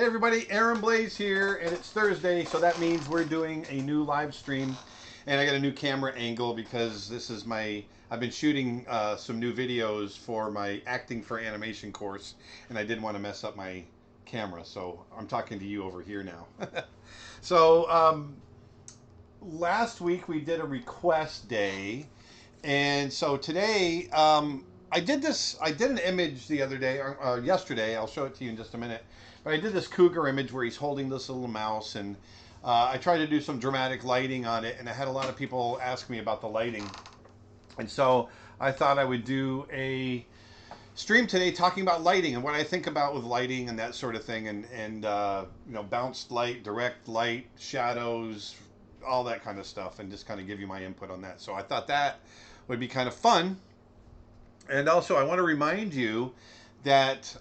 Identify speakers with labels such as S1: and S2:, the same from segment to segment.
S1: Hey everybody, Blaise here, and it's Thursday, so that means we're doing a new live stream. And I got a new camera angle because this is I've been shooting some new videos for my acting for animation course, and I didn't want to mess up my camera, so I'm talking to you over here now. So last week we did a request day, and so today I did an image the other day, yesterday. I'll show it to you in just a minute. But I did this cougar image where he's holding this little mouse, and I tried to do some dramatic lighting on it, and I had a lot of people ask me about the lighting. And so I thought I would do a stream today talking about lighting and what I think about with lighting and that sort of thing, and you know, bounced light, direct light, shadows, all that kind of stuff, and just kind of give you my input on that. So I thought that would be kind of fun. And also I want to remind you that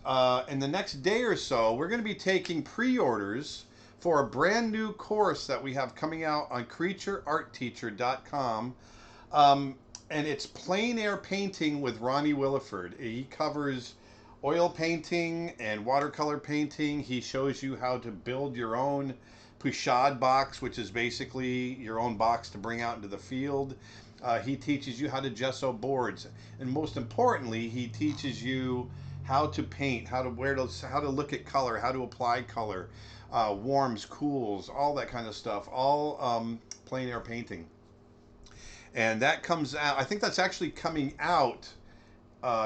S1: in the next day or so, we're going to be taking pre-orders for a brand new course that we have coming out on creatureartteacher.com. And it's plein air painting with Ronnie Williford. He covers oil painting and watercolor painting. He shows you how to build your own pochade box, which is basically your own box to bring out into the field. He teaches you how to gesso boards. And most importantly, he teaches you how to paint, how to look at color, how to apply color, warms, cools, all that kind of stuff, all plein air painting. And that comes out, I think that's actually coming out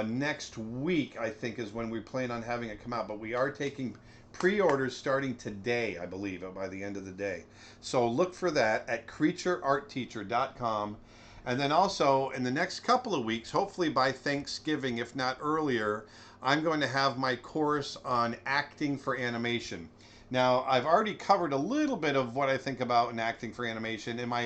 S1: next week, I think is when we plan on having it come out. But we are taking pre-orders starting today, I believe, by the end of the day. So look for that at creatureartteacher.com. And then also in the next couple of weeks, hopefully by Thanksgiving, if not earlier, I'm going to have my course on acting for animation. Now, I've already covered a little bit of what I think about in acting for animation in my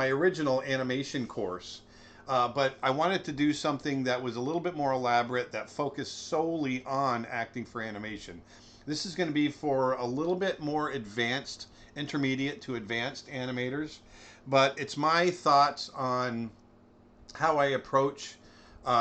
S1: original animation course. But I wanted to do something that was a little bit more elaborate, that focused solely on acting for animation. This is going to be for a little bit more advanced, intermediate to advanced animators. But it's my thoughts on how I approach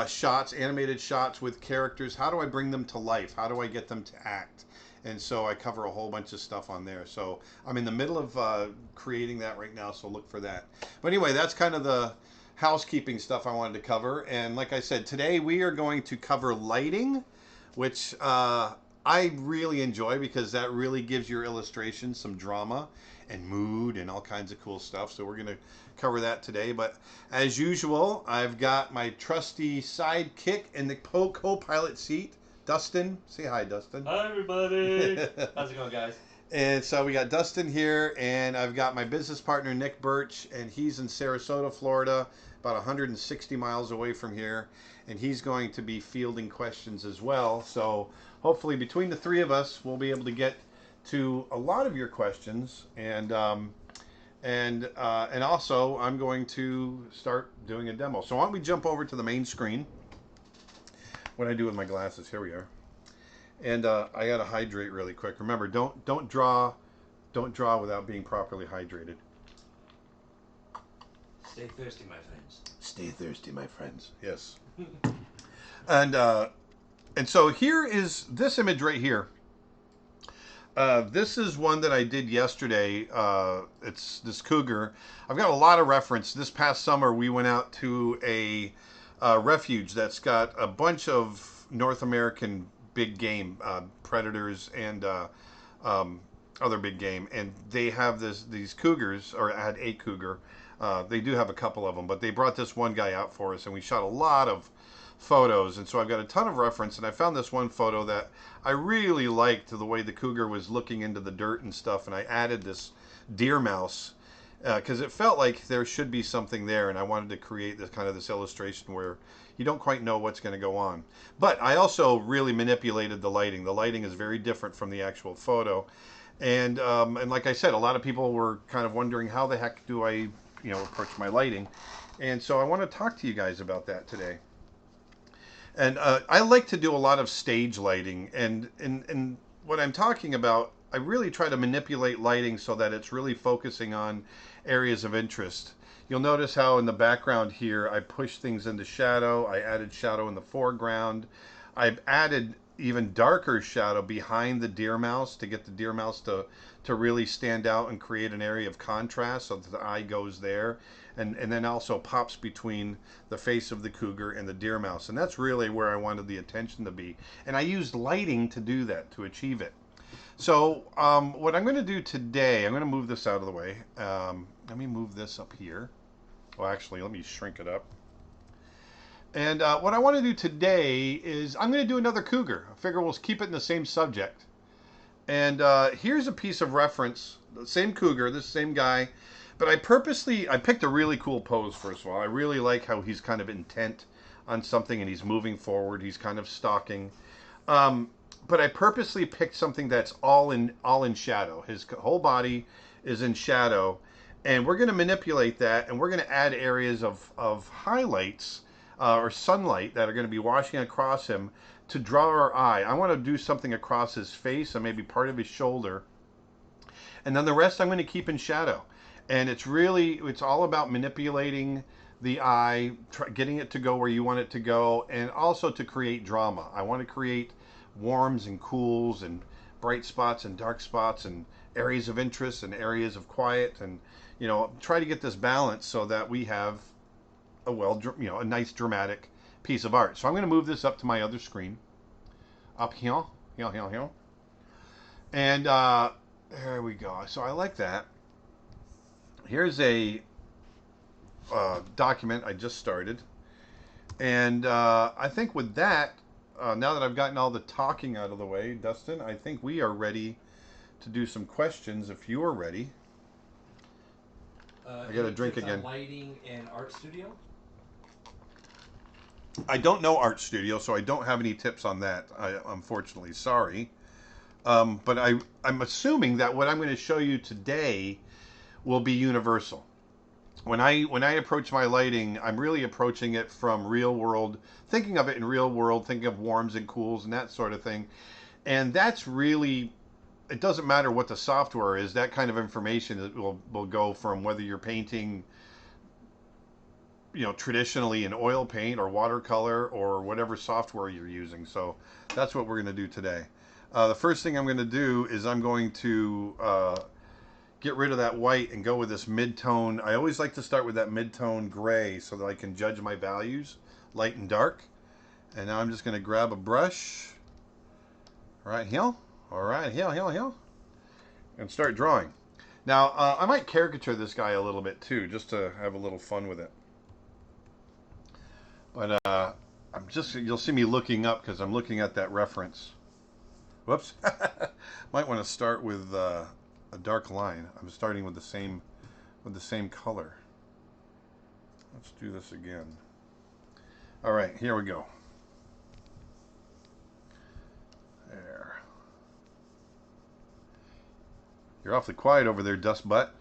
S1: shots, animated shots with characters. How do I bring them to life? How do I get them to act? And so I cover a whole bunch of stuff on there. So I'm in the middle of creating that right now, so look for that. But anyway, that's kind of the housekeeping stuff I wanted to cover. And like I said, today we are going to cover lighting, which I really enjoy because that really gives your illustrations some drama and mood and all kinds of cool stuff. So we're going to cover that today. But as usual, I've got my trusty sidekick in the co-pilot seat, Dustin. Say hi, Dustin.
S2: Hi, everybody. How's it going, guys?
S1: And so we got Dustin here, and I've got my business partner, Nick Birch, and he's in Sarasota, Florida, about 160 miles away from here. And he's going to be fielding questions as well. So hopefully between the three of us, we'll be able to get to a lot of your questions, and also I'm going to start doing a demo. So why don't we jump over to the main screen? What I do with my glasses? Here we are. And I gotta hydrate really quick. Remember, don't draw without being properly hydrated.
S2: Stay thirsty, my friends.
S1: Stay thirsty, my friends. Yes. And so here is this image right here. This is one that I did yesterday. It's this cougar. I've got a lot of reference. This past summer, we went out to a refuge that's got a bunch of North American big game, predators and other big game. And they have these cougars, or had a cougar. They do have a couple of them, but they brought this one guy out for us, and we shot a lot of photos. And so I've got a ton of reference, and I found this one photo that I really liked, the way the cougar was looking into the dirt and stuff, and I added this deer mouse because it felt like there should be something there, and I wanted to create this kind of this illustration where you don't quite know what's going to go on. But I also really manipulated the lighting. The lighting is very different from the actual photo, and like I said, a lot of people were kind of wondering how the heck do I approach my lighting, and so I want to talk to you guys about that today. And I like to do a lot of stage lighting, and what I'm talking about, I really try to manipulate lighting so that it's really focusing on areas of interest. You'll notice how in the background here I push things into shadow. I added shadow in the foreground. I've added even darker shadow behind the deer mouse to get the deer mouse to really stand out and create an area of contrast so that the eye goes there. And then also pops between the face of the cougar and the deer mouse. And that's really where I wanted the attention to be. And I used lighting to do that, to achieve it. So what I'm going to do today, I'm going to move this out of the way. Let me move this up here. Well, actually, let me shrink it up. And what I want to do today is I'm going to do another cougar. I figure we'll keep it in the same subject. And here's a piece of reference. The same cougar, this same guy. But I picked a really cool pose, first of all. I really like how he's kind of intent on something and he's moving forward. He's kind of stalking. But I purposely picked something that's all in shadow. His whole body is in shadow. And we're going to manipulate that, and we're going to add areas of highlights or sunlight that are going to be washing across him to draw our eye. I want to do something across his face and maybe part of his shoulder. And then the rest I'm going to keep in shadow. And it's all about manipulating the eye, getting it to go where you want it to go, and also to create drama. I want to create warms and cools and bright spots and dark spots and areas of interest and areas of quiet, and try to get this balance so that we have a nice dramatic piece of art. So I'm going to move this up to my other screen, up here, and there we go. So I like that. Here's a document I just started, and I think with that, now that I've gotten all the talking out of the way, Dustin, I think we are ready to do some questions if you are ready. I got a drink again.
S2: Lighting and art studio?
S1: I don't know art studio, so I don't have any tips on that. Unfortunately, sorry. But I'm assuming that what I'm going to show you today will be universal. When I approach my lighting, I'm really approaching it from real world, thinking of it in real world, thinking of warms and cools and that sort of thing. And that's really, it doesn't matter what the software is, that kind of information will go from whether you're painting, traditionally in oil paint or watercolor or whatever software you're using. So that's what we're going to do today. The first thing I'm going to do is I'm going to get rid of that white and go with this mid-tone. I always like to start with that mid-tone gray so that I can judge my values, light and dark. And now I'm just going to grab a brush right here. All right, here. And start drawing. Now, I might caricature this guy a little bit too, just to have a little fun with it. But you'll see me looking up because I'm looking at that reference. Whoops. Might want to start with a dark line. I'm starting with the same color. Let's do this again. All right, here we go. There. You're awfully quiet over there, Dust Butt.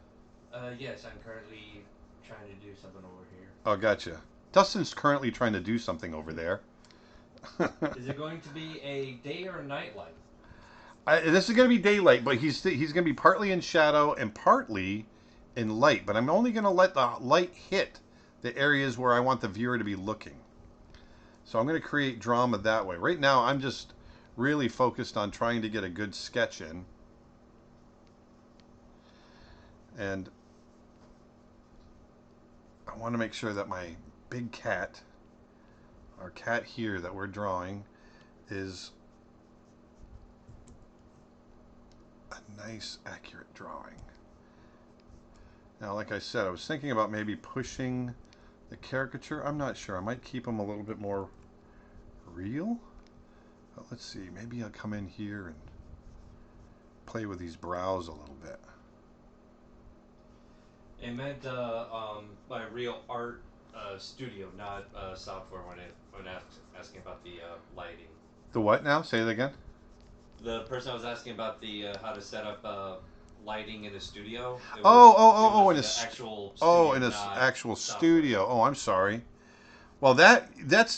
S2: Yes, I'm currently trying to do something over here.
S1: Oh, gotcha. Dustin's currently trying to do something over there.
S2: Is it going to be a day or night light?
S1: This is going to be daylight, but he's going to be partly in shadow and partly in light. But I'm only going to let the light hit the areas where I want the viewer to be looking. So I'm going to create drama that way. Right now, I'm just really focused on trying to get a good sketch in. And I want to make sure that my big cat, our cat here that we're drawing, is a nice, accurate drawing. Now, like I said, I was thinking about maybe pushing the caricature. I'm not sure. I might keep them a little bit more real. But let's see. Maybe I'll come in here and play with these brows a little bit.
S2: It meant by real art studio, not software when asking about the lighting.
S1: The what now? Say it again.
S2: The person I was asking about the how to set up lighting in a studio.
S1: In
S2: an
S1: a
S2: actual studio,
S1: in an actual studio. Oh, I'm sorry. Well, that's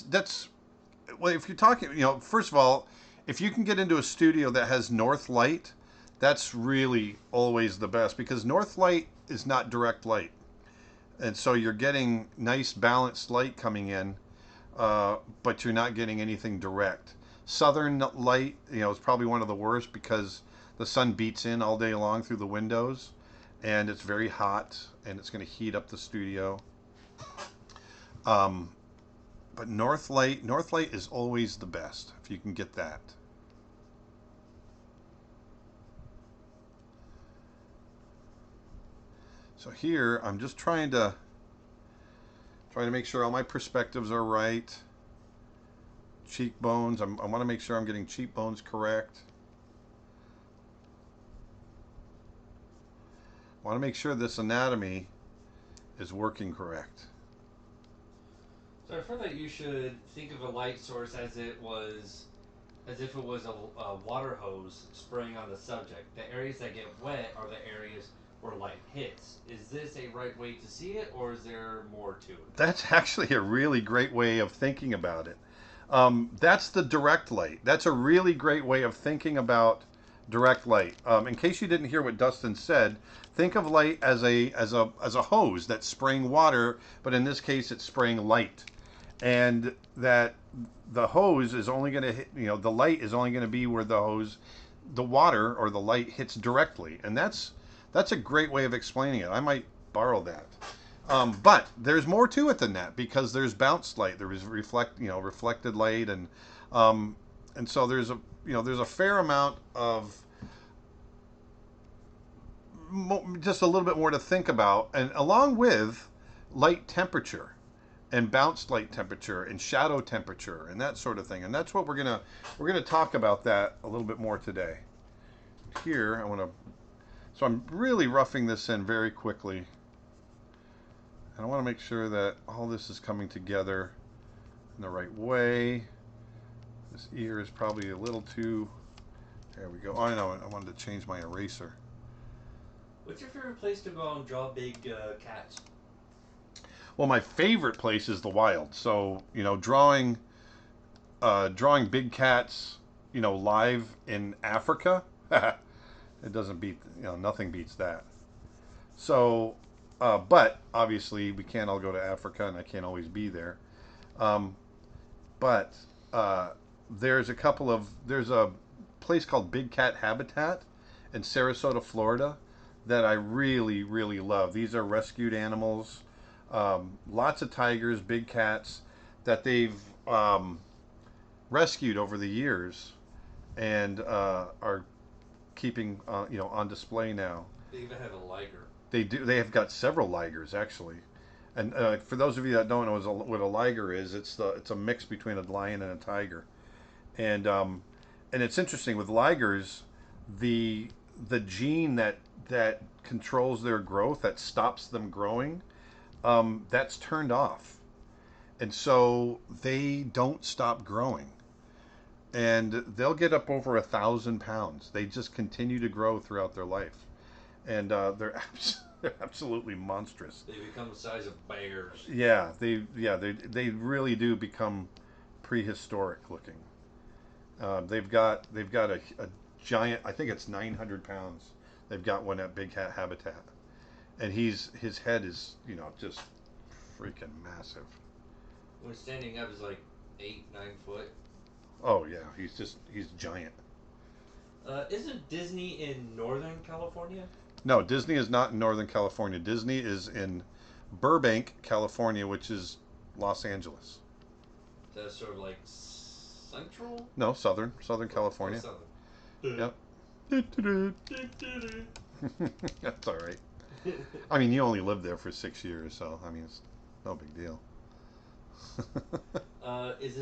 S1: well, if you're talking, first of all, if you can get into a studio that has north light, that's really always the best, because north light is not direct light, and so you're getting nice balanced light coming in, but you're not getting anything direct. Southern light, is probably one of the worst because the sun beats in all day long through the windows, and it's very hot, and it's going to heat up the studio. Um, but North light is always the best if you can get that. So here I'm just trying to make sure all my perspectives are right. Cheekbones, I want to make sure I'm getting cheekbones correct. I want to make sure this anatomy is working correct.
S2: So I feel that you should think of a light source as if it was a water hose spraying on the subject. The areas that get wet are the areas where light hits. Is this a right way to see it, or is there more to it?
S1: That's actually a really great way of thinking about it. That's the direct light. That's a really great way of thinking about direct light. In case you didn't hear what Dustin said, think of light as a hose that's spraying water, but in this case, it's spraying light, and that the hose is only going to hit. The light is only going to be where the water or the light hits directly, and that's a great way of explaining it. I might borrow that. But there's more to it than that because there's bounced light, there is reflected light, and so there's a fair amount of just a little bit more to think about, and along with light temperature and bounced light temperature and shadow temperature and that sort of thing, and that's what we're gonna talk about that a little bit more today. Here so I'm really roughing this in very quickly. And I want to make sure that all this is coming together in the right way. This ear is probably a little too... There we go. Oh, I know. I wanted to change my eraser.
S2: What's your favorite place to go out and draw big cats?
S1: Well, my favorite place is the wild. So, drawing big cats, live in Africa, it doesn't beat, nothing beats that. So... but obviously we can't all go to Africa, and I can't always be there. But there's a place called Big Cat Habitat in Sarasota, Florida, that I really, really love. These are rescued animals, lots of tigers, big cats that they've rescued over the years, and are keeping on display now.
S2: They even have a liger.
S1: They do. They have got several ligers actually, and for those of you that don't know what a liger is, it's a mix between a lion and a tiger, and it's interesting with ligers, the gene that controls their growth, that stops them growing, that's turned off, and so they don't stop growing, and they'll get up over 1,000 pounds. They just continue to grow throughout their life. And they're absolutely monstrous.
S2: They become the size of bears.
S1: Yeah, they really do become prehistoric looking. They've got a giant. I think it's 900 pounds. They've got one at Big Cat Habitat, and his head is just freaking massive.
S2: When standing up is like 8-9 foot.
S1: Oh yeah, he's giant.
S2: Isn't Disney in Northern California?
S1: No, Disney is not in Northern California. Disney is in Burbank, California, which is Los Angeles.
S2: That's sort of like central?
S1: No, Southern California.
S2: Southern.
S1: Yep. That's all right. I mean, you only lived there for 6 years, so I mean, it's no big deal.
S2: Is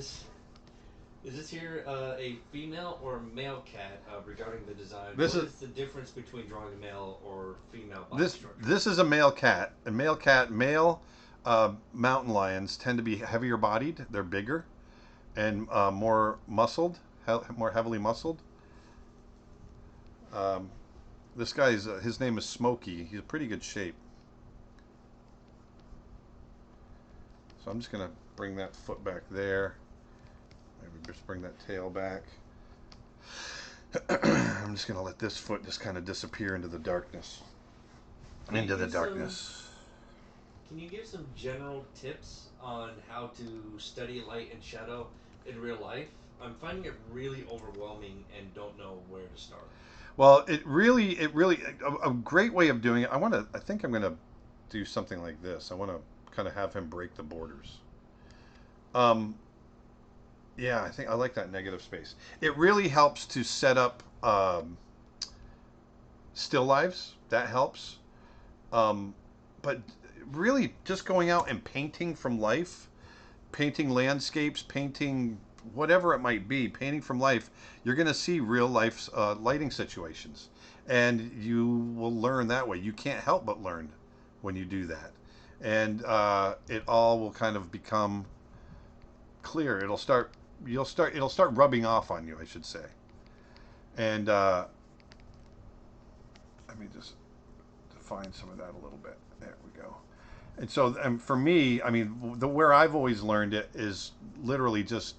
S2: this here a female or male cat regarding the design?
S1: What
S2: is the difference between drawing a male or female body structure?
S1: This is a male cat. Male mountain lions tend to be heavier bodied. They're bigger and more muscled, more heavily muscled. This guy's his name is Smokey. He's in pretty good shape. So I'm just gonna bring that foot back there. Maybe just bring that tail back. I'm just going to let this foot just kind of disappear into the darkness. Can you
S2: give some general tips on how to study light and shadow in real life? I'm finding it really overwhelming and don't know where to start.
S1: Well, a great way of doing it. I think I'm gonna do something like this. I want to kind of have him break the borders. Um, yeah, I think I like that negative space. It really helps to set up still lives. That helps. Um, but really, just going out and painting from life, painting landscapes, painting whatever it might be, painting from life, you're going to see real life lighting situations. And you will learn that way. You can't help but learn when you do that. And it all will kind of become clear. It'll start rubbing off on you, I should say. And let me just define some of that a little bit. There we go. And so, for me, I mean, where I've always learned it is literally just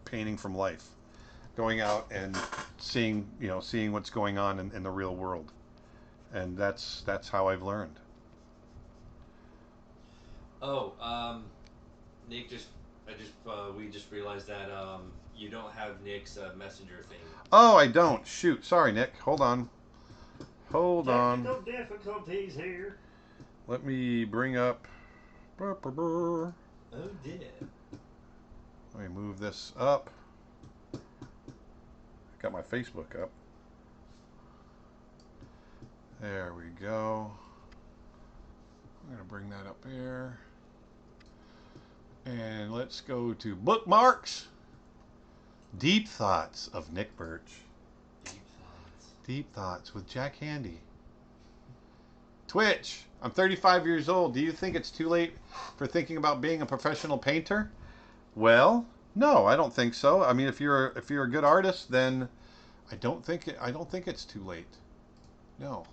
S1: painting from life, going out and seeing what's going on in the real world, and that's how I've learned.
S2: Oh, Nick we just realized that you don't have Nick's messenger thing.
S1: Oh, I don't. Shoot. Sorry, Nick. Hold on. Hold on.
S3: Technical difficulties here.
S1: Let me bring up. Let
S2: Oh dear.
S1: me move this up. Got my Facebook up. There we go. I'm going to bring that up here. And let's go to bookmarks. Deep Thoughts of Nick Birch.
S2: Deep thoughts.
S1: Deep Thoughts with Jack Handy. Twitch. I'm 35 years old. Do you think it's too late for thinking about being a professional painter? Well, no, I don't think so. I mean, if you're a good artist, then I don't think it's too late. No.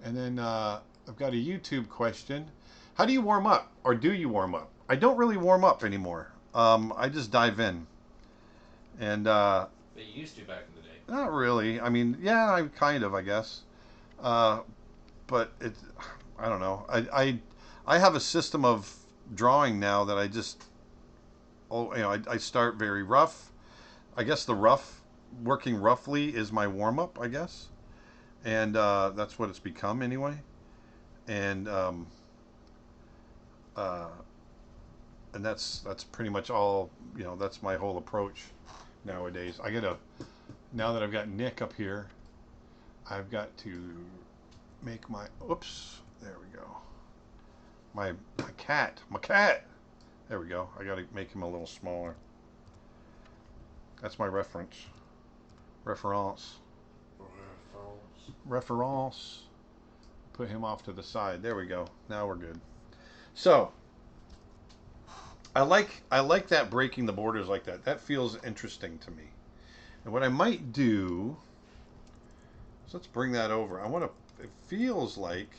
S1: And then I've got a YouTube question. How do you warm up, or do you warm up? I don't really warm up anymore. I just dive in, and
S2: But you used to back in the day.
S1: not really. I mean, yeah, I guess. But I don't know. I have a system of drawing now that I just, I start very rough. I guess working roughly is my warm up, I guess, and that's what it's become anyway. And and that's pretty much all. That's my whole approach nowadays. Now that I've got Nick up here, I've got to make my, oops, there we go. My cat. There we go. I got to make him a little smaller. That's my reference. Reference. Put him off to the side. There we go. Now we're good. So, I like that, breaking the borders like that. That feels interesting to me. And what I might do, so let's bring that over. It feels like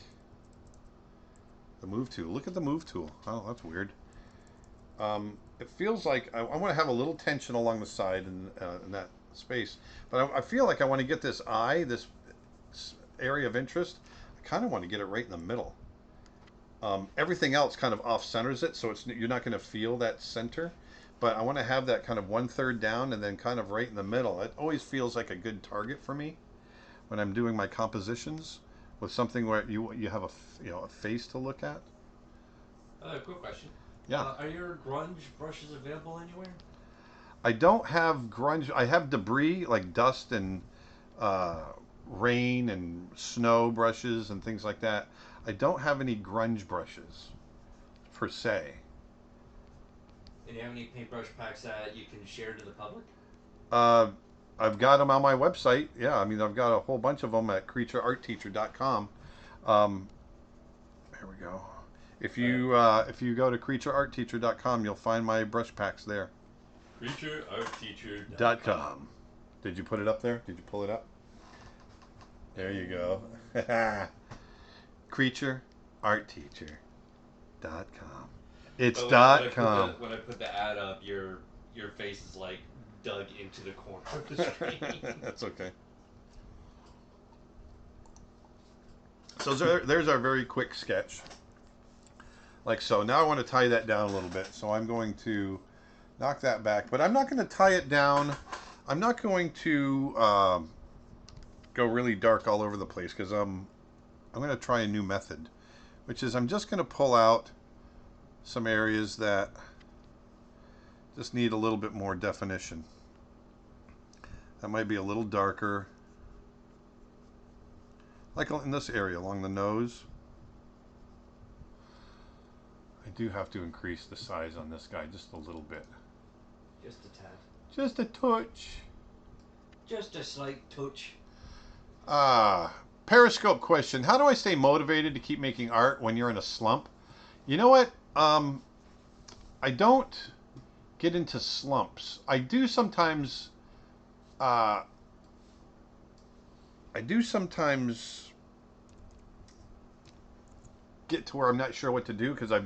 S1: the move tool. Look at the move tool. Oh, that's weird. It feels like I want to have a little tension along the side in that space, but I feel like I want to get this area of interest. I kind of want to get it right in the middle. Everything else kind of off centers it, so you're not going to feel that center. But I want to have that kind of 1/3 down and then kind of right in the middle. It always feels like a good target for me when I'm doing my compositions with something where you have a face to look at.
S2: Quick question.
S1: Yeah.
S2: Are your grunge brushes available anywhere?
S1: I don't have grunge. I have debris like dust and rain and snow brushes and things like that. I don't have any grunge brushes per se.
S2: And do you have any paintbrush packs that you can share to the public?
S1: I've got them on my website. Yeah, I mean, I've got a whole bunch of them at creatureartteacher.com. There we go. If you go to creatureartteacher.com, you'll find my brush packs there.
S2: creatureartteacher.com.
S1: Did you put it up there? Did you pull it up? There you go. creatureartteacher.com. It's .com.
S2: When I put the ad up, your face is like dug into the corner of the screen.
S1: That's okay. So there's our very quick sketch. Like so. Now I want to tie that down a little bit. So I'm going to knock that back. But I'm not going to tie it down. I'm not going to go really dark all over the place because I'm going to try a new method, which is I'm just going to pull out some areas that just need a little bit more definition. That might be a little darker, like in this area along the nose. I do have to increase the size on this guy just a little bit.
S2: Just a tad.
S1: Just a touch.
S2: Just a slight touch.
S1: Periscope question. How do I stay motivated to keep making art when you're in a slump? You know what? I don't get into slumps. I do sometimes get to where I'm not sure what to do because I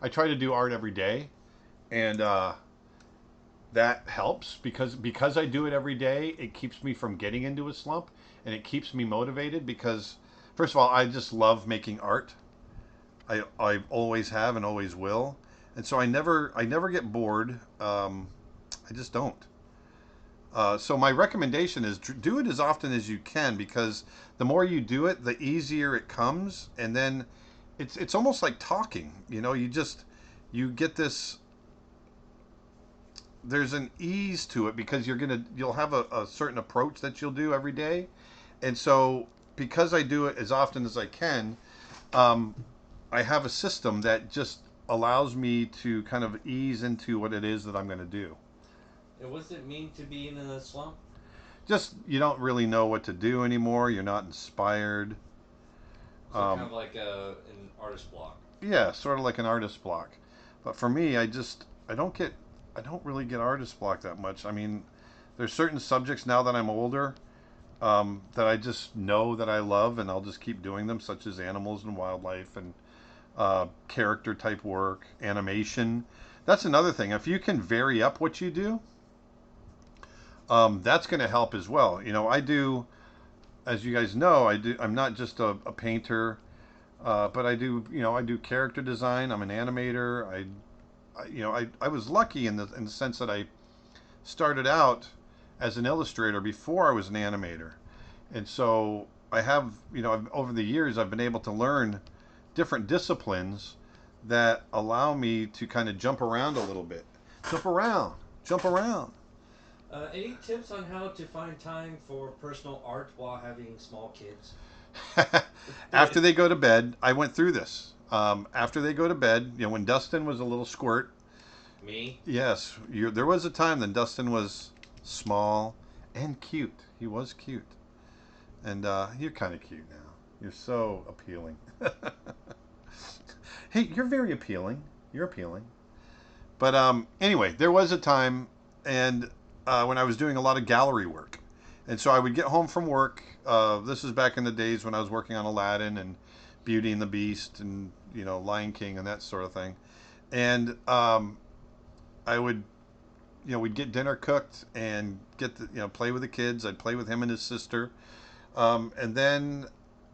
S1: try to do art every day, and that helps because I do it every day. It keeps me from getting into a slump, and it keeps me motivated because, first of all, I just love making art. I always have and always will, and so I never get bored. I just don't. So my recommendation is do it as often as you can because the more you do it, the easier it comes, and then it's almost like talking. You know, you get this. There's an ease to it because you'll have a certain approach that you'll do every day, and so because I do it as often as I can, I have a system that just allows me to kind of ease into what it is that I'm going to do.
S2: And what's it mean to be in a slump?
S1: Just you don't really know what to do anymore. You're not inspired.
S2: So kind of like an artist block.
S1: Yeah, sort of like an artist block. But for me, I don't really get artist block that much. I mean, there's certain subjects now that I'm older that I just know that I love, and I'll just keep doing them, such as animals and wildlife and character type work, animation. That's another thing. If you can vary up what you do, that's going to help as well. You know, I do, as you guys know, I'm not just a painter, but I do character design. I'm an animator. I was lucky in the sense that I started out as an illustrator before I was an animator, and so I have, over the years I've been able to learn different disciplines that allow me to kind of jump around a little bit, jump around.
S2: Any tips on how to find time for personal art while having small kids?
S1: After they go to bed, I went through this. After they go to bed, when Dustin was a little squirt.
S2: Me?
S1: Yes, there was a time that Dustin was small and cute. He was cute. And you're kind of cute now. You're so appealing. Hey, you're very appealing. You're appealing. But anyway, there was a time and when I was doing a lot of gallery work. And so I would get home from work. This is back in the days when I was working on Aladdin and Beauty and the Beast and, Lion King and that sort of thing. And I would, we'd get dinner cooked and play with the kids. I'd play with him and his sister. And then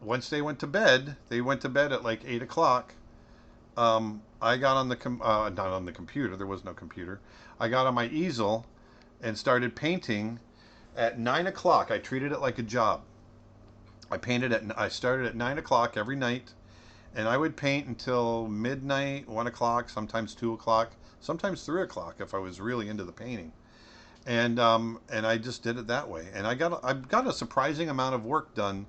S1: once they went to bed at like 8 o'clock. I got on not on the computer. There was no computer. I got on my easel and started painting at 9 o'clock. I treated it like a job. I started at 9 o'clock every night, and I would paint until midnight, 1 o'clock, sometimes 2 o'clock, sometimes 3 o'clock if I was really into the painting. And I just did it that way. And I got a surprising amount of work done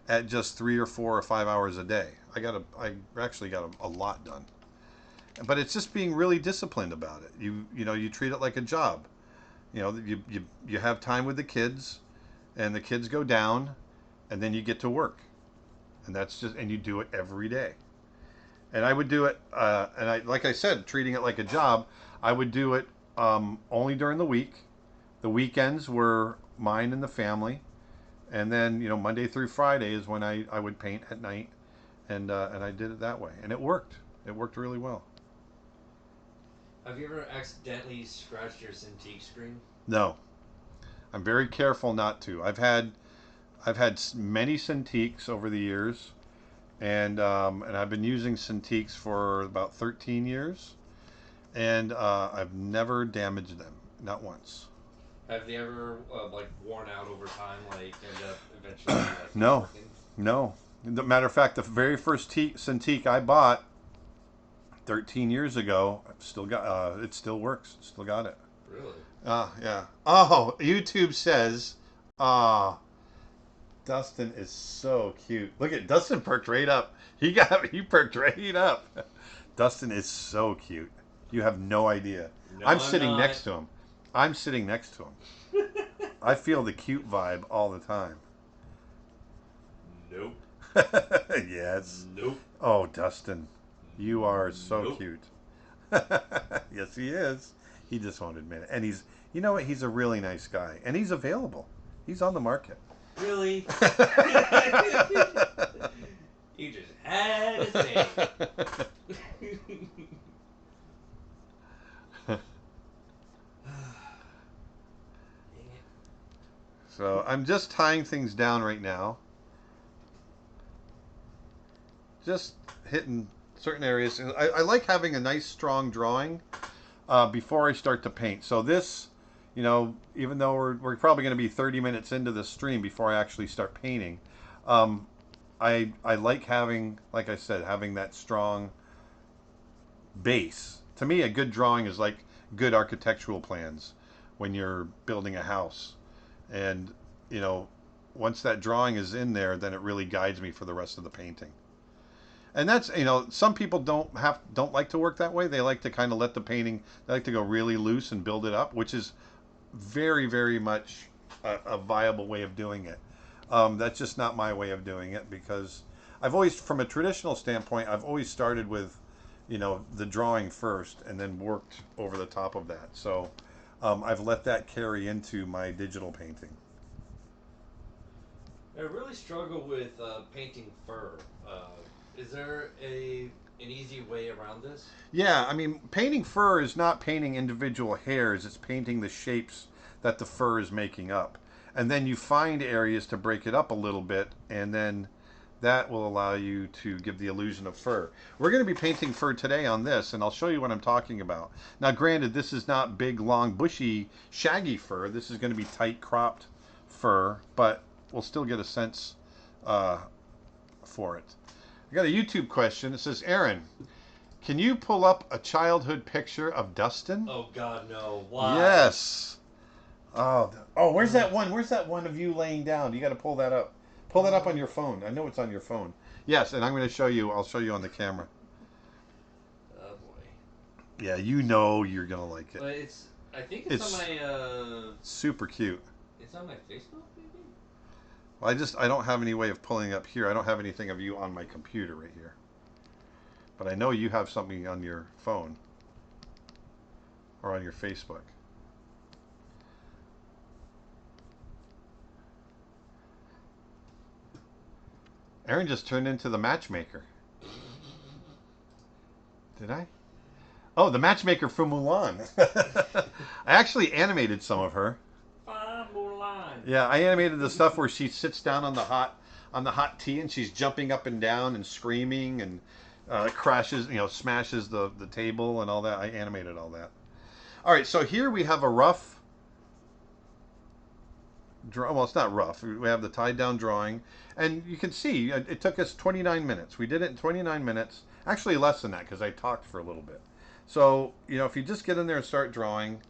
S1: at just 3 or 4 or 5 hours a day. I actually got a lot done. But it's just being really disciplined about it. You treat it like a job. You have time with the kids, and the kids go down, and then you get to work, and you do it every day. And I would do it, like I said, treating it like a job. I would do it only during the week. The weekends were mine and the family, and then Monday through Friday is when I would paint at night, and I did it that way, and it worked. It worked really well.
S2: Have you ever accidentally scratched your Cintiq screen?
S1: No, I'm very careful not to. I've had many Cintiqs over the years, and I've been using Cintiqs for about 13 years, and I've never damaged them, not once.
S2: Have they ever like worn out over time? Like end up eventually
S1: No,
S2: working?
S1: no. The matter of fact, the very first Cintiq I bought 13 years ago, I've still got it. Still works. Still got it.
S2: Really?
S1: Yeah. Oh, YouTube says, ah, Dustin is so cute. Look at Dustin perked right up. He perked right up. Dustin is so cute. You have no idea.
S2: No,
S1: I'm
S2: I'm
S1: sitting
S2: not.
S1: next to him. I'm sitting next to him. I feel the cute vibe all the time.
S2: Nope.
S1: Yes.
S2: Nope.
S1: Oh, Dustin, you are so
S2: Nope.
S1: cute. Yes, he is. He just won't admit it. And he's, you know what? He's a really nice guy. And he's available. He's on the market.
S2: Really? You just had to say it.
S1: So I'm just tying things down right now. Just hitting certain areas. I like having a nice strong drawing before I start to paint. So this, even though we're probably going to be 30 minutes into this stream before I actually start painting, I like having, like I said, having that strong base. To me, a good drawing is like good architectural plans when you're building a house. And, once that drawing is in there, then it really guides me for the rest of the painting. And that's, some people don't like to work that way. They like to kind of let the painting, they like to go really loose and build it up, which is very, very much a viable way of doing it. That's just not my way of doing it, because I've always, from a traditional standpoint, I've always started with, the drawing first and then worked over the top of that. So I've let that carry into my digital painting.
S2: I really struggle with painting fur. Is there an easy way around this?
S1: Yeah, I mean, painting fur is not painting individual hairs, it's painting the shapes that the fur is making up. And then you find areas to break it up a little bit, and then that will allow you to give the illusion of fur. We're going to be painting fur today on this, and I'll show you what I'm talking about. Now, granted, this is not big, long, bushy, shaggy fur. This is going to be tight, cropped fur, but we'll still get a sense for it. I got a YouTube question. It says, Aaron, can you pull up a childhood picture of Dustin?
S2: Oh God, no! Why?
S1: Yes. Oh, where's that one? Where's that one of you laying down? You got to pull that up. Pull that up on your phone. I know it's on your phone. Yes, and I'm going to show you. I'll show you on the camera.
S2: Oh boy.
S1: Yeah, you know you're going to like it.
S2: But I think it's on my.
S1: Super cute.
S2: It's on my Facebook, maybe.
S1: Well, I don't have any way of pulling up here. I don't have anything of you on my computer right here. But I know you have something on your phone or on your Facebook. Aaron just turned into the matchmaker. Did I? Oh, the matchmaker from Mulan. I actually animated some of her.
S2: Mulan.
S1: Yeah, I animated the stuff where she sits down on the hot tea and she's jumping up and down and screaming and crashes, smashes the table and all that. I animated all that. All right, so here we have a rough. Well, it's not rough. We have the tied down drawing, and you can see it took us 29 minutes. We did it in 29 minutes. Actually, less than that because I talked for a little bit. So if you just get in there and start drawing,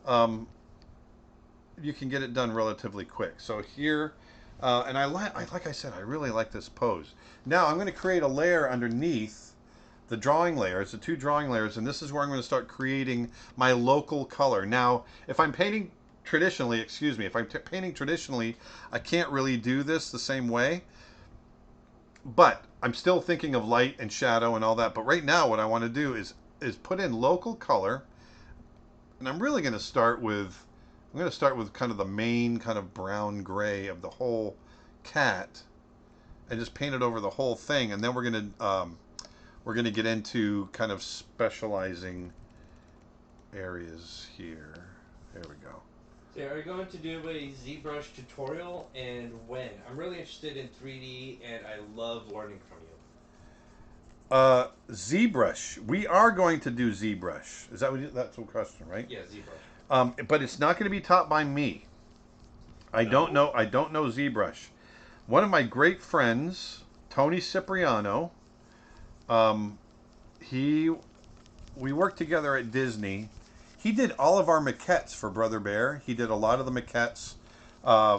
S1: you can get it done relatively quick. So here, and like I said, I really like this pose. Now I'm going to create a layer underneath the drawing layer. It's the two drawing layers, and this is where I'm going to start creating my local color. Now, if I'm painting traditionally, if I'm painting traditionally, I can't really do this the same way. But I'm still thinking of light and shadow and all that. But right now, what I want to do is put in local color, and I'm really going to start with kind of the main kind of brown gray of the whole cat, and just paint it over the whole thing. And then we're going to get into kind of specializing areas here. There we go.
S2: So are you going to do a ZBrush tutorial, and when? I'm really interested in 3D, and I love learning from you.
S1: ZBrush. We are going to do ZBrush. Is that what that's the question, right?
S2: Yeah, ZBrush.
S1: But it's not going to be taught by me. I don't know. I don't know ZBrush. One of my great friends, Tony Cipriano, um, he we worked together at Disney. He did all of our maquettes for Brother Bear. He did a lot of the maquettes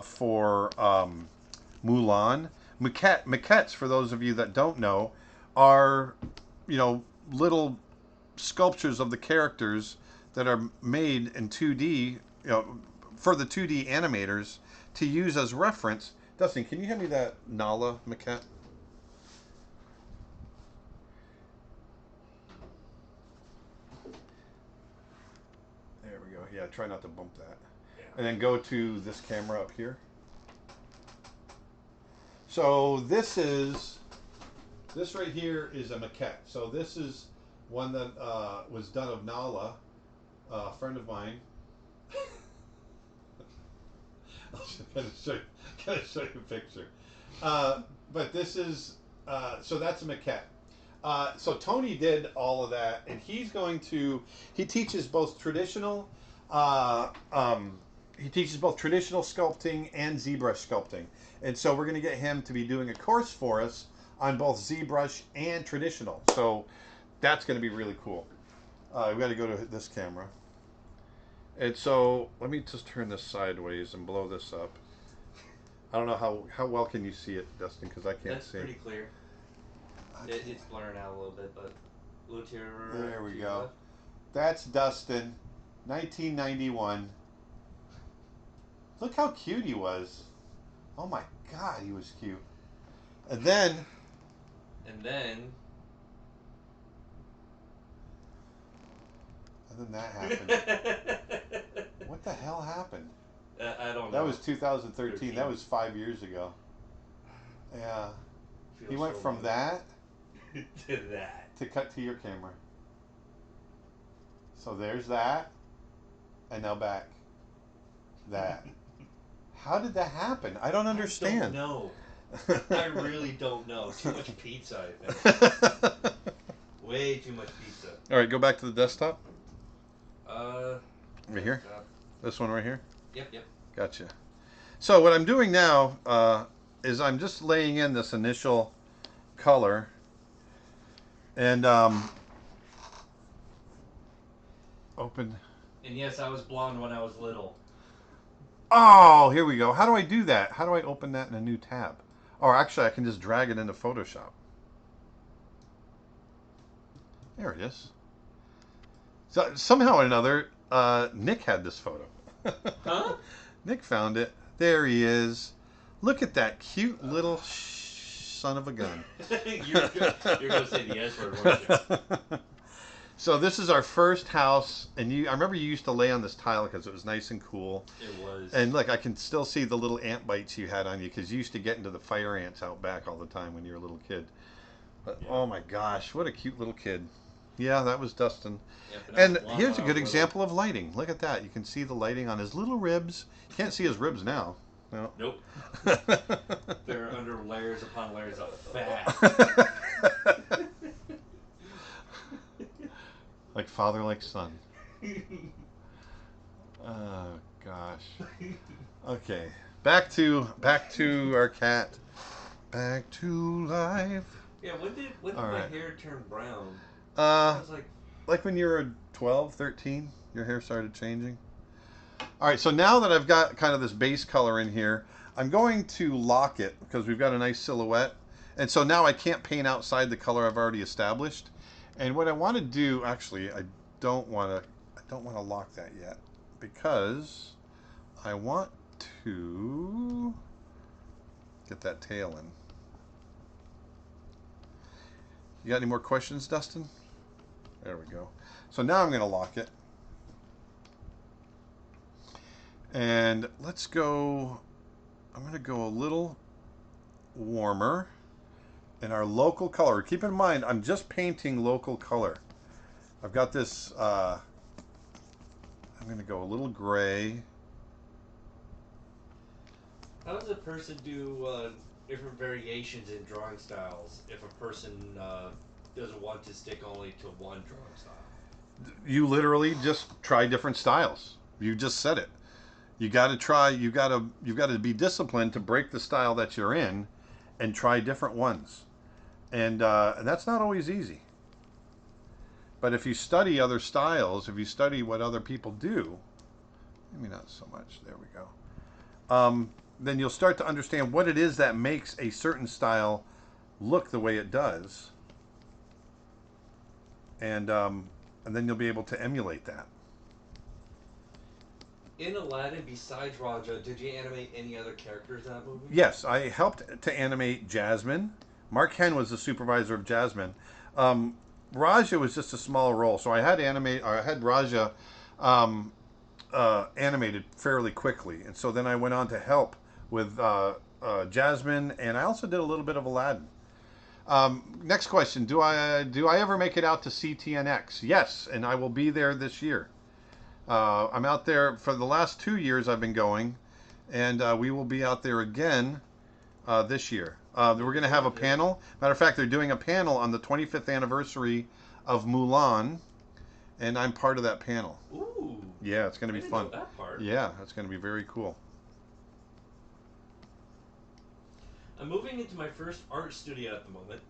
S1: for Mulan. Maquettes, for those of you that don't know, are little sculptures of the characters that are made in 2D, for the 2D animators to use as reference. Dustin, can you hand me that Nala maquette? There we go. Yeah, try not to bump that.
S2: Yeah.
S1: And then go to this camera up here. So this right here is a maquette. So this is one that was done of Nala, a friend of mine. Gotta show you a picture. But this is so that's a maquette. So Tony did all of that, and he teaches both traditional sculpting and ZBrush sculpting. And so we're going to get him to be doing a course for us on both ZBrush and traditional. So that's going to be really cool. We've got to go to this camera. And so let me just turn this sideways and blow this up. I don't know how well can you see it, Dustin, because I can't see.
S2: That's pretty clear. It's blurring out a little bit, but a little to your
S1: there we go.
S2: left.
S1: That's Dustin, 1991. Look how cute he was. Oh my God, he was cute. And then that happened. What the hell happened?
S2: I don't know.
S1: That was 2013. That was 5 years ago. Yeah. He went from that
S2: to that.
S1: to cut to your camera. So there's that. And now back. That. How did that happen? I don't understand.
S2: I don't know. I really don't know. Too much pizza, I think. Way too much pizza.
S1: All right, go back to the desktop.
S2: Right
S1: here? This one right here?
S2: Yep.
S1: Gotcha. So what I'm doing now is I'm just laying in this initial color. And open.
S2: And yes, I was blonde when I was little.
S1: Oh, here we go. How do I do that? How do I open that in a new tab? Or actually, I can just drag it into Photoshop. There it is. So somehow or another, Nick had this photo.
S2: Huh?
S1: Nick found it. There he is. Look at that cute little son of a gun.
S2: You're going to say the S word, weren't you?
S1: So this is our first house, and I remember you used to lay on this tile because it was nice and cool.
S2: It was.
S1: And look, I can still see the little ant bites you had on you because you used to get into the fire ants out back all the time when you were a little kid. But
S2: Yeah.
S1: Oh my gosh, what a cute little kid. Yeah, that was Dustin.
S2: Yeah,
S1: And here's a good example of lighting. Look at that. You can see the lighting on his little ribs. You can't see his ribs now. No.
S2: Nope. They're under layers upon layers of fat.
S1: Like father, like son. Oh gosh. Okay, back to our cat. Back to life.
S2: Yeah, when did
S1: All
S2: my
S1: right.
S2: hair turn brown? I was
S1: Like when you were 12, 13, your hair started changing. All right, so now that I've got kind of this base color in here, I'm going to lock it because we've got a nice silhouette. And so now I can't paint outside the color I've already established. And what I want to do, actually, I don't want to lock that yet because I want to get that tail in. You got any more questions, Dustin? There we go. So now I'm going to lock it. And let's go, I'm going to go a little warmer in our local color. Keep in mind, I'm just painting local color. I've got this, I'm going to go a little gray.
S2: How does a person do different variations in drawing styles if a person doesn't want to stick only to one drawing style?
S1: You literally just try different styles. You just said it. You got to try. You got to be disciplined to break the style that you're in, and try different ones. And that's not always easy. But if you study other styles, if you study what other people do, maybe not so much. There we go. Then you'll start to understand what it is that makes a certain style look the way it does, and then you'll be able to emulate that.
S2: In Aladdin, besides Rajah, did you animate any other characters in that movie?
S1: Yes, I helped to animate Jasmine. Mark Hen was the supervisor of Jasmine. Rajah was just a small role, so I had Rajah animated fairly quickly, and so then I went on to help with Jasmine, and I also did a little bit of Aladdin. Next question: Do I ever make it out to CTNX? Yes, and I will be there this year. I'm out there for the last 2 years. I've been going, and we will be out there again this year. We're going to have a panel. Matter of fact, they're doing a panel on the 25th anniversary of Mulan, and I'm part of that panel.
S2: Ooh.
S1: Yeah, it's going to be fun.
S2: Know that part.
S1: Yeah, it's going to be very cool.
S2: I'm moving into my first art studio at the moment.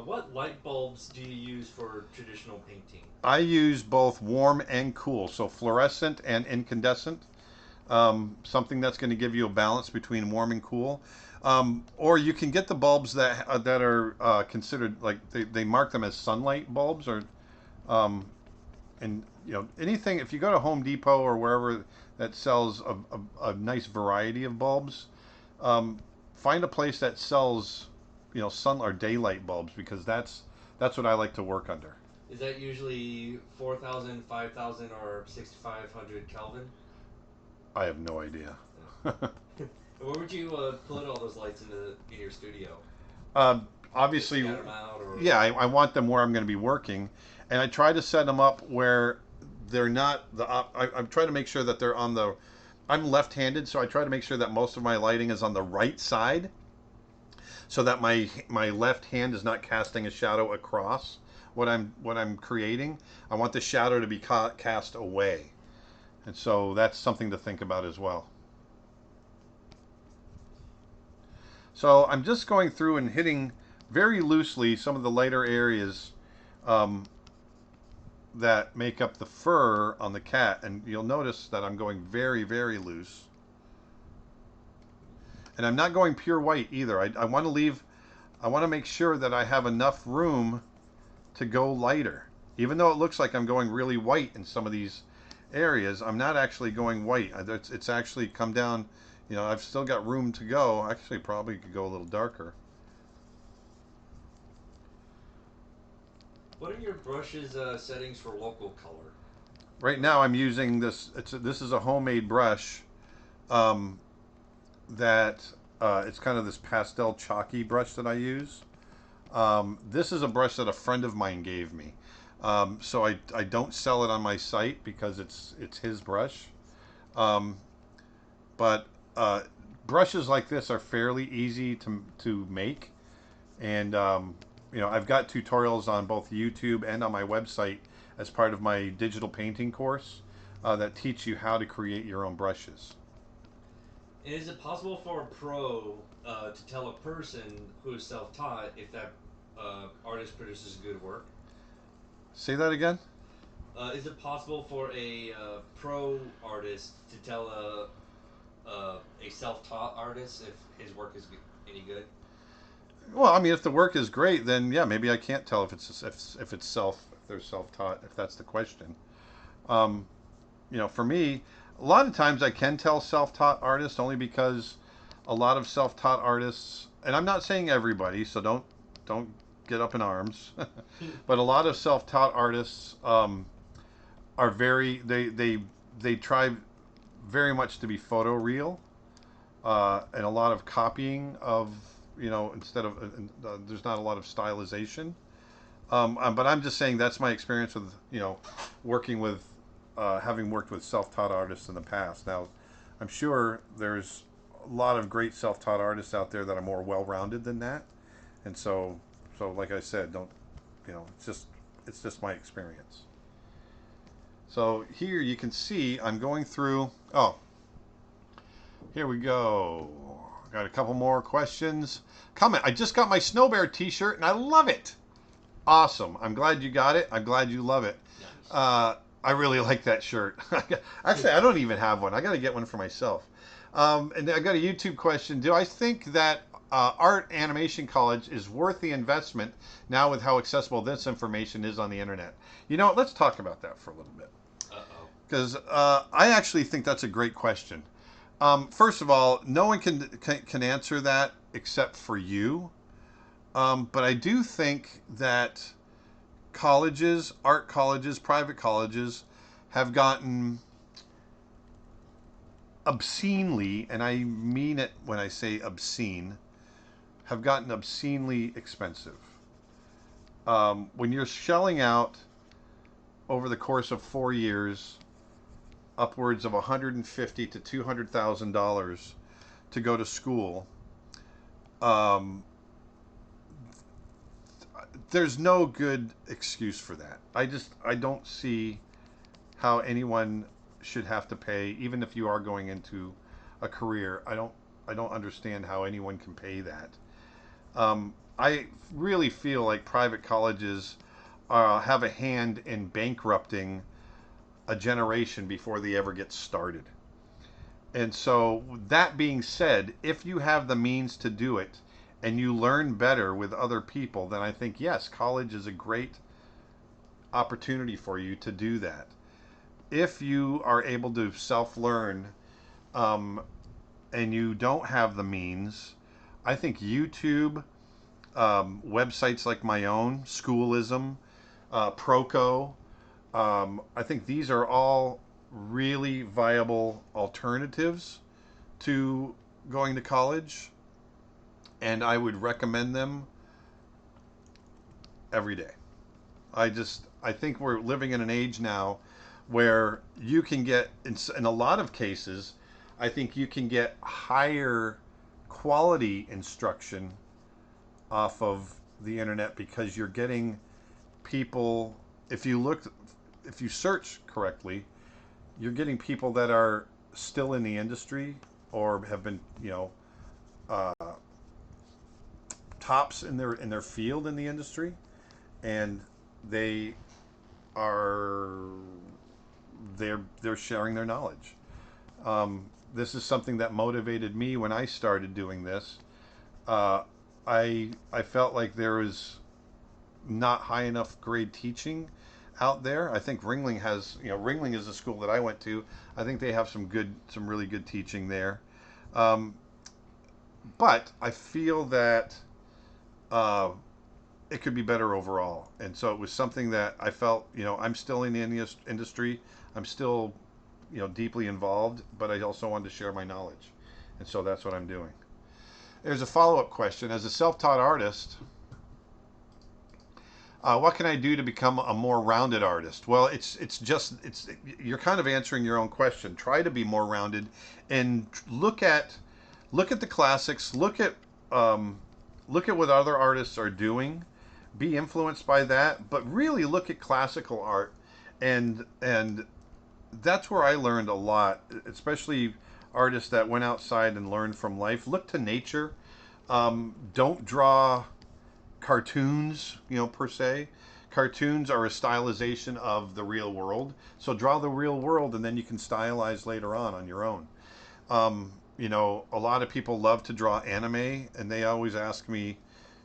S2: What light bulbs do you use for traditional painting?
S1: I use both warm and cool, so fluorescent and incandescent. Something that's going to give you a balance between warm and cool. Or you can get the bulbs that are considered, like they mark them as sunlight bulbs, or and anything. If you go to Home Depot or wherever that sells a nice variety of bulbs, find a place that sells sun or daylight bulbs, because that's what I like to work under.
S2: Is that usually 4,000, 5,000, or 6,500 Kelvin?
S1: I have no idea.
S2: Where would you put all those lights in your studio?
S1: Obviously,
S2: Scatter them out, or...
S1: yeah, I want them where I'm going to be working, and I try to set them up where they're not I'm trying to make sure that they're on the. I'm left-handed, so I try to make sure that most of my lighting is on the right side, so that my left hand is not casting a shadow across what I'm creating. I want the shadow to be cast away, and so that's something to think about as well. So I'm just going through and hitting very loosely some of the lighter areas that make up the fur on the cat, and you'll notice that I'm going very, very loose. And I'm not going pure white either. I want to make sure that I have enough room to go lighter. Even though it looks like I'm going really white in some of these areas, I'm not actually going white. It's actually come down. I've still got room to go. Actually, probably could go a little darker.
S2: What are your brushes settings for local color?
S1: Right now I'm using this. This is a homemade brush that it's kind of this pastel chalky brush that I use. This is a brush that a friend of mine gave me. So I don't sell it on my site because it's his brush. But brushes like this are fairly easy to make, and I've got tutorials on both YouTube and on my website as part of my digital painting course that teach you how to create your own brushes.
S2: And is it possible for a pro to tell a person who is self-taught if that artist produces good work?
S1: Say that again?
S2: Is it possible for a pro artist to tell a self-taught artist if his work is any good?
S1: Well, I mean, if the work is great, then yeah, maybe I can't tell if they're self-taught, if that's the question. For me, a lot of times I can tell self-taught artists, only because a lot of self-taught artists, and I'm not saying everybody, so don't get up in arms, but a lot of self-taught artists are they try very much to be photoreal, and a lot of copying of, instead of there's not a lot of stylization. But I'm just saying that's my experience with working with having worked with self-taught artists in the past. Now, I'm sure there's a lot of great self-taught artists out there that are more well-rounded than that, and so like I said, don't it's just my experience. So here you can see I'm going through. Oh, here we go. Got a couple more questions. Comment. I just got my Snow Bear T-shirt and I love it. Awesome. I'm glad you got it. I'm glad you love it.
S2: Nice.
S1: I really like that shirt. Actually, I don't even have one. I got to get one for myself. And I got a YouTube question. Do I think that art animation college is worth the investment now with how accessible this information is on the internet? You know what? Let's talk about that for a little bit.
S2: Uh-oh.
S1: Because I actually think that's a great question. First of all, no one can answer that except for you. But I do think that colleges, art colleges, private colleges, have gotten obscenely, and I mean it when I say obscene, have gotten obscenely expensive. When you're shelling out over the course of 4 years upwards of $150,000 to $200,000 to go to school, there's no good excuse for that. I don't see how anyone should have to pay, even if you are going into a career. I don't understand how anyone can pay that. I really feel like private colleges have a hand in bankrupting a generation before they ever get started. And so, that being said, if you have the means to do it and you learn better with other people, then I think, yes, college is a great opportunity for you to do that. If you are able to self-learn and you don't have the means, I think YouTube, websites like my own, Schoolism, Proco, I think these are all really viable alternatives to going to college, and I would recommend them every day. I think we're living in an age now where you can get, in a lot of cases, I think you can get higher quality instruction off of the internet because you're getting people, if you search correctly, you're getting people that are still in the industry or have been, tops in their field in the industry, and they're sharing their knowledge. This is something that motivated me when I started doing this. I felt like there was not high enough grade teaching out there. I think Ringling has, Ringling is a school that I went to. I think they have some really good teaching there. But I feel that it could be better overall. And so it was something that I felt, I'm still in the industry. I'm still, deeply involved, but I also wanted to share my knowledge. And so that's what I'm doing. There's a follow-up question. As a self-taught artist, what can I do to become a more rounded artist? Well, you're kind of answering your own question. Try to be more rounded and look at the classics. Look at what other artists are doing. Be influenced by that, but really look at classical art, and that's where I learned a lot, especially artists that went outside and learned from life. Look to nature. Don't draw cartoons, per se. Cartoons are a stylization of the real world. So draw the real world, and then you can stylize later on your own. A lot of people love to draw anime, and they always ask me,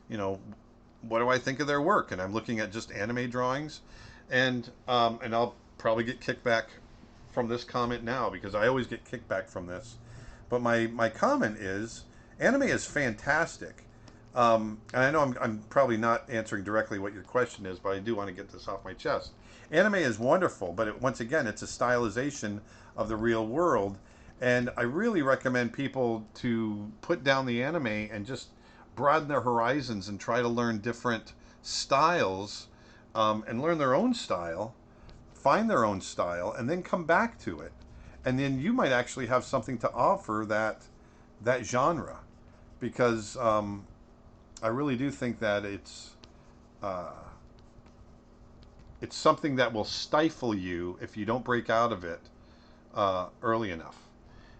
S1: what do I think of their work? And I'm looking at just anime drawings, and I'll probably get kickback from this comment now because I always get kickback from this. But my comment is, anime is fantastic. And I know I'm probably not answering directly what your question is, but I do want to get this off my chest. Anime is wonderful, but once again, it's a stylization of the real world. And I really recommend people to put down the anime and just broaden their horizons and try to learn different styles, and learn their own style, find their own style, and then come back to it. And then you might actually have something to offer that genre, because I really do think that it's something that will stifle you if you don't break out of it early enough.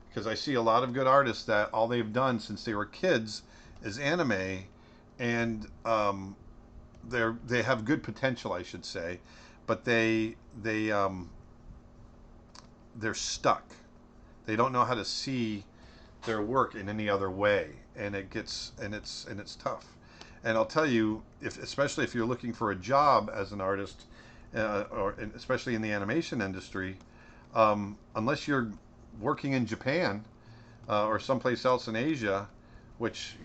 S1: Because I see a lot of good artists that all they've done since they were kids is anime, and they have good potential, I should say, but they're stuck. They don't know how to see their work in any other way, and it's tough. And I'll tell you, especially if you're looking for a job as an artist, or especially in the animation industry, unless you're working in Japan or someplace else in Asia, which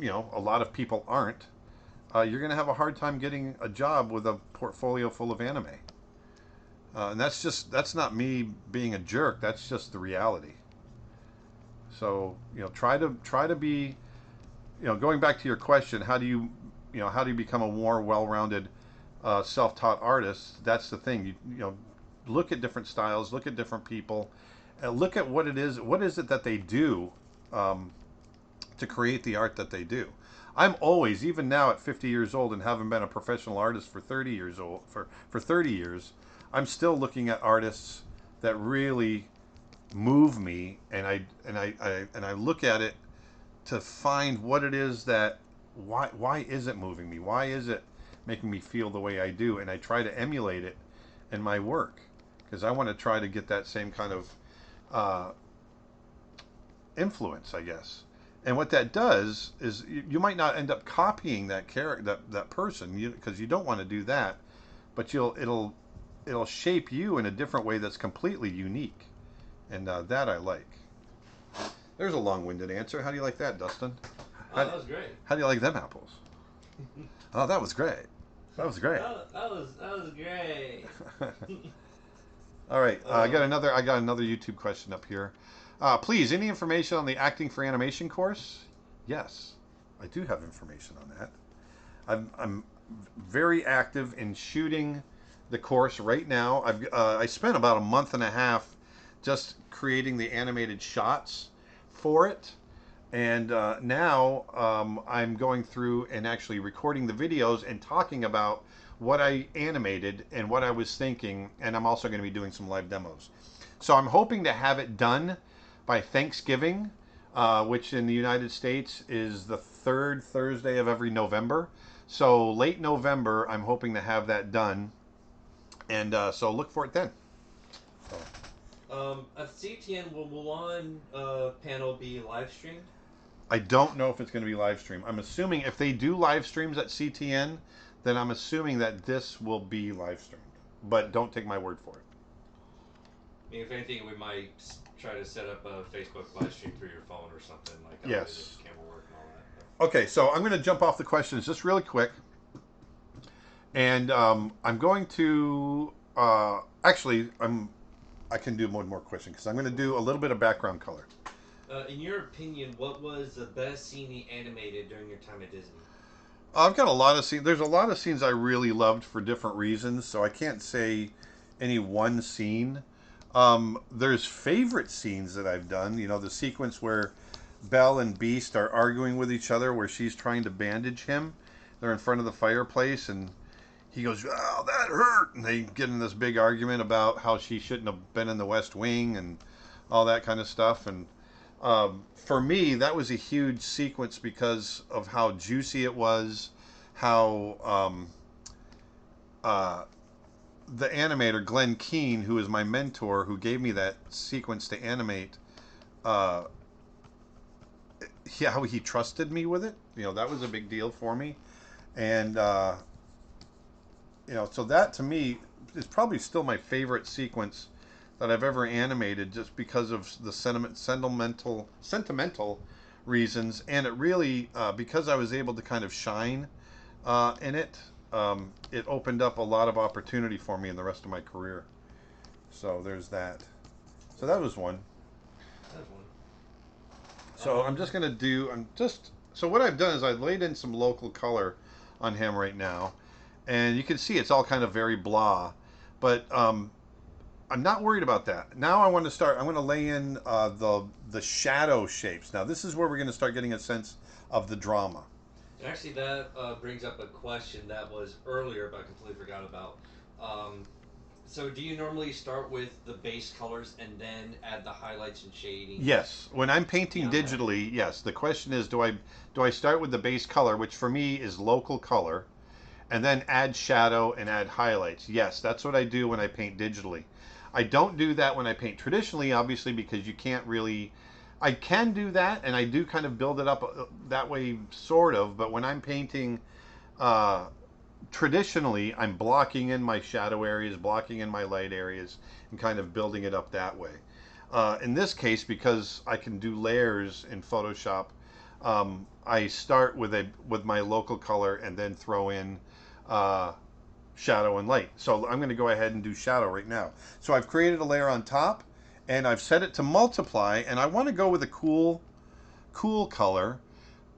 S1: a lot of people aren't, you're going to have a hard time getting a job with a portfolio full of anime. And that's not me being a jerk. That's just the reality. So try to be, going back to your question, how do you become a more well-rounded, self-taught artist? That's the thing. You look at different styles, look at different people, look at what is it that they do to create the art that they do. I'm always, even now at 50 years old and having been a professional artist for 30 years old, for 30 years, I'm still looking at artists that really move me, and I look at it to find what it is that why is it moving me? Why is it making me feel the way I do? And I try to emulate it in my work, because I want to try to get that same kind of influence, I guess. And what that does is you might not end up copying that character, that person, because you don't want to do that, but it'll shape you in a different way that's completely unique, and that I like. There's a long-winded answer. How do you like that, Dustin?
S2: That was great.
S1: How do you like them apples? Oh, that was great. That was great.
S2: That was great.
S1: All right, I got another YouTube question up here. Please, any information on the acting for animation course? Yes, I do have information on that. I'm very active in shooting the course right now. I spent about a month and a half just creating the animated shots for it, and now I'm going through and actually recording the videos and talking about what I animated and what I was thinking, and I'm also going to be doing some live demos. So I'm hoping to have it done by Thanksgiving, which in the United States is the third Thursday of every November. So late November, I'm hoping to have that done, and so look for it then.
S2: At CTN, will Mulan panel be live streamed?
S1: I don't know if it's going to be live streamed. I'm assuming if they do live streams at CTN, then I'm assuming that this will be live streamed. But don't take my word for it.
S2: I mean, if anything, we might try to set up a Facebook live stream through your phone or something like that.
S1: Yes.
S2: The camera work and all that.
S1: Okay, so I'm going to jump off the questions just really quick. And I'm going to... actually, I can do one more question because I'm going to do a little bit of background color.
S2: In your opinion, what was the best scene you animated during your time at Disney?
S1: I've got a lot of scenes. There's a lot of scenes I really loved for different reasons, so I can't say any one scene. There's favorite scenes that I've done. The sequence where Belle and Beast are arguing with each other, where she's trying to bandage him. They're in front of the fireplace, and he goes, "Oh, that hurt!" And they get in this big argument about how she shouldn't have been in the West Wing and all that kind of stuff. And for me, that was a huge sequence because of how juicy it was, how the animator, Glenn Keane, who is my mentor, who gave me that sequence to animate, how he trusted me with it. That was a big deal for me. And, so that to me is probably still my favorite sequence that I've ever animated, just because of the sentimental reasons. And it really, because I was able to kind of shine in it, it opened up a lot of opportunity for me in the rest of my career. So there's that. So that was one. So I'm just going to so what I've done is I've laid in some local color on him right now. And you can see it's all kind of very blah. But I'm not worried about that. Now I'm going to lay in the shadow shapes. Now this is where we're going to start getting a sense of the drama.
S2: Actually, that brings up a question that was earlier, but I completely forgot about. So do you normally start with the base colors and then add the highlights and shading?
S1: Yes, when I'm painting
S2: Beyond that?
S1: digitally, yes. The question is, do I start with the base color, which for me is local color, and then add shadow and add highlights? Yes, that's what I do when I paint digitally. I don't do that when I paint traditionally, obviously, because you can't really. I can do that, and I do kind of build it up that way, sort of. But when I'm painting uh, traditionally, I'm blocking in my shadow areas, blocking in my light areas, and kind of building it up that way. In this case, because I can do layers in Photoshop, I start with my local color and then throw in uh, shadow and light. So I'm going to go ahead and do shadow right now. So I've created a layer on top, and I've set it to multiply, and I want to go with a cool color.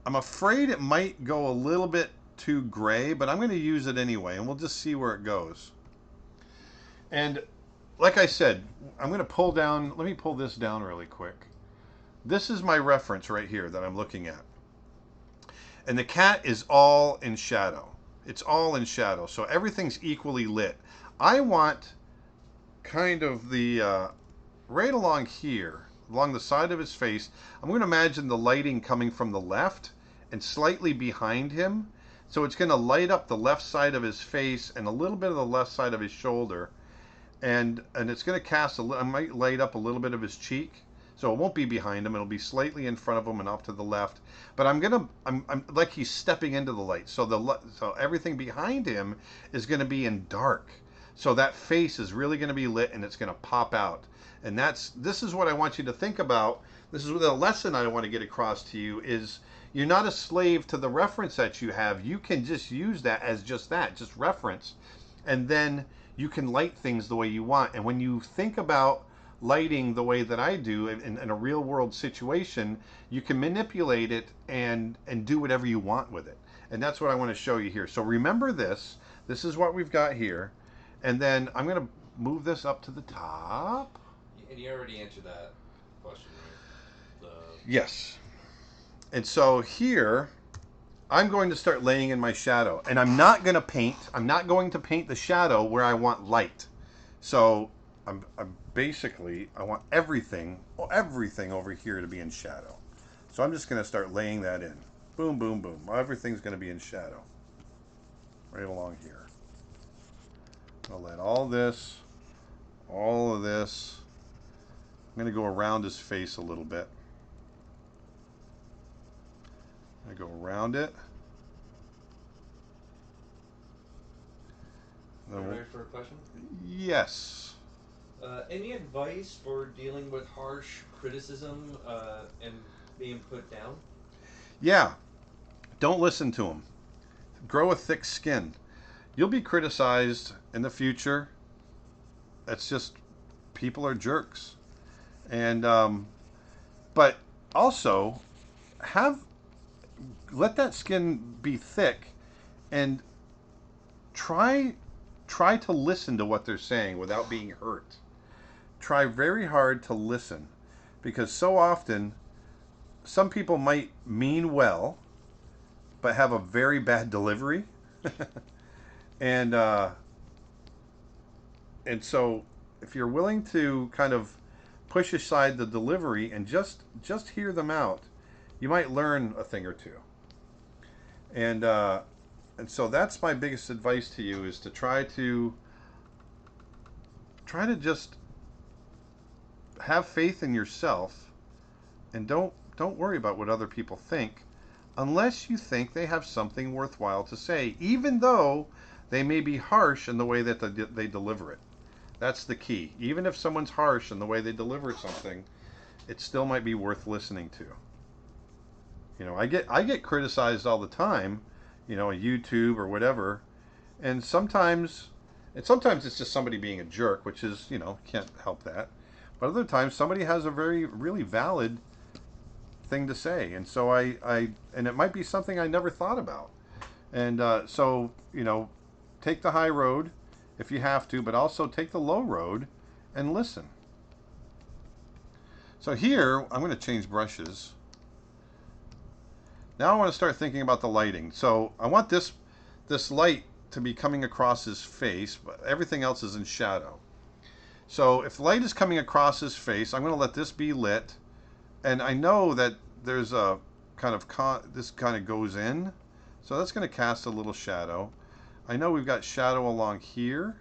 S1: I'm afraid it might go a little bit too gray, but I'm going to use it anyway, and we'll just see where it goes. And like I said, I'm going to pull down, let me pull this down really quick. This is my reference right here that I'm looking at. And the cat is all in shadow. It's all in shadow, so everything's equally lit. I want kind of the, right along here, along the side of his face, I'm going to imagine the lighting coming from the left and slightly behind him. So it's going to light up the left side of his face and a little bit of the left side of his shoulder. And it's going to cast I might light up a little bit of his cheek. So it won't be behind him. It'll be slightly in front of him and off to the left. But I'm like he's stepping into the light. So everything behind him is going to be in dark. So that face is really going to be lit and it's going to pop out. And this is what I want you to think about. This is the lesson I want to get across to you is you're not a slave to the reference that you have. You can just use that as just reference. And then you can light things the way you want. And when you think about lighting the way that I do in a real world situation, you can manipulate it and do whatever you want with it. And that's what I want to show you here. So remember this. This is what we've got here. And then I'm going to move this up to the top.
S2: And you already answered that question, right?
S1: Yes. And so here, I'm going to start laying in my shadow. And I'm not going to paint the shadow where I want light. So I'm basically, I want everything over here to be in shadow. So I'm just going to start laying that in. Boom, boom, boom. Everything's going to be in shadow. Right along here. I'll let all of this. I'm going to go around his face a little bit. I go around it.
S2: Are you ready for a question?
S1: Yes.
S2: Any advice for dealing with harsh criticism and being put down?
S1: Yeah. Don't listen to them. Grow a thick skin. You'll be criticized in the future. That's just, people are jerks. And, but also, let that skin be thick and try to listen to what they're saying without being hurt. Try very hard to listen, because so often some people might mean well but have a very bad delivery. and so if you're willing to kind of push aside the delivery and just hear them out, you might learn a thing or two. And so that's my biggest advice to you, is to try to just have faith in yourself, and don't worry about what other people think, unless you think they have something worthwhile to say, even though they may be harsh in the way that they deliver it. That's the key. Even if someone's harsh in the way they deliver something, it still might be worth listening to. You know, I get criticized all the time, you know, on YouTube or whatever, and sometimes it's just somebody being a jerk, which is, you know, can't help that. But other times somebody has a really valid thing to say, and so and it might be something I never thought about. And so, you know, take the high road if you have to, but also take the low road and listen. So here, I'm going to change brushes. Now I want to start thinking about the lighting. So I want this light to be coming across his face, but everything else is in shadow. So if light is coming across his face, I'm going to let this be lit. And I know that there's a kind of, this kind of goes in. So that's going to cast a little shadow. I know we've got shadow along here.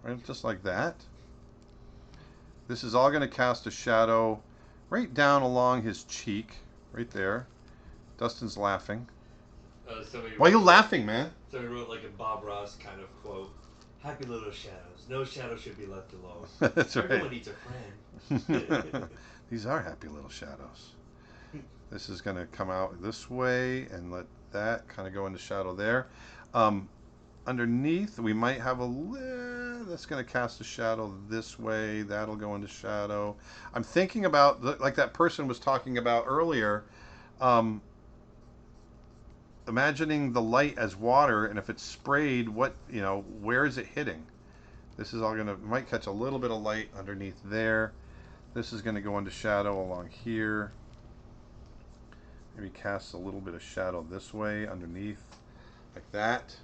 S1: Right, just like that. This is all going to cast a shadow right down along his cheek, right there. Dustin's laughing. Why are you laughing, man?
S2: So he wrote like a Bob Ross kind of quote. Happy little shadows. No shadow should be left alone.
S1: That's right.
S2: Everyone needs a friend.
S1: These are happy little shadows. This is going to come out this way and let that kind of go into shadow there. Underneath, we might have that's going to cast a shadow this way. That'll go into shadow. I'm thinking about, like that person was talking about earlier, imagining the light as water, and if it's sprayed, where is it hitting? This is all going to, might catch a little bit of light underneath there. This is going to go into shadow along here. Maybe cast a little bit of shadow this way underneath, like that.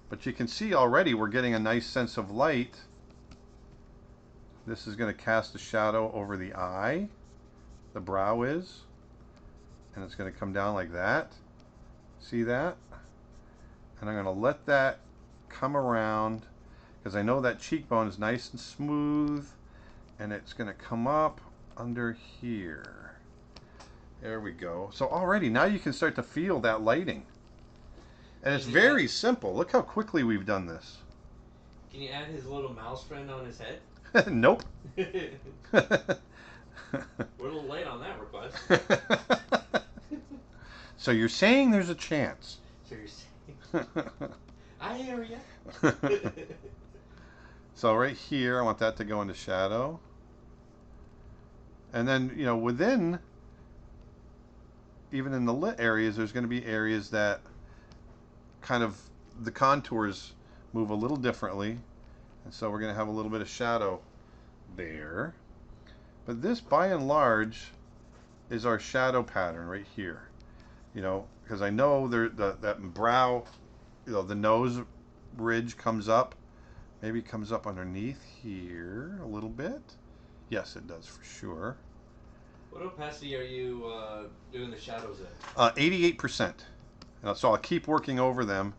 S1: But you can see already we're getting a nice sense of light. This is going to cast a shadow over the eye, the brow is, and it's going to come down like that. See that? And I'm going to let that come around because I know that cheekbone is nice and smooth, and it's going to come up under here. There we go. So already now you can start to feel that lighting. And it's very simple. Look how quickly we've done this.
S2: Can you add his little mouse friend on his head?
S1: Nope.
S2: We're a little late on that request.
S1: So you're saying there's a chance.
S2: So you're saying... I hear ya.
S1: So right here, I want that to go into shadow. And then, within, even in the lit areas, there's going to be areas that kind of the contours move a little differently, and so we're going to have a little bit of shadow there. But this by and large is our shadow pattern right here, because I know that brow, the nose ridge comes up, maybe comes up underneath here a little bit. Yes, it does for sure.
S2: What opacity are you doing the shadows at?
S1: 88%. So I'll keep working over them.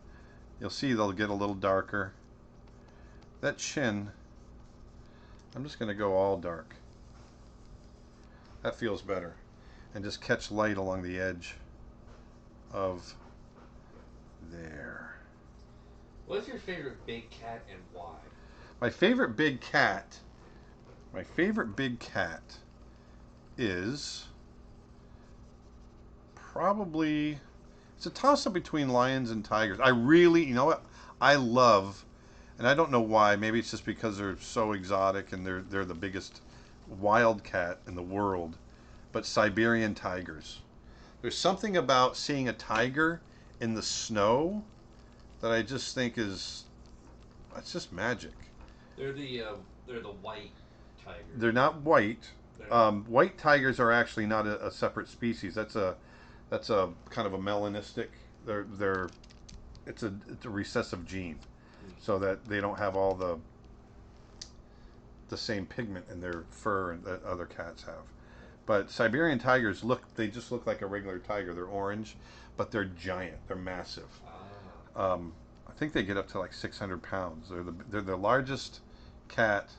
S1: You'll see they'll get a little darker. That chin, I'm just going to go all dark. That feels better. And just catch light along the edge of there.
S2: What's your favorite big cat and why?
S1: My favorite big cat is probably... It's a toss-up between lions and tigers. I really, what? I love, and I don't know why. Maybe it's just because they're so exotic and they're the biggest wild cat in the world. But Siberian tigers. There's something about seeing a tiger in the snow that I just think it's just magic.
S2: They're the white tigers.
S1: They're not white. White tigers are actually not a separate species. That's a kind of a melanistic. It's a recessive gene, so that they don't have all the same pigment in their fur that other cats have. But Siberian tigers they just look like a regular tiger. They're orange, but they're giant. They're massive. I think they get up to like 600 pounds. They're the largest cat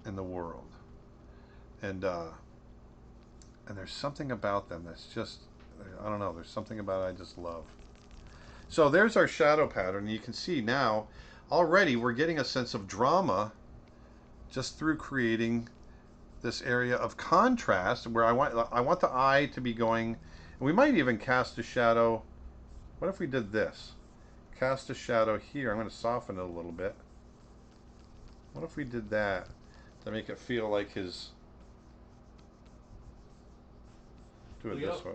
S1: in the world, and there's something about them that's just, I don't know, there's something about it I just love. So there's our shadow pattern. You can see now already we're getting a sense of drama just through creating this area of contrast where I want the eye to be going, and we might even cast a shadow. What if we did this? Cast a shadow here. I'm going to soften it a little bit. What if we did that to make it feel like his... Do it this way.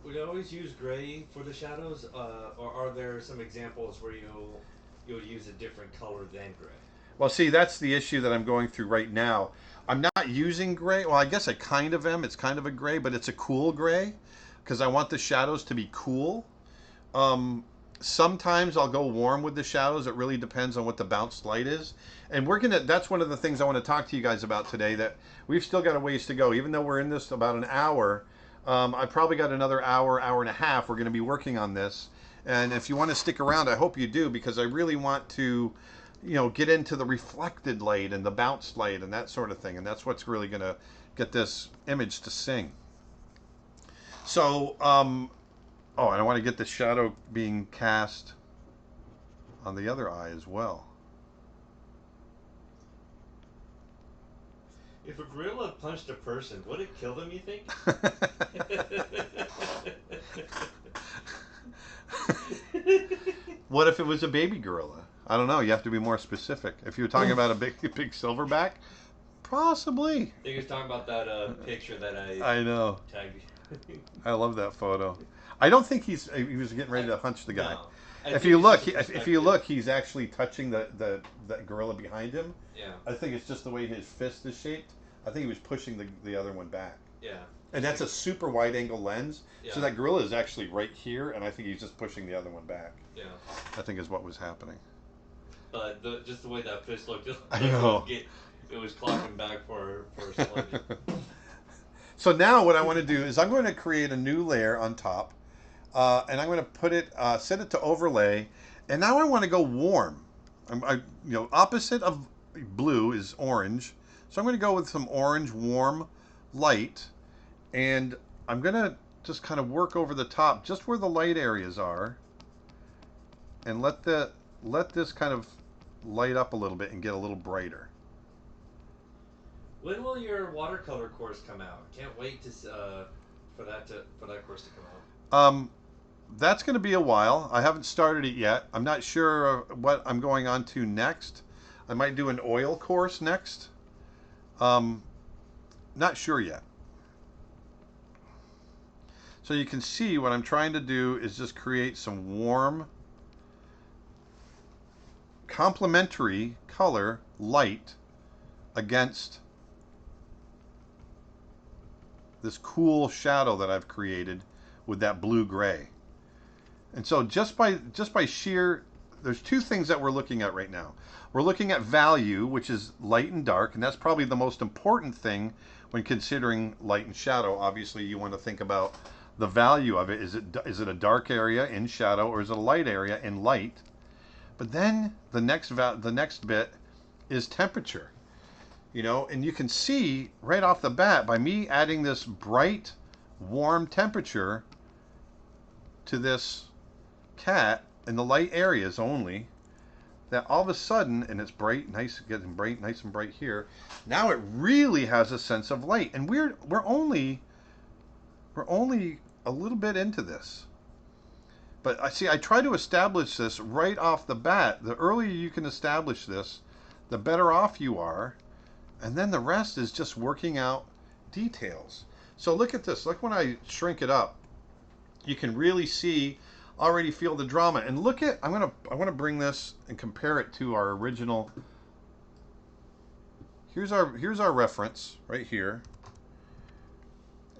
S2: Would you always use gray for the shadows, or are there some examples where you'll use a different color than gray?
S1: Well, see, that's the issue that I'm going through right now. I'm not using gray. Well, I guess I kind of am. It's kind of a gray, but it's a cool gray. because I want the shadows to be cool. Sometimes I'll go warm with the shadows. It really depends on what the bounced light is. And that's one of the things I want to talk to you guys about today, that we've still got a ways to go. Even though we're in this about an hour, I probably got another hour, hour and a half. We're going to be working on this. And if you want to stick around, I hope you do, because I really want to, get into the reflected light and the bounced light and that sort of thing. And that's what's really going to get this image to sing. So, and I want to get the shadow being cast on the other eye as well.
S3: If a gorilla punched a person, would it kill them, you think?
S1: What if it was a baby gorilla? I don't know. You have to be more specific. If you're talking about a big silverback, possibly.
S3: I think he was talking about that picture that
S1: I know.
S3: tagged you.
S1: I love that photo. I don't think he was getting ready to punch the guy.
S3: No.
S1: If you look, he's actually touching the gorilla behind him.
S3: Yeah.
S1: I think it's just the way his fist is shaped. I think he was pushing the other one back.
S3: Yeah.
S1: And that's a super wide angle lens.
S3: Yeah.
S1: So that gorilla is actually right here, and I think he's just pushing the other one back.
S3: Yeah.
S1: I think is what was happening.
S3: But just the way that fist looked,
S1: I know.
S3: It was clocking back for a sludge.
S1: So now what I want to do is I'm going to create a new layer on top, and I'm going to put it, set it to overlay, and now I want to go warm. Opposite of blue is orange, so I'm going to go with some orange warm light, and I'm going to just kind of work over the top, just where the light areas are, and let this kind of light up a little bit and get a little brighter.
S2: When will your watercolor course come out? Can't wait to for that course to come out.
S1: That's going to be a while. I haven't started it yet. I'm not sure what I'm going on to next. I might do an oil course next. Not sure yet. So you can see what I'm trying to do is just create some warm, complementary color light against this cool shadow that I've created with that blue gray. And so just by sheer, there's two things that we're looking at right now. We're looking at value, which is light and dark, and that's probably the most important thing when considering light and shadow. Obviously, you want to think about the value of it. Is it a dark area in shadow, or is it a light area in light? But then the next bit is temperature. And you can see right off the bat, by me adding this bright, warm temperature to this cat in the light areas only, that all of a sudden, and it's bright, nice, getting bright, nice and bright here. Now it really has a sense of light, and we're only a little bit into this. But I try to establish this right off the bat. The earlier you can establish this, the better off you are. And then the rest is just working out details. So look at this. Look when I shrink it up. You can really already feel the drama. And look at, I want to bring this and compare it to our original. Here's our reference right here.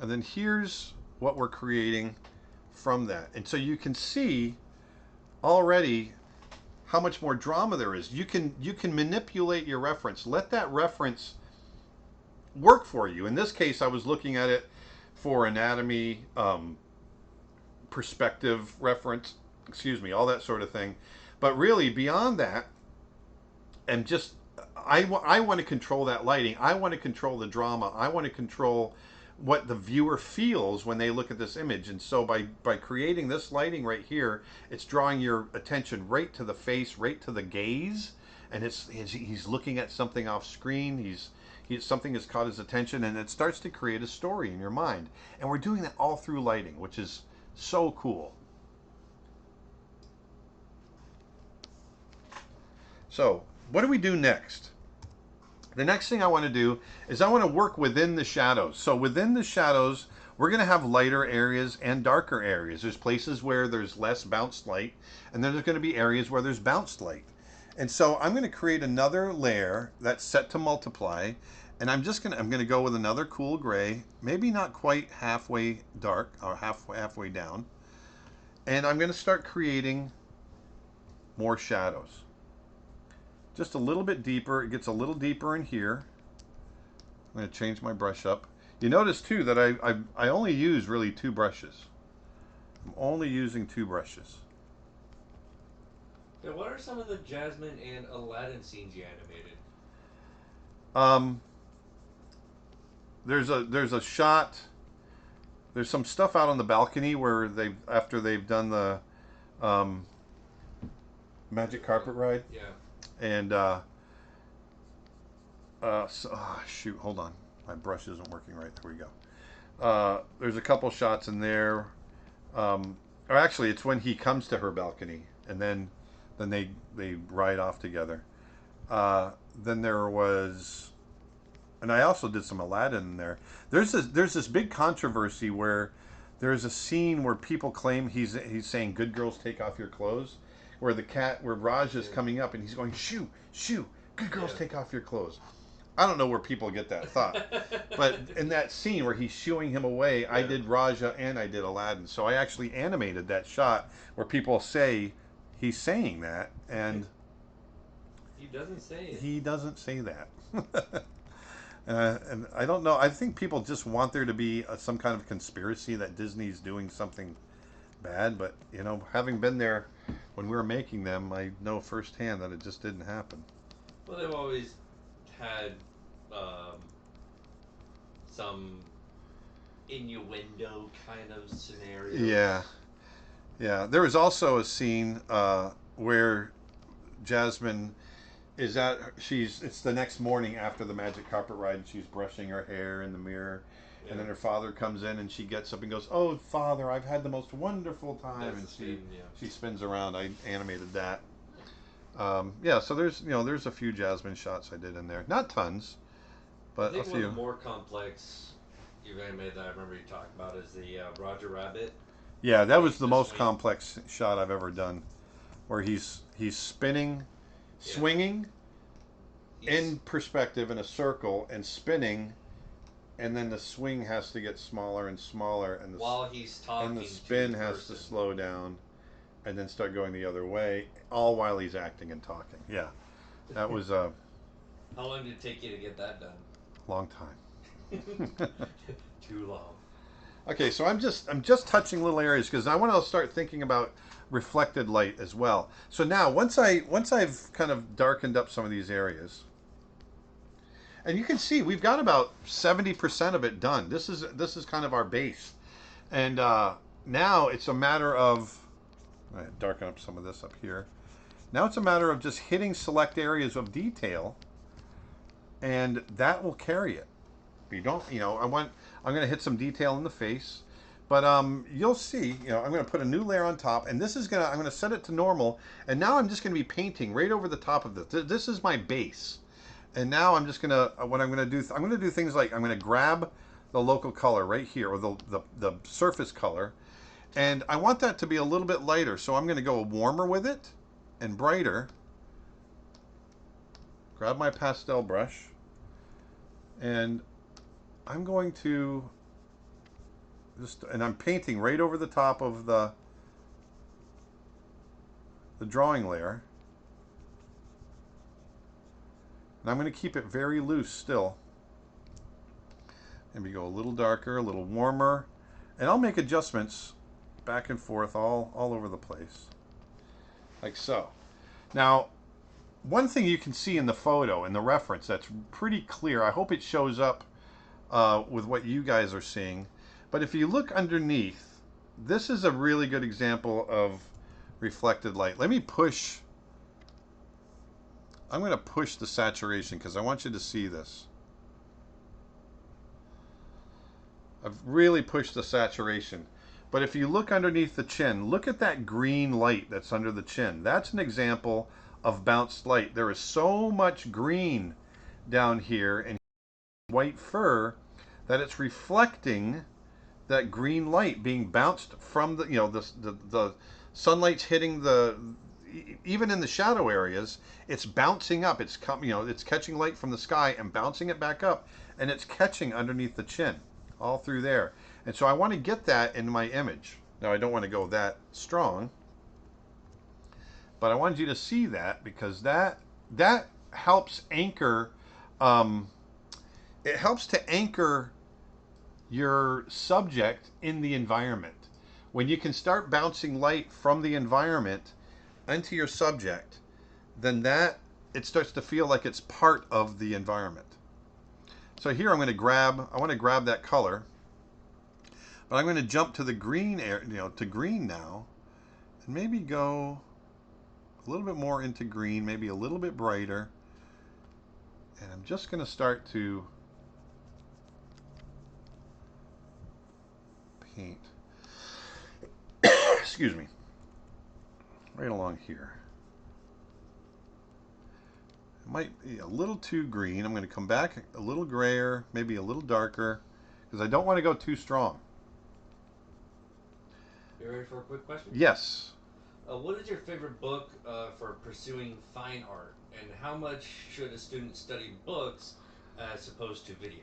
S1: And then here's what we're creating from that. And so you can see already how much more drama there is. You can manipulate your reference. Let that reference work for you. In this case, I was looking at it for anatomy, perspective reference, all that sort of thing. But really, beyond that, and just, I want to control that lighting. I want to control the drama. I want to control what the viewer feels when they look at this image. And so by creating this lighting right here, it's drawing your attention right to the face, right to the gaze, and he's looking at something off screen. Something has caught his attention, and it starts to create a story in your mind. And we're doing that all through lighting, which is so cool. So what do we do next? The next thing I want to do is I want to work within the shadows. So within the shadows, we're going to have lighter areas and darker areas. There's places where there's less bounced light, and then there's going to be areas where there's bounced light. And so I'm going to create another layer that's set to multiply, And I'm gonna go with another cool gray, maybe not quite halfway dark or halfway down. And I'm gonna start creating more shadows. Just a little bit deeper. It gets a little deeper in here. I'm gonna change my brush up. You notice too that I only use really 2 brushes. I'm only using 2 brushes.
S2: Yeah, what are some of the Jasmine and Aladdin scenes you animated?
S1: There's a shot. There's some stuff out on the balcony where after they've done the magic carpet ride.
S2: Yeah.
S1: And shoot, hold on, my brush isn't working right. There we go. There's a couple shots in there. Or actually, it's when he comes to her balcony, and then they ride off together. Then there was, and I also did some Aladdin in there. There's this big controversy where there's a scene where people claim he's saying "Good girls take off your clothes," where Rajah is coming up and he's going shoo shoo, good girls take off your clothes. I don't know where people get that thought, but in that scene where he's shooing him away, I did Rajah and I did Aladdin. So I actually animated that shot where people say he's saying that, and
S2: he doesn't say it.
S1: He doesn't say that. And I don't know. I think people just want there to be some kind of conspiracy that Disney's doing something bad. But, you know, having been there when we were making them, I know firsthand that it just didn't happen.
S2: Well, they've always had some innuendo kind of scenario.
S1: Yeah. Yeah. There was also a scene where Jasmine is it's the next morning after the magic carpet ride, and she's brushing her hair in the mirror, and then her father comes in and she gets up and goes, "Oh, Father, I've had the most wonderful time." And she spins around. I animated that. Yeah, so there's a few Jasmine shots I did in there, not tons, but
S2: I think
S1: a
S2: one
S1: few.
S2: of the more complex you've animated that I remember you talking about is the Roger Rabbit.
S1: Yeah, that was the most
S2: swing.
S1: complex shot I've ever done, where he's spinning, swinging in perspective in a circle and spinning, and then the swing has to get smaller and smaller, and
S2: while he's talking,
S1: and the spin has to slow down, and then start going the other way, all while he's acting and talking. Yeah, that was a
S2: How long did it take you to get that done?
S1: long time.
S2: Too long.
S1: Okay, so I'm just touching little areas because I want to start thinking about reflected light as well. So now once I've kind of darkened up some of these areas, and you can see we've got about 70% of it done. This is kind of our base, and now it's a matter of darken up some of this up here. Now it's a matter of just hitting select areas of detail, and that will carry it. You don't, I'm going to hit some detail in the face, but you'll see, I'm going to put a new layer on top, and I'm going to set it to normal, and now I'm just going to be painting right over the top of this. This is my base, and now I'm just going to, what I'm going to do, I'm going to do things like I'm going to grab the local color right here, or the surface color, and I want that to be a little bit lighter, so I'm going to go warmer with it and brighter. Grab my pastel brush, and I'm going to and I'm painting right over the top of the drawing layer. And I'm going to keep it very loose still. And we go a little darker, a little warmer, and I'll make adjustments back and forth all over the place, like so. Now, one thing you can see in the photo, in the reference, that's pretty clear. I hope it shows up with what you guys are seeing. But if you look underneath, this is a really good example of reflected light. Let me push. I'm going to push the saturation because I want you to see this. I've really pushed the saturation. But if you look underneath the chin, look at that green light that's under the chin. That's an example of bounced light. There is so much green down here and white fur that it's reflecting that green light being bounced from the the sunlight's hitting the even in the shadow areas, it's bouncing up. It's it's catching light from the sky and bouncing it back up, and it's catching underneath the chin, all through there. And so I want to get that in my image. Now I don't want to go that strong, but I wanted you to see that because that helps anchor. It helps to anchor your subject in the environment. When you can start bouncing light from the environment into your subject, then it starts to feel like it's part of the environment. So here I want to grab that color, but I'm going to jump to the green to green now, and maybe go a little bit more into green, maybe a little bit brighter. And I'm just going to start to paint. Excuse me. Right along here. It might be a little too green. I'm going to come back a little grayer, maybe a little darker, because I don't want to go too strong.
S2: You ready for a quick question?
S1: Yes.
S2: What is your favorite book for pursuing fine art, and how much should a student study books as opposed to video?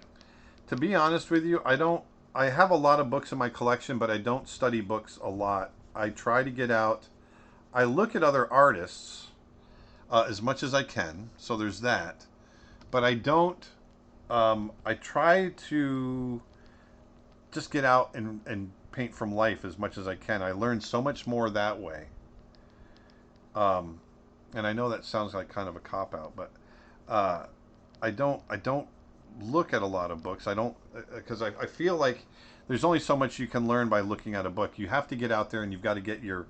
S1: To be honest with you, I have a lot of books in my collection, but I don't study books a lot. I try to get out. I look at other artists as much as I can, so there's that. But I don't. I try to just get out and paint from life as much as I can. I learn so much more that way. And I know that sounds like kind of a cop-out, but I don't look at a lot of books. I don't, because I feel like there's only so much you can learn by looking at a book. You have to get out there and you've got to get your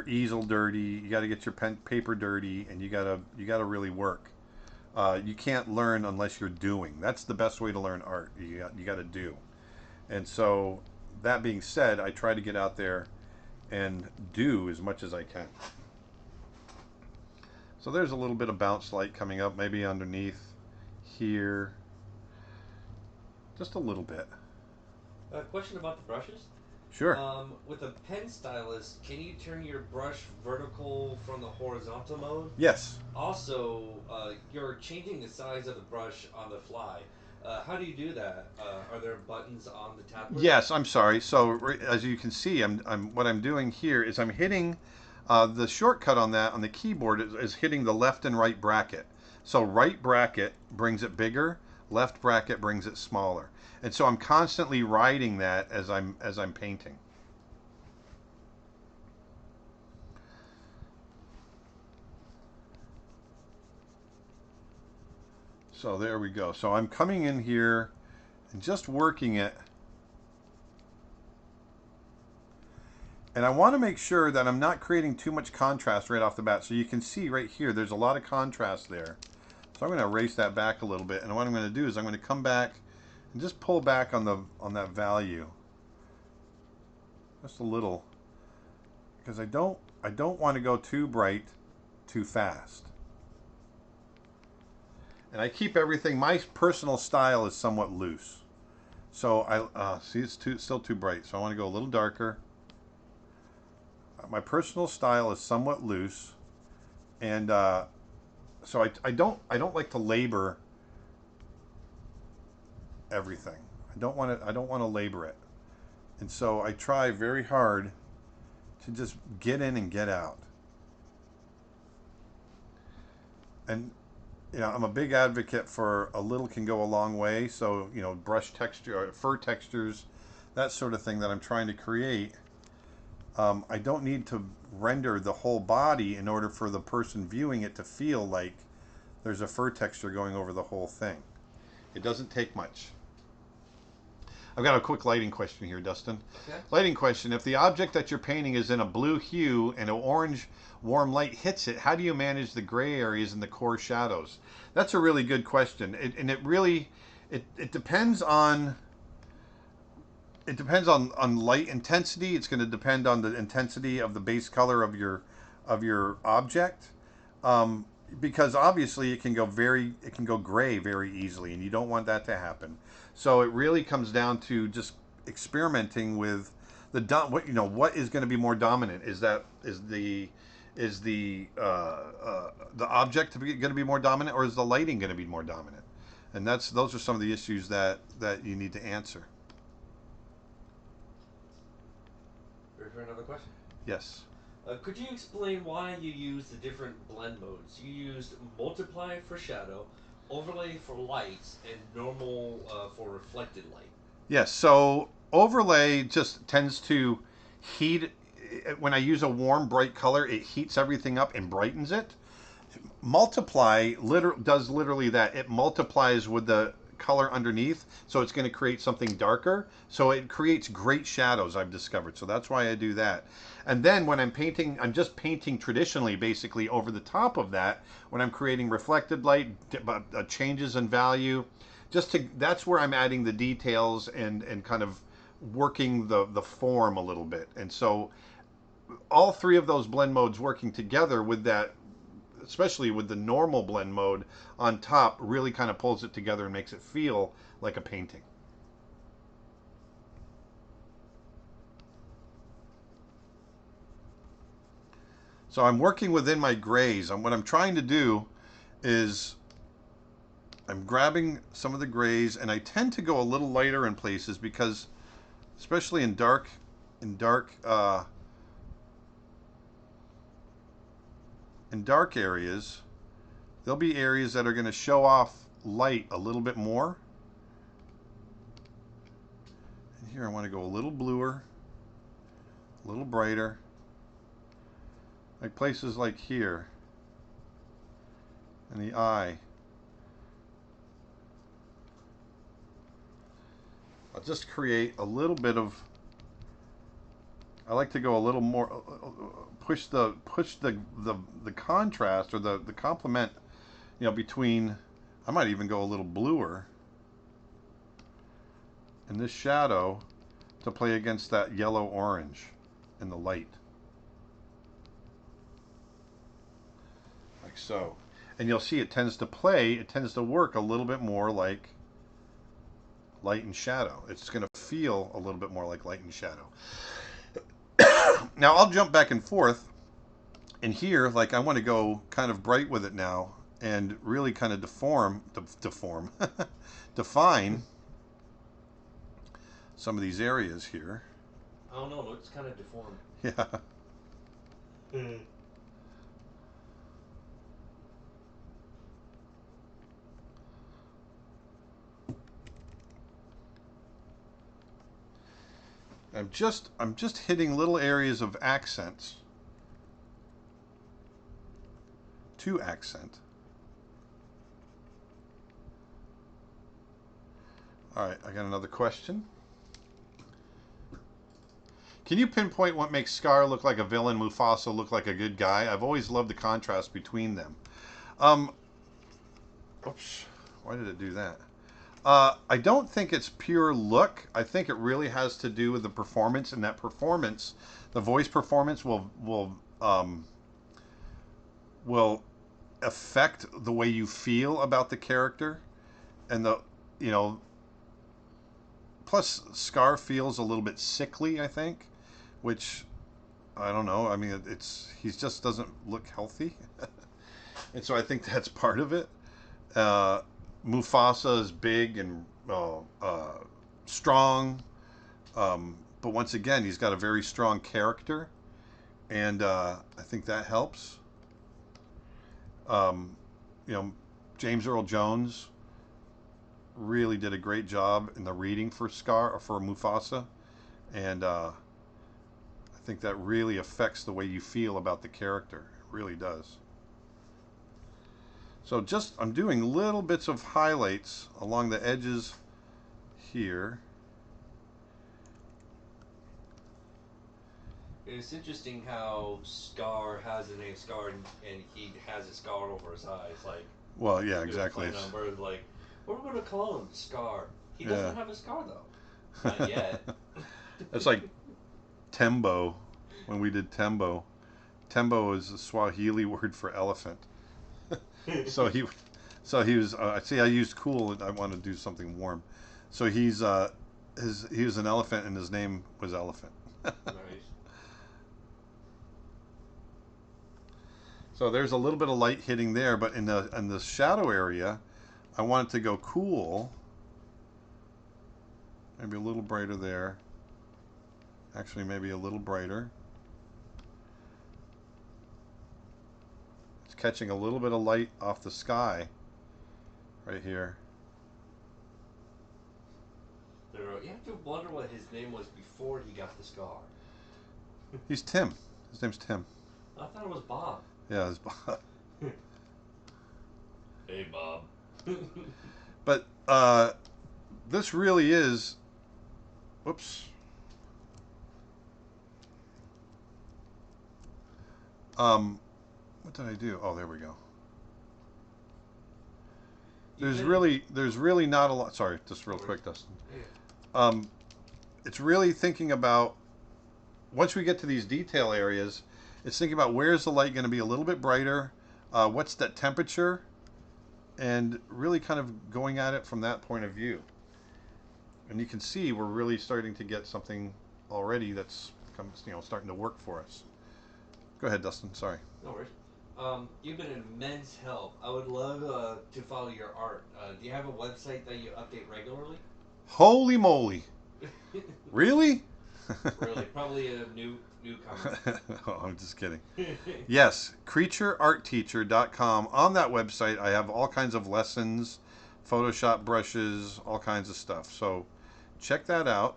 S1: easel dirty. You got to get your paper dirty, and you got to really work. You can't learn unless you're doing. That's the best way to learn art. You got to do. And so, that being said, I try to get out there and do as much as I can. So there's a little bit of bounce light coming up, maybe underneath here. Just a little bit.
S2: A question about the brushes.
S1: Sure.
S2: With a pen stylus, can you turn your brush vertical from the horizontal mode?
S1: Yes.
S2: Also, you're changing the size of the brush on the fly. How do you do that? Are there buttons on the tablet?
S1: Yes, I'm sorry. So as you can see, what I'm doing here is I'm hitting the shortcut on the keyboard is hitting the left and right bracket. So right bracket brings it bigger, left bracket brings it smaller. And so I'm constantly riding that as I'm painting. So there we go. So I'm coming in here and just working it. And I want to make sure that I'm not creating too much contrast right off the bat. So you can see right here, there's a lot of contrast there. So I'm going to erase that back a little bit. And what I'm going to do is I'm going to come back and just pull back on that value. Just a little. Because I don't want to go too bright too fast. And I keep everything, my personal style is somewhat loose. So see, it's still too bright. So I want to go a little darker. My personal style is somewhat loose, and so I don't like to labor everything. I don't want to labor it, and so I try very hard to just get in and get out. And I'm a big advocate for a little can go a long way. So brush texture, fur textures, that sort of thing that I'm trying to create. I don't need to render the whole body in order for the person viewing it to feel like there's a fur texture going over the whole thing. It doesn't take much. I've got a quick lighting question here, Dustin.
S2: Okay.
S1: Lighting question. If the object that you're painting is in a blue hue and an orange warm light hits it, how do you manage the gray areas and the core shadows? That's a really good question. It depends on... It depends on light intensity. It's going to depend on the intensity of the base color of your object, because obviously it can go gray very easily, and you don't want that to happen. So it really comes down to just experimenting with what is going to be more dominant. Is is the object going to be more dominant, or is the lighting going to be more dominant? And those are some of the issues that you need to answer.
S2: Ready for another question?
S1: Yes.
S2: Could you explain why you used the different blend modes? You used multiply for shadow, overlay for lights, and normal for reflected light.
S1: Yes. So overlay just tends to heat. When I use a warm, bright color, it heats everything up and brightens it. Multiply does literally that. It multiplies with the color underneath, so it's going to create something darker. So it creates great shadows, I've discovered. So that's why I do that. And then when I'm painting, I'm just painting traditionally, basically over the top of that. When I'm creating reflected light, changes in value, that's where I'm adding the details and kind of working the form a little bit. And so all three of those blend modes working together with that, especially with the normal blend mode on top, really kind of pulls it together and makes it feel like a painting. So I'm working within my grays. And what I'm trying to do is I'm grabbing some of the grays, and I tend to go a little lighter in places because, especially in dark areas, there'll be areas that are going to show off light a little bit more. And here I want to go a little bluer, a little brighter. Like places like here, and the eye. I'll just create a little bit of, I like to go a little more, push the contrast or the complement, between, I might even go a little bluer in this shadow to play against that yellow orange in the light. Like so. And you'll see it tends to work a little bit more like light and shadow. It's going to feel a little bit more like light and shadow. Now I'll jump back and forth, and here, like, I want to go kind of bright with it now and really kind of define some of these areas here.
S2: I don't know, it looks kind of deformed.
S1: Yeah. I'm just hitting little areas of accents to accent. All right, I got another question. Can you pinpoint what makes Scar look like a villain, Mufasa look like a good guy? I've always loved the contrast between them. Oops, why did it do that? I don't think it's pure look. I think it really has to do with the performance, and that performance, the voice performance, will affect the way you feel about the character, and plus Scar feels a little bit sickly, I think, which I don't know. I mean, he just doesn't look healthy, and so I think that's part of it. Mufasa is big and strong, but once again, he's got a very strong character, and I think that helps. James Earl Jones really did a great job in the reading for Mufasa, and I think that really affects the way you feel about the character. It really does. So I'm doing little bits of highlights along the edges here.
S2: It's interesting how Scar has a name Scar, and he has a scar over his eyes. Like,
S1: well, yeah, exactly.
S2: Like, what are we going to call him? Scar. He doesn't have a scar though. Not yet.
S1: It's like Tembo. When we did Tembo, Tembo is a Swahili word for elephant. So he was. See, I used cool. I want to do something warm. So he was an elephant, and his name was Elephant.
S2: Nice.
S1: So there's a little bit of light hitting there, but in the shadow area, I want it to go cool. Maybe a little brighter there. Actually, maybe a little brighter. It's catching a little bit of light off the sky right here.
S2: You have to wonder what his name was before he got the scar.
S1: He's Tim. His name's Tim.
S2: I thought it was Bob.
S1: Yeah, it's Bob.
S2: Hey, Bob.
S1: But this really is. Whoops. What did I do? Oh, there we go. There's really not a lot. Sorry, just real quick, Dustin. It's really thinking about, once we get to these detail areas, it's thinking about where's the light going to be a little bit brighter, what's that temperature, and really kind of going at it from that point of view. And you can see we're really starting to get something already that's starting to work for us. Go ahead, Dustin. Sorry.
S2: No worries. You've been an immense help. I would love to follow your art. Do you have a website that you update regularly?
S1: Holy moly! Really?
S2: Really? Probably a newcomer.
S1: Oh, I'm just kidding. Yes, creatureartteacher.com. On that website, I have all kinds of lessons, Photoshop brushes, all kinds of stuff. So check that out.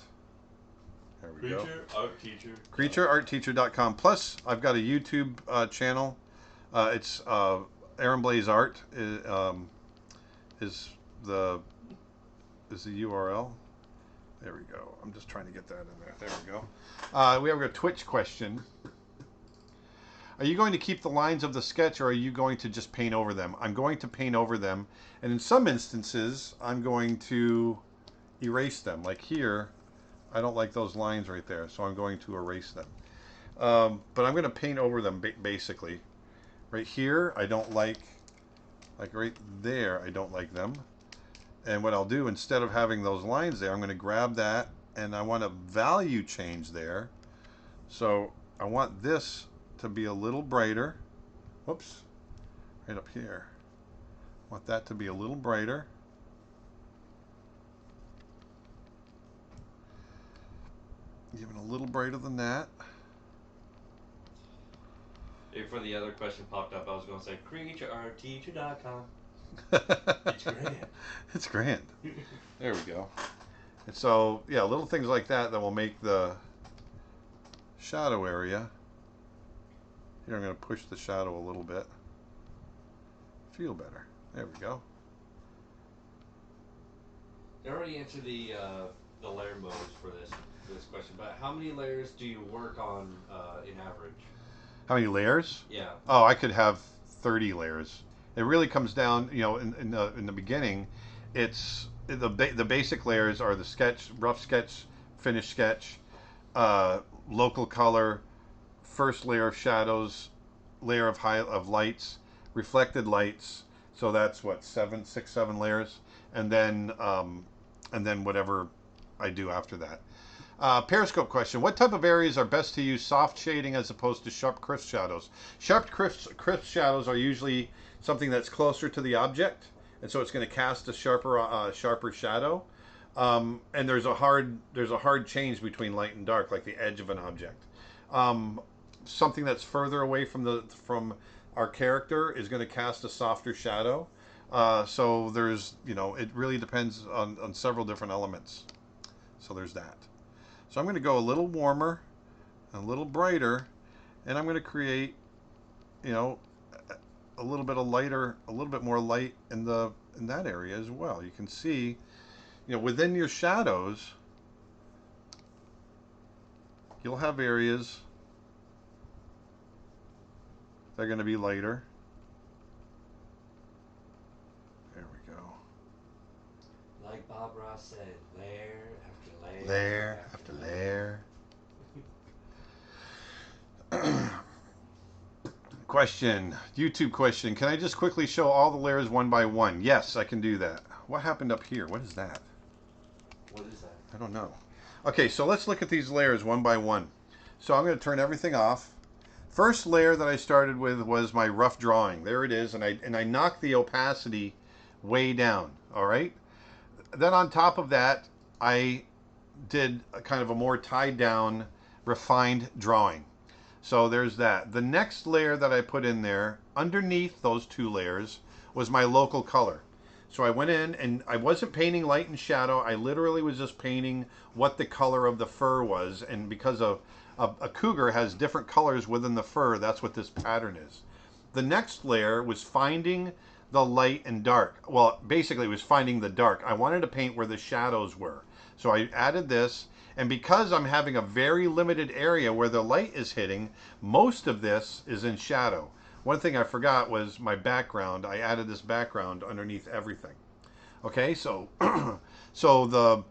S1: There we go.
S3: Creature Art Teacher.
S1: creatureartteacher.com. Plus, I've got a YouTube channel. It's Aaron Blaise Art is the URL. There we go. I'm just trying to get that in there. There we go. We have a Twitch question. Are you going to keep the lines of the sketch, or are you going to just paint over them? I'm going to paint over them, and in some instances, I'm going to erase them. Like here, I don't like those lines right there, so I'm going to erase them. But I'm going to paint over them, basically. Right here, I don't like right there, I don't like them. And what I'll do, instead of having those lines there, I'm going to grab that, and I want a value change there. So I want this to be a little brighter. Whoops, right up here. I want that to be a little brighter. Even a little brighter than that.
S3: Before the other question popped up, I was going to say creatureartteacher.com.
S2: It's grand.
S1: It's grand. There we go. And so, yeah, little things like that will make the shadow area. Here I'm going to push the shadow a little bit. Feel better. There we go.
S2: You already answered the layer modes for this question, but how many layers do you work on in average?
S1: How many layers?
S2: Yeah.
S1: Oh, I could have 30 layers. It really comes down, in the beginning, it's the basic layers are the sketch, rough sketch, finished sketch, local color, first layer of shadows, layer of lights, reflected lights. So that's what, 7 layers, and then whatever I do after that. Periscope question: what type of areas are best to use soft shading as opposed to sharp, crisp shadows? Sharp, crisp shadows are usually something that's closer to the object, and so it's going to cast a sharper shadow. And there's a hard change between light and dark, like the edge of an object. Something that's further away from our character is going to cast a softer shadow. So there's, it really depends on several different elements. So there's that. So I'm going to go a little warmer, a little brighter, and I'm going to create, a little bit of lighter, a little bit more light in that area as well. You can see, within your shadows, you'll have areas that are going to be lighter. There we go.
S2: Like Bob Ross said, layer after layer.
S1: Layer after layer. Question, YouTube question. Can I just quickly show all the layers one by one? Yes, I can do that. What happened up here? What is that?
S2: What is that?
S1: I don't know. Okay, so let's look at these layers one by one. So I'm going to turn everything off. First layer that I started with was my rough drawing. There it is, and I knocked the opacity way down. All right. Then on top of that, I did a kind of a more tied down, refined drawing. So there's that. The next layer that I put in there, underneath those two layers, was my local color. So I went in and I wasn't painting light and shadow. I literally was just painting what the color of the fur was. And because a cougar has different colors within the fur, that's what this pattern is. The next layer was finding the light and dark. Well, basically it was finding the dark. I wanted to paint where the shadows were. So I added this, and because I'm having a very limited area where the light is hitting, most of this is in shadow. One thing I forgot was my background. I added this background underneath everything. Okay, so so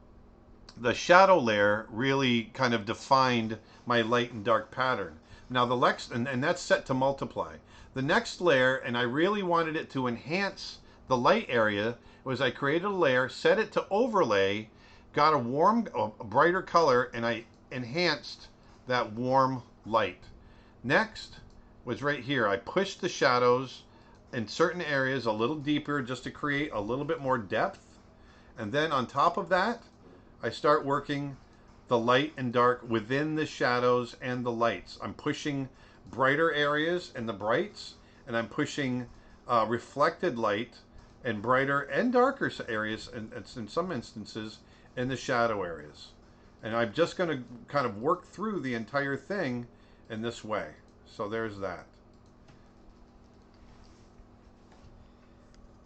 S1: the shadow layer really kind of defined my light and dark pattern. Now the next, and that's set to multiply. The next layer, and I really wanted it to enhance the light area, was I created a layer, set it to overlay, got a brighter color, and I enhanced that warm light. Next was right here. I pushed the shadows in certain areas a little deeper just to create a little bit more depth. And then on top of that, I start working the light and dark within the shadows and the lights. I'm pushing brighter areas in the brights, and I'm pushing reflected light and brighter and darker areas, and in some instances, in the shadow areas. And I'm just going to kind of work through the entire thing in this way. So there's that.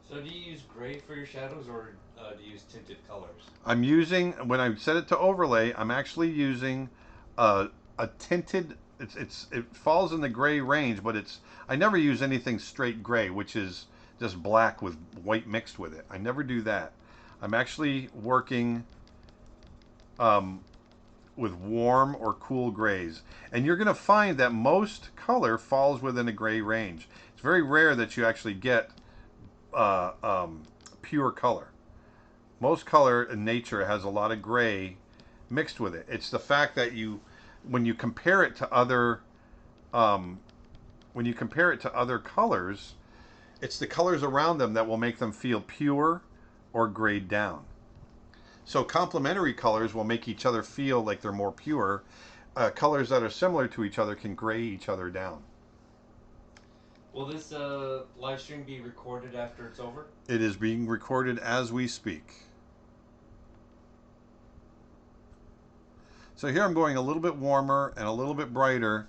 S2: So do you use gray for your shadows, or do you use tinted colors?
S1: I'm using, when I set it to overlay, I'm actually using a tinted, it falls in the gray range, but I never use anything straight gray, which is just black with white mixed with it. I never do that. I'm actually working with warm or cool grays. And you're going to find that most color falls within a gray range. It's very rare that you actually get pure color. Most color in nature has a lot of gray mixed with it. It's the fact that when you compare it to other colors, it's the colors around them that will make them feel pure or grayed down. So complementary colors will make each other feel like they're more pure. Colors that are similar to each other can gray each other down.
S2: Will this live stream be recorded after it's over?
S1: It is being recorded as we speak. So here I'm going a little bit warmer and a little bit brighter,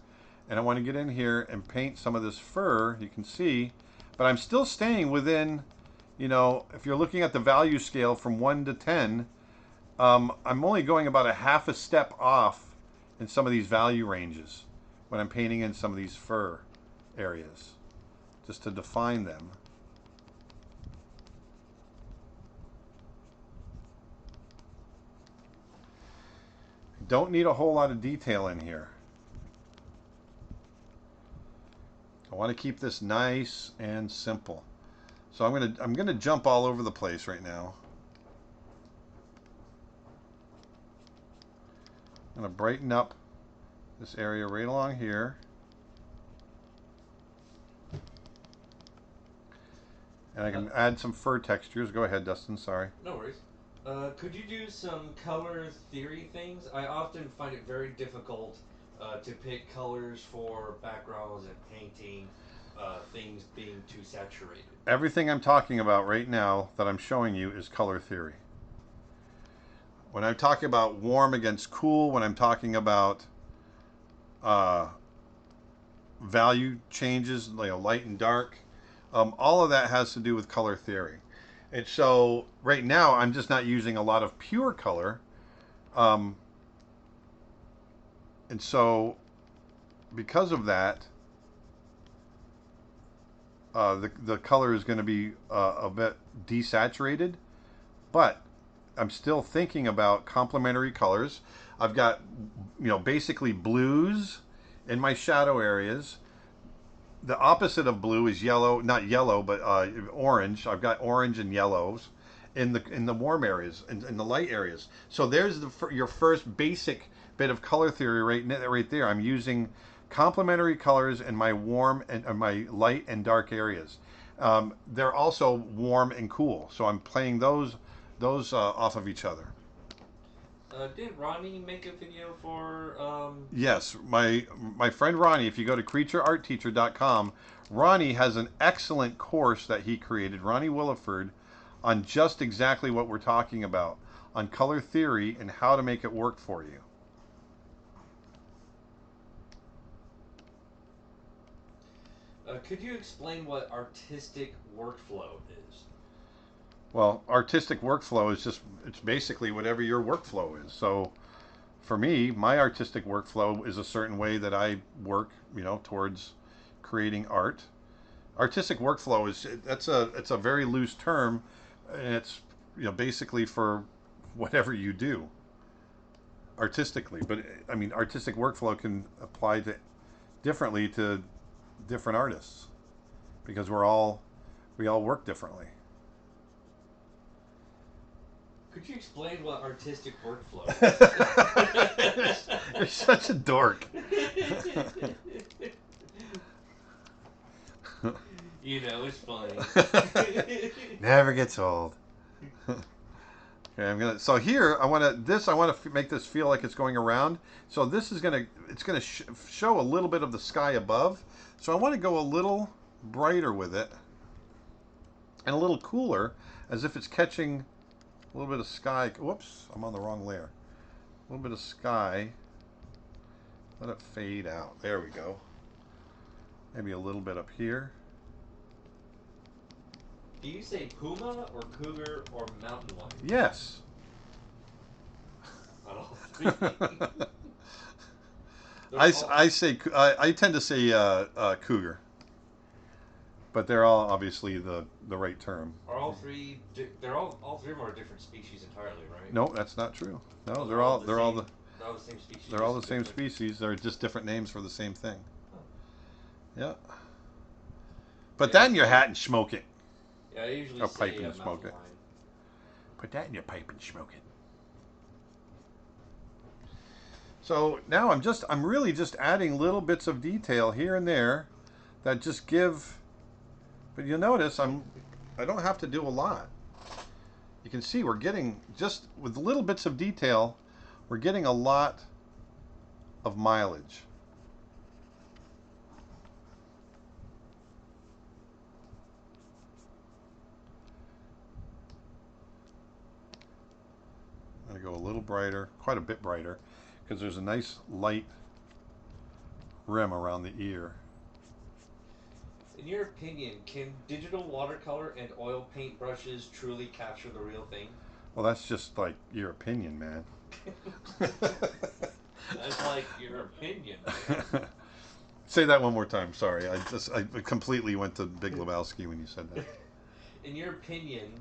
S1: and I want to get in here and paint some of this fur, you can see, but I'm still staying within, if you're looking at the value scale from 1 to 10, I'm only going about a half a step off in some of these value ranges when I'm painting in some of these fur areas, just to define them. Don't need a whole lot of detail in here. I want to keep this nice and simple. So I'm gonna jump all over the place right now. I'm gonna brighten up this area right along here. And I can add some fur textures. Go ahead, Dustin, sorry.
S2: No worries. Could you do some color theory things? I often find it very difficult to pick colors for backgrounds and painting, things being too saturated.
S1: Everything I'm talking about right now that I'm showing you is color theory. When I'm talking about warm against cool, when I'm talking about value changes, light and dark, all of that has to do with color theory. And so right now I'm just not using a lot of pure color. And so because of that, the color is going to be a bit desaturated, but I'm still thinking about complementary colors. I've got, basically blues in my shadow areas. The opposite of blue is yellow, not yellow, but orange. I've got orange and yellows in the warm areas, in the light areas. So there's your first basic bit of color theory right there. I'm using complementary colors in my warm and my light and dark areas. They're also warm and cool, so I'm playing those off of each other.
S3: Did Ronnie make a video for
S1: Yes, my friend Ronnie, if you go to creatureartteacher.com, Ronnie has an excellent course that he created, Ronnie Williford, on just exactly what we're talking about, on color theory and how to make it work for you.
S3: Could you explain what artistic workflow is?
S1: Well, artistic workflow is it's basically whatever your workflow is. So for me, my artistic workflow is a certain way that I work, towards creating art. Artistic workflow it's a very loose term, and it's basically for whatever you do artistically. But I mean, artistic workflow can apply to differently to different artists because we all work differently.
S3: Could you explain what artistic workflow is?
S1: You're such a dork.
S3: It's funny.
S1: Never gets old. Okay, so here I want to make this feel like it's going around. So this is it's gonna show a little bit of the sky above. So I want to go a little brighter with it and a little cooler, as if it's catching a little bit of sky. Whoops, I'm on the wrong layer. A little bit of sky. Let it fade out. There we go. Maybe a little bit up here.
S3: Do you say puma or cougar or mountain lion?
S1: Yes.
S3: Oh.
S1: I tend to say cougar, but they're all obviously the right term.
S3: Are all three? All three of them are different species entirely, right?
S1: No, that's not true. No,
S3: Oh,
S1: they're all the
S3: same species.
S1: they're all the same species. They're just different names for the same thing.
S3: Huh.
S1: Yeah. Put that in your hat and smoke it.
S3: Yeah, I usually
S1: Or
S3: say
S1: pipe and smoke
S3: mountain
S1: it.
S3: lion.
S1: Put that in your pipe and smoke it. So now I'm really just adding little bits of detail here and there that just give, but you'll notice I don't have to do a lot. You can see we're getting, just with little bits of detail, we're getting a lot of mileage. I'm going to go a little brighter, quite a bit brighter, because there's a nice light rim around the ear.
S3: In your opinion, can digital watercolor and oil paint brushes truly capture the real thing?
S1: Well, that's just like your opinion, man.
S3: That's like your opinion, man.
S1: Say that one more time. Sorry, I completely went to Big Lebowski when you said that.
S3: In your opinion,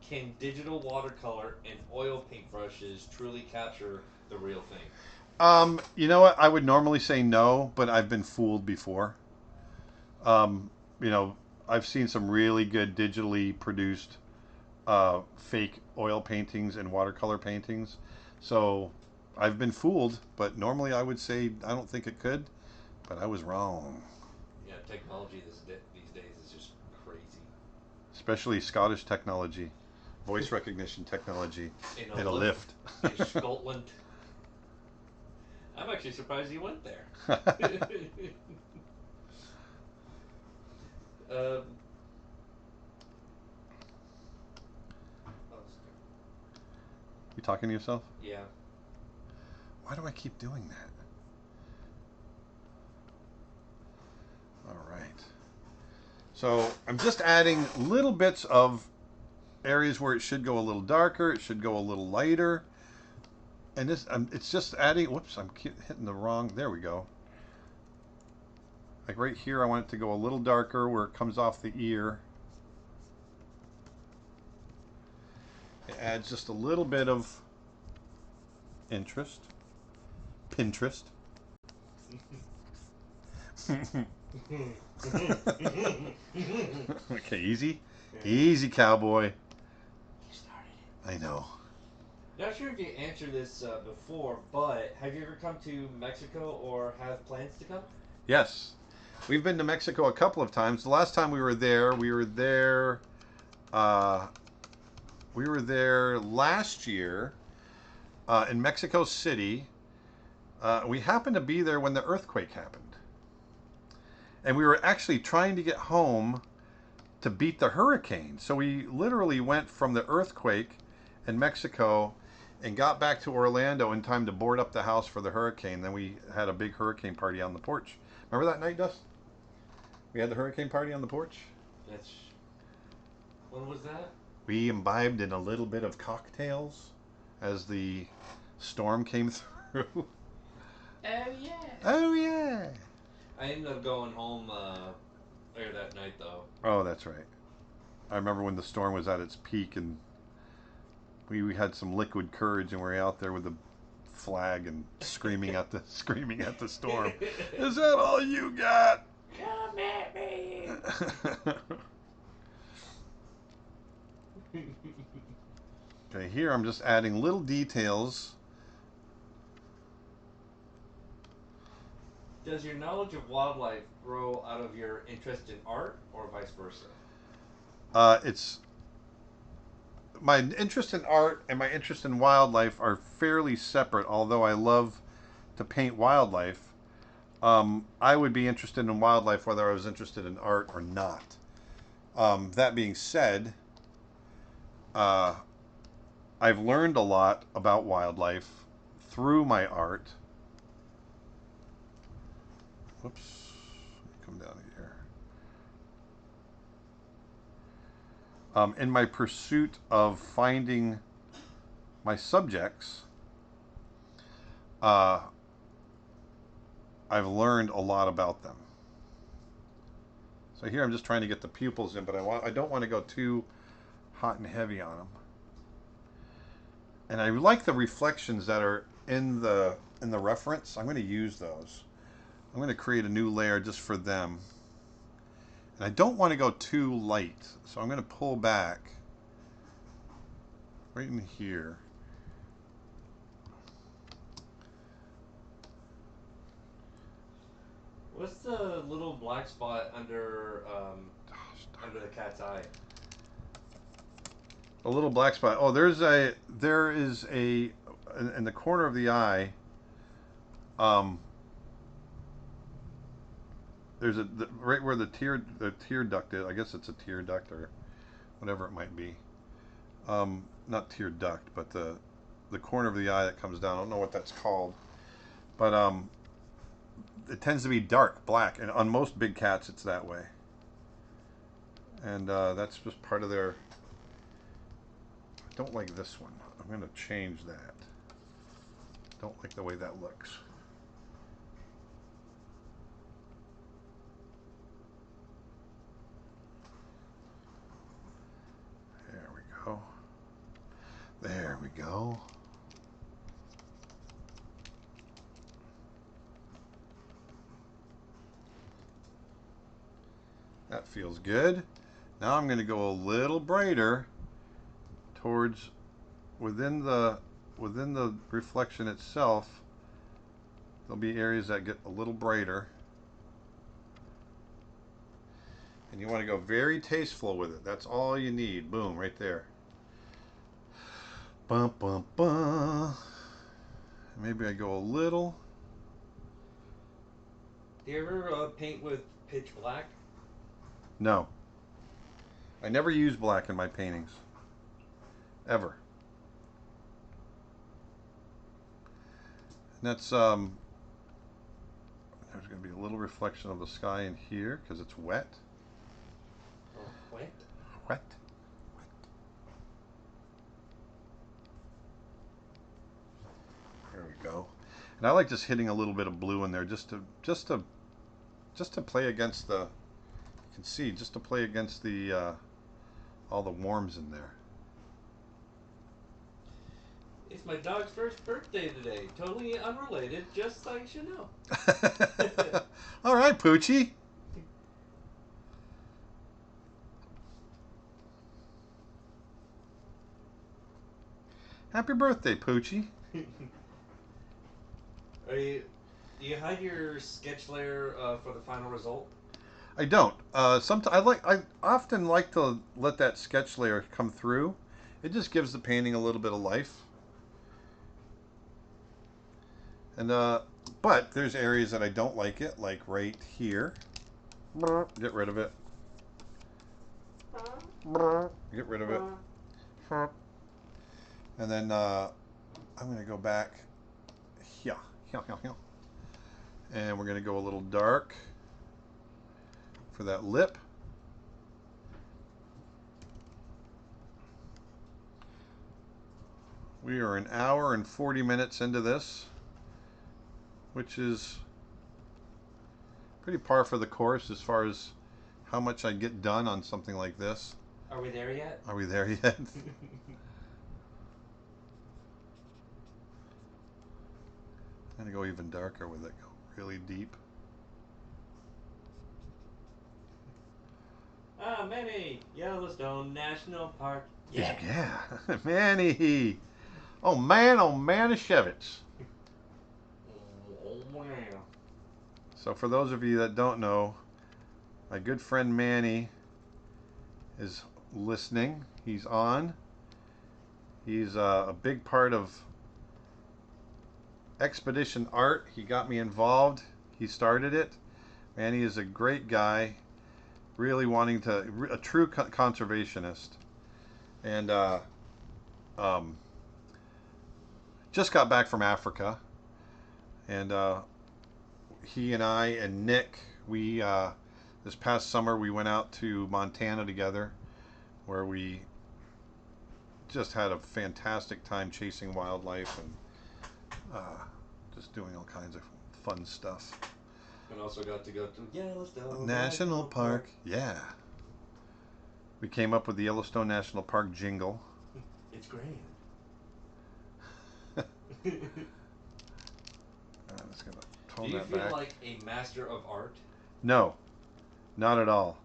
S3: can digital watercolor and oil paint brushes truly capture the real thing?
S1: You know what? I would normally say no, but I've been fooled before. I've seen some really good digitally produced fake oil paintings and watercolor paintings. So I've been fooled, but normally I would say I don't think it could, but I was wrong.
S3: Yeah, technology these days is just crazy.
S1: Especially Scottish technology, voice recognition technology.
S3: In
S1: a lift.
S3: In Scotland. I'm actually surprised you went there.
S1: You talking to yourself?
S3: Yeah.
S1: Why do I keep doing that? All right. So I'm just adding little bits of areas where it should go a little darker, it should go a little lighter. And this, it's just adding, whoops, I'm hitting the wrong, there we go. Like right here, I want it to go a little darker where it comes off the ear. It adds just a little bit of interest. Pinterest. Okay, easy. Easy, cowboy.
S3: You started it.
S1: I know.
S3: Not sure if you answered this before, but have you ever come to Mexico or have plans to come?
S1: Yes. We've been to Mexico a couple of times. The last time we were there last year in Mexico City. We happened to be there when the earthquake happened. And we were actually trying to get home to beat the hurricane. So we literally went from the earthquake in Mexico and got back to Orlando in time to board up the house for the hurricane. Then we had a big hurricane party on the porch. Remember that night, Dust? We had the hurricane party on the porch?
S2: That's... When was that?
S1: We imbibed in a little bit of cocktails as the storm came through.
S2: Oh, yeah.
S1: Oh, yeah.
S3: I ended up going home later that night, though.
S1: Oh, that's right. I remember when the storm was at its peak, and we had some liquid courage, and we were out there with the flag and screaming at the storm. Is that all you got?
S2: Come at me.
S1: Okay, here I'm just adding little details.
S3: Does your knowledge of wildlife grow out of your interest in art, or vice versa?
S1: It's my interest in art and my interest in wildlife are fairly separate, although I love to paint wildlife. I would be interested in wildlife whether I was interested in art or not. That being said, I've learned a lot about wildlife through my art. Whoops. Come down here. In my pursuit of finding my subjects, I've learned a lot about them. So here I'm just trying to get the pupils in, but I don't want to go too hot and heavy on them. And I like the reflections that are in the reference. I'm going to use those. I'm going to create a new layer just for them. And I don't want to go too light, so I'm going to pull back right in here.
S3: What's the little black spot under the cat's eye?
S1: A little black spot. Oh, there is a in the corner of the eye. There's right where the tear duct is. I guess it's a tear duct or whatever it might be. Not tear duct, but the corner of the eye that comes down. I don't know what that's called, but it tends to be dark black, and on most big cats it's that way. And that's just part of their. I don't like this one. I'm going to change that. Don't like the way that looks. There we go. There we go. That feels good. Now I'm going to go a little brighter towards within the reflection itself. There'll be areas that get a little brighter. And you want to go very tasteful with it. That's all you need. Boom, right there. Bum, bum, bum. Maybe I go a little.
S3: Do you ever paint with pitch black?
S1: No. I never use black in my paintings. Ever. And that's there's going to be a little reflection of the sky in here because it's wet.
S3: Oh, wet?
S1: Wet. There we go. And I like just hitting a little bit of blue in there just to play against the. You can see just to play against the all the warms in there.
S3: It's my dog's first birthday today. Totally unrelated, just so you should know.
S1: All right, Poochie. Happy birthday, Poochie.
S3: Are you Do you hide your sketch layer for the final result?
S1: I don't. Sometimes I often like to let that sketch layer come through. It just gives the painting a little bit of life. And but there's areas that I don't like it, like right here. Get rid of it. Get rid of it. And then I'm going to go back here. And we're going to go a little dark for that lip. We are an hour and 40 minutes into this, which is pretty par for the course as far as how much I get done on something like this.
S2: Are we there yet?
S1: Are we there yet? I'm going to go even darker with it. Go really deep.
S3: Manny, Yellowstone National Park.
S1: Yeah. Manny. Oh, Manischewitz. So for those of you that don't know, my good friend Manny is listening. He's on. He's a big part of Expedition Art. He got me involved. He started it. Manny is a great guy, really wanting to, a true conservationist. And just got back from Africa. And he and I and Nick, we this past summer we went out to Montana together, where we just had a fantastic time chasing wildlife and just doing all kinds of fun stuff.
S3: And also got to go to Yellowstone
S1: National Park. Yeah. We came up with the Yellowstone National Park jingle.
S3: It's grand.
S1: I'm just gonna
S3: Do
S1: tone
S3: you
S1: that
S3: feel
S1: back.
S3: like a master of art?
S1: No, not at all.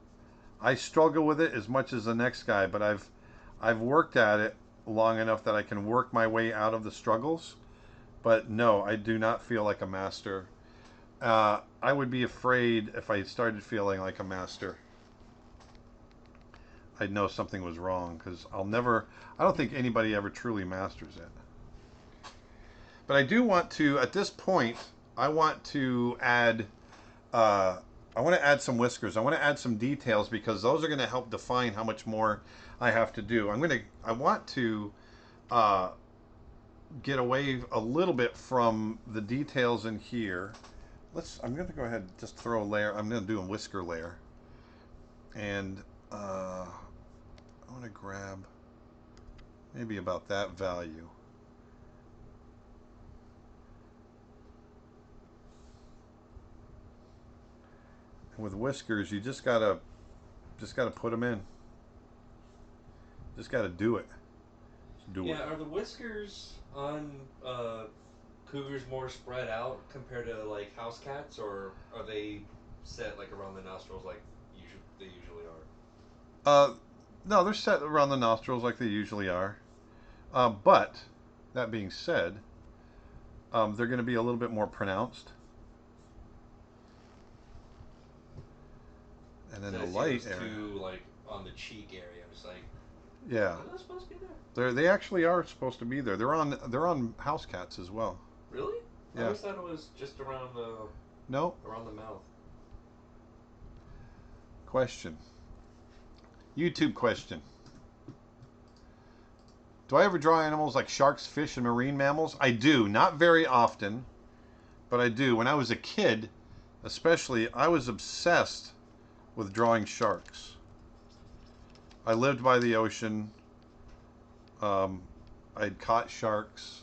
S1: I struggle with it as much as the next guy, but I've worked at it long enough that I can work my way out of the struggles. But no, I do not feel like a master. I would be afraid if I started feeling like a master. I'd know something was wrong, because I don't think anybody ever truly masters it. But I do want to, at this point, I want to add some whiskers. I want to add some details, because those are going to help define how much more I have to do. I want to get away a little bit from the details in here. I'm going to go ahead and just throw a layer. I'm going to do a whisker layer. And I want to grab maybe about that value. And with whiskers, you just gotta put them in. Just gotta do it.
S3: Yeah, are the whiskers on cougars more spread out compared to like house cats, or are they set like around the nostrils like they usually are?
S1: No, they're set around the nostrils like they usually are. But that being said, they're going to be a little bit more pronounced. And then the light area,
S3: too, like on the cheek area, I'm just like,
S1: yeah,
S3: are they supposed to be there?
S1: they actually are supposed to be there. They're on house cats as well.
S3: Really?
S1: Yeah.
S3: I always thought it was just around the around the mouth.
S1: Question. YouTube question. Do I ever draw animals like sharks, fish, and marine mammals? I do. Not very often, but I do. When I was a kid, especially, I was obsessed with drawing sharks. I lived by the ocean. I'd caught sharks,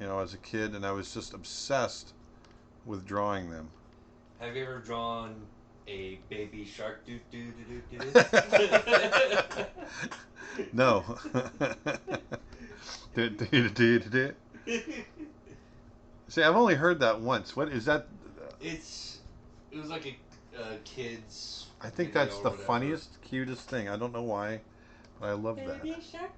S1: as a kid, and I was just obsessed with drawing them.
S3: Have you ever drawn a baby shark? Do.
S1: No. See, I've only heard that once. What is that?
S3: It was like a kid's.
S1: I think that's the funniest, cutest thing. I don't know why, but I love that.
S3: Baby shark.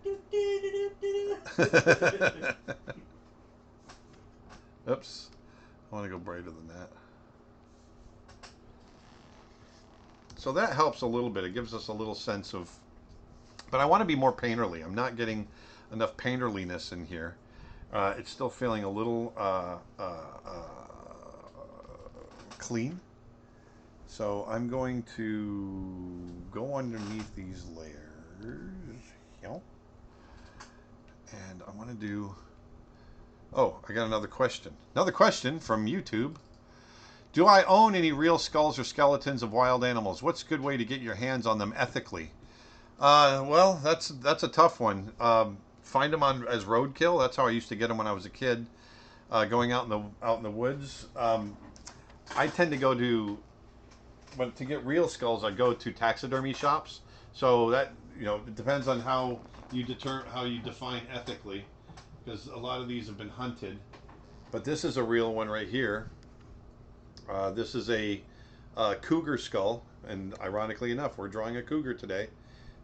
S1: Oops. I want to go brighter than that. So that helps a little bit. It gives us a little sense of, but I want to be more painterly. I'm not getting enough painterliness in here. It's still feeling a little clean. So I'm going to go underneath these layers. And I want to do, oh, I got another question. Another question from YouTube. Do I own any real skulls or skeletons of wild animals? What's a good way to get your hands on them ethically? Well, that's a tough one. Find them on as roadkill. That's how I used to get them when I was a kid, going out in the woods. I tend to go to, but to get real skulls, I go to taxidermy shops. So that, you know, it depends on how you define ethically, because a lot of these have been hunted. But this is a real one right here. This is a cougar skull, and ironically enough, we're drawing a cougar today.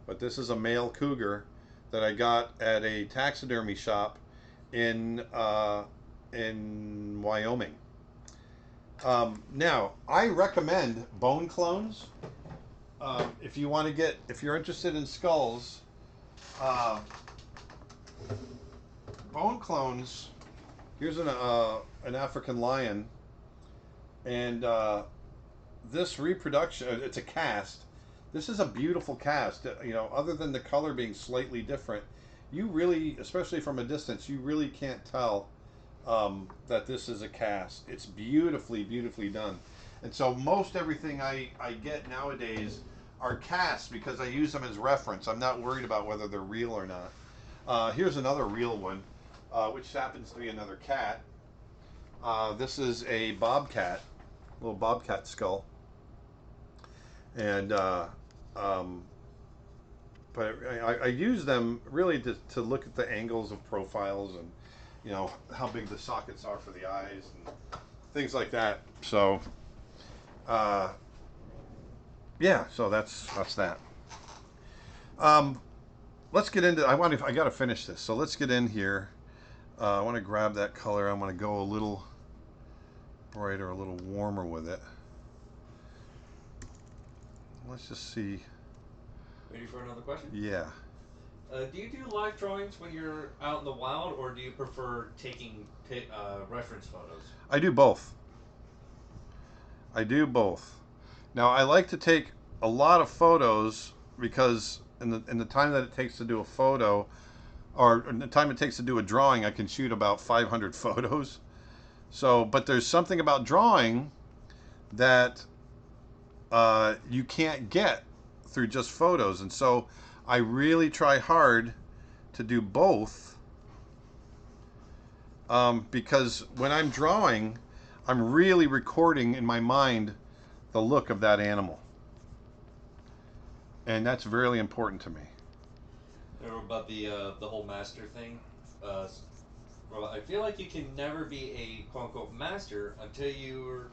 S1: But this is a male cougar that I got at a taxidermy shop in Wyoming. Now, I recommend bone clones. If you're interested in skulls, bone clones. Here's an African lion, and this reproduction. It's a cast. This is a beautiful cast. You know, other than the color being slightly different, you really, especially from a distance, you really can't tell that this is a cast. It's beautifully, beautifully done. And so most everything I get nowadays are casts because I use them as reference. I'm not worried about whether they're real or not. Here's another real one, which happens to be another cat. This is a bobcat, little bobcat skull. And but I use them really to look at the angles of profiles and, you know, how big the sockets are for the eyes and things like that. So yeah, so that's that. Let's get into, I got to finish this. So let's get in here. I want to grab that color. I'm going to go a little brighter, a little warmer with it. Let's just see.
S3: Ready for another question?
S1: Yeah.
S3: Do you do live drawings when you're out in the wild, or do you prefer taking reference photos?
S1: I do both. I do both. Now, I like to take a lot of photos because in the time that it takes to do a photo, or in the time it takes to do a drawing, I can shoot about 500 photos. So, but there's something about drawing that you can't get through just photos, and so I really try hard to do both, because when I'm drawing, I'm really recording in my mind the look of that animal, and that's really important to me.
S3: Remember about the whole master thing? I feel like you can never be a quote unquote master until you're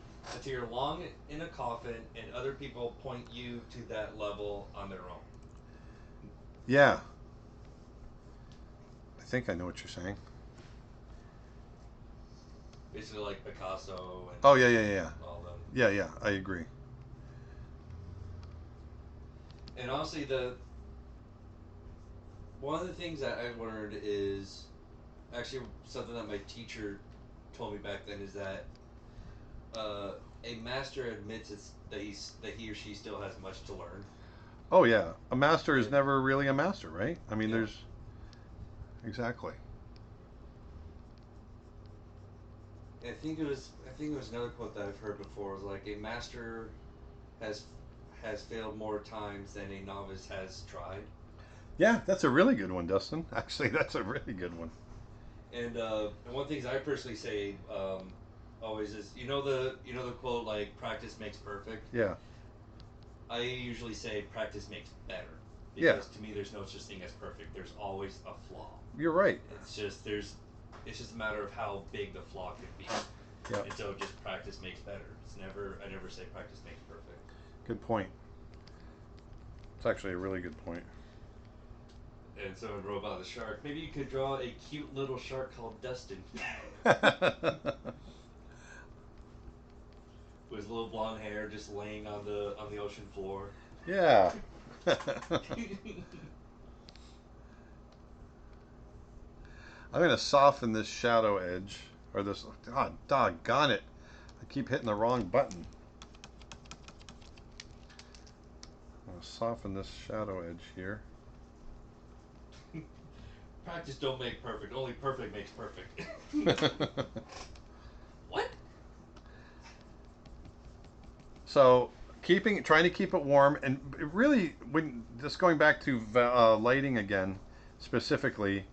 S3: long in a coffin and other people point you to that level on their own.
S1: Yeah. I think I know what you're saying.
S3: Basically like Picasso and
S1: oh yeah.
S3: all them.
S1: Yeah, I agree.
S3: And honestly, one of the things that I've learned is actually something that my teacher told me back then is that a master admits that he or she still has much to learn.
S1: Oh yeah, a master is never really a master, right? I mean, there's exactly.
S3: I think it was another quote that I've heard before. It was like, a master has failed more times than a novice has tried.
S1: Yeah, that's a really good one, Dustin. Actually, that's a really good one.
S3: And one of the things I personally say always is, you know the quote, like, practice makes perfect.
S1: Yeah.
S3: I usually say practice makes better.
S1: Yeah.
S3: Because to me, there's no such thing as perfect. There's always a flaw.
S1: You're right.
S3: It's just a matter of how big the flaw could be.
S1: Yeah.
S3: And so just practice makes better. I never say practice makes perfect.
S1: Good point. It's actually a really good point.
S3: And someone wrote about the shark. Maybe you could draw a cute little shark called Dustin. with his little blonde hair, just laying on the ocean floor.
S1: Yeah. I'm going to soften this shadow edge, or this, oh, doggone it. I keep hitting the wrong button. I'm going to soften this shadow edge here.
S3: Practice don't make perfect. Only perfect makes perfect. What?
S1: So trying to keep it warm, and it really, when just going back to lighting again, specifically,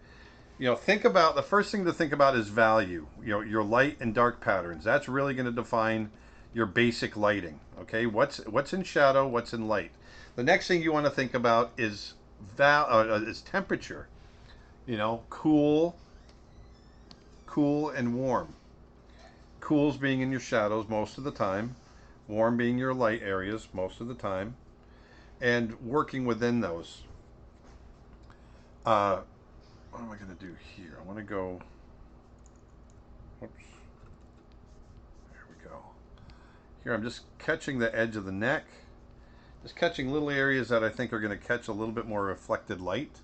S1: think about, the first thing to think about is value. Your light and dark patterns. That's really going to define your basic lighting. Okay, what's in shadow, what's in light. The next thing you want to think about is temperature. Cool and warm. Cool's being in your shadows most of the time, warm being your light areas most of the time, and working within those. What am I going to do here? I want to go, whoops, there we go. Here I'm just catching the edge of the neck, just catching little areas that I think are going to catch a little bit more reflected light.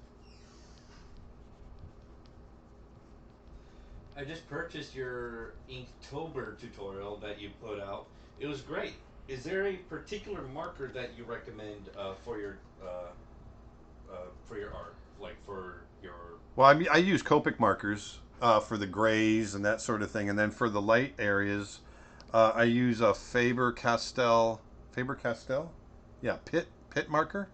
S3: I just purchased your Inktober tutorial that you put out. It was great. Is there a particular marker that you recommend for your art, like for your?
S1: Well, I use Copic markers for the grays and that sort of thing, and then for the light areas, I use a Faber-Castell. Faber-Castell, yeah, pit marker.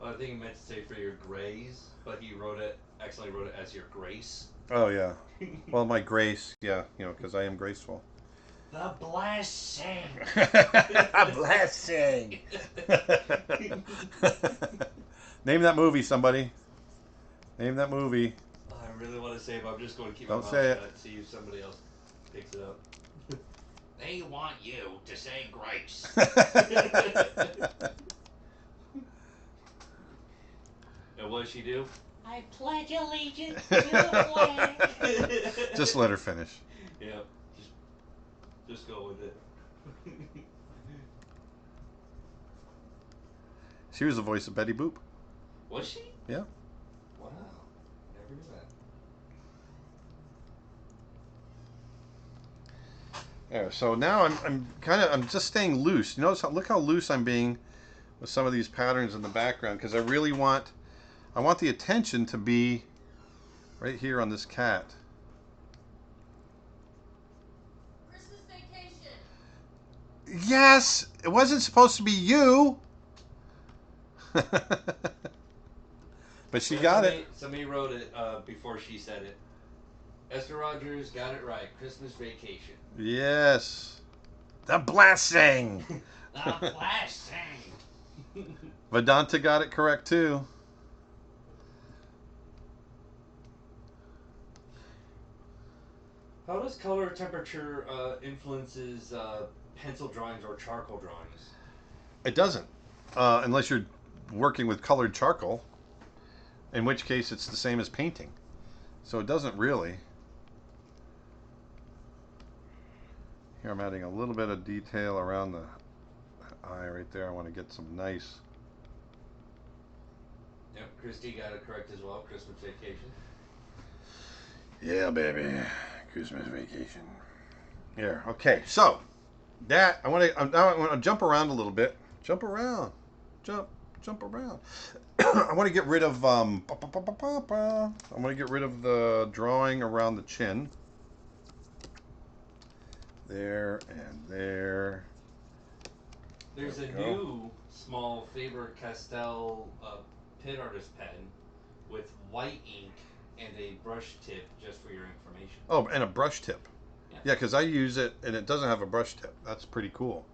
S3: I think he meant to say for your grays, but he accidentally wrote it as your grace.
S1: Oh yeah. Well, my grace, yeah, because I am graceful.
S3: The blessing.
S1: A blessing. Name that movie, somebody. Name that movie.
S3: I really want to say it, but I'm just going to keep
S1: Don't
S3: my
S1: say
S3: mouth
S1: it.
S3: shut. See if somebody else picks it up.
S2: They want you to say grace.
S3: And what does she do?
S2: I pledge allegiance to the flag.
S1: Just let her finish.
S3: Yeah, just go with it.
S1: She was the voice of Betty Boop.
S3: Was she?
S1: Yeah.
S3: Wow, never knew that.
S1: Yeah. So now I'm just staying loose. Look how loose I'm being with some of these patterns in the background, because I want the attention to be right here on this cat.
S4: Christmas vacation.
S1: Yes, it wasn't supposed to be you. But she got it.
S3: Somebody wrote it before she said it. Esther Rogers got it right. Christmas vacation.
S1: Yes. The blessing.
S2: The blessing.
S1: Vedanta got it correct too.
S3: How does color temperature influences pencil drawings or charcoal drawings?
S1: It doesn't, unless you're working with colored charcoal, in which case it's the same as painting. So it doesn't really. Here I'm adding a little bit of detail around the eye right there. I want to get some nice.
S3: Yep, Christy got it correct as well. Christmas vacation.
S1: Yeah, baby. Christmas vacation. Here, okay. So that I want to jump around a little bit. Jump around. Jump around. I want to get rid of I want to get rid of the drawing around the chin. There and there.
S3: There's a new small Faber-Castell pin artist pen with white ink and a brush tip, just for your information.
S1: Oh, and a brush tip. Yeah, because I use it and it doesn't have a brush tip. That's pretty cool.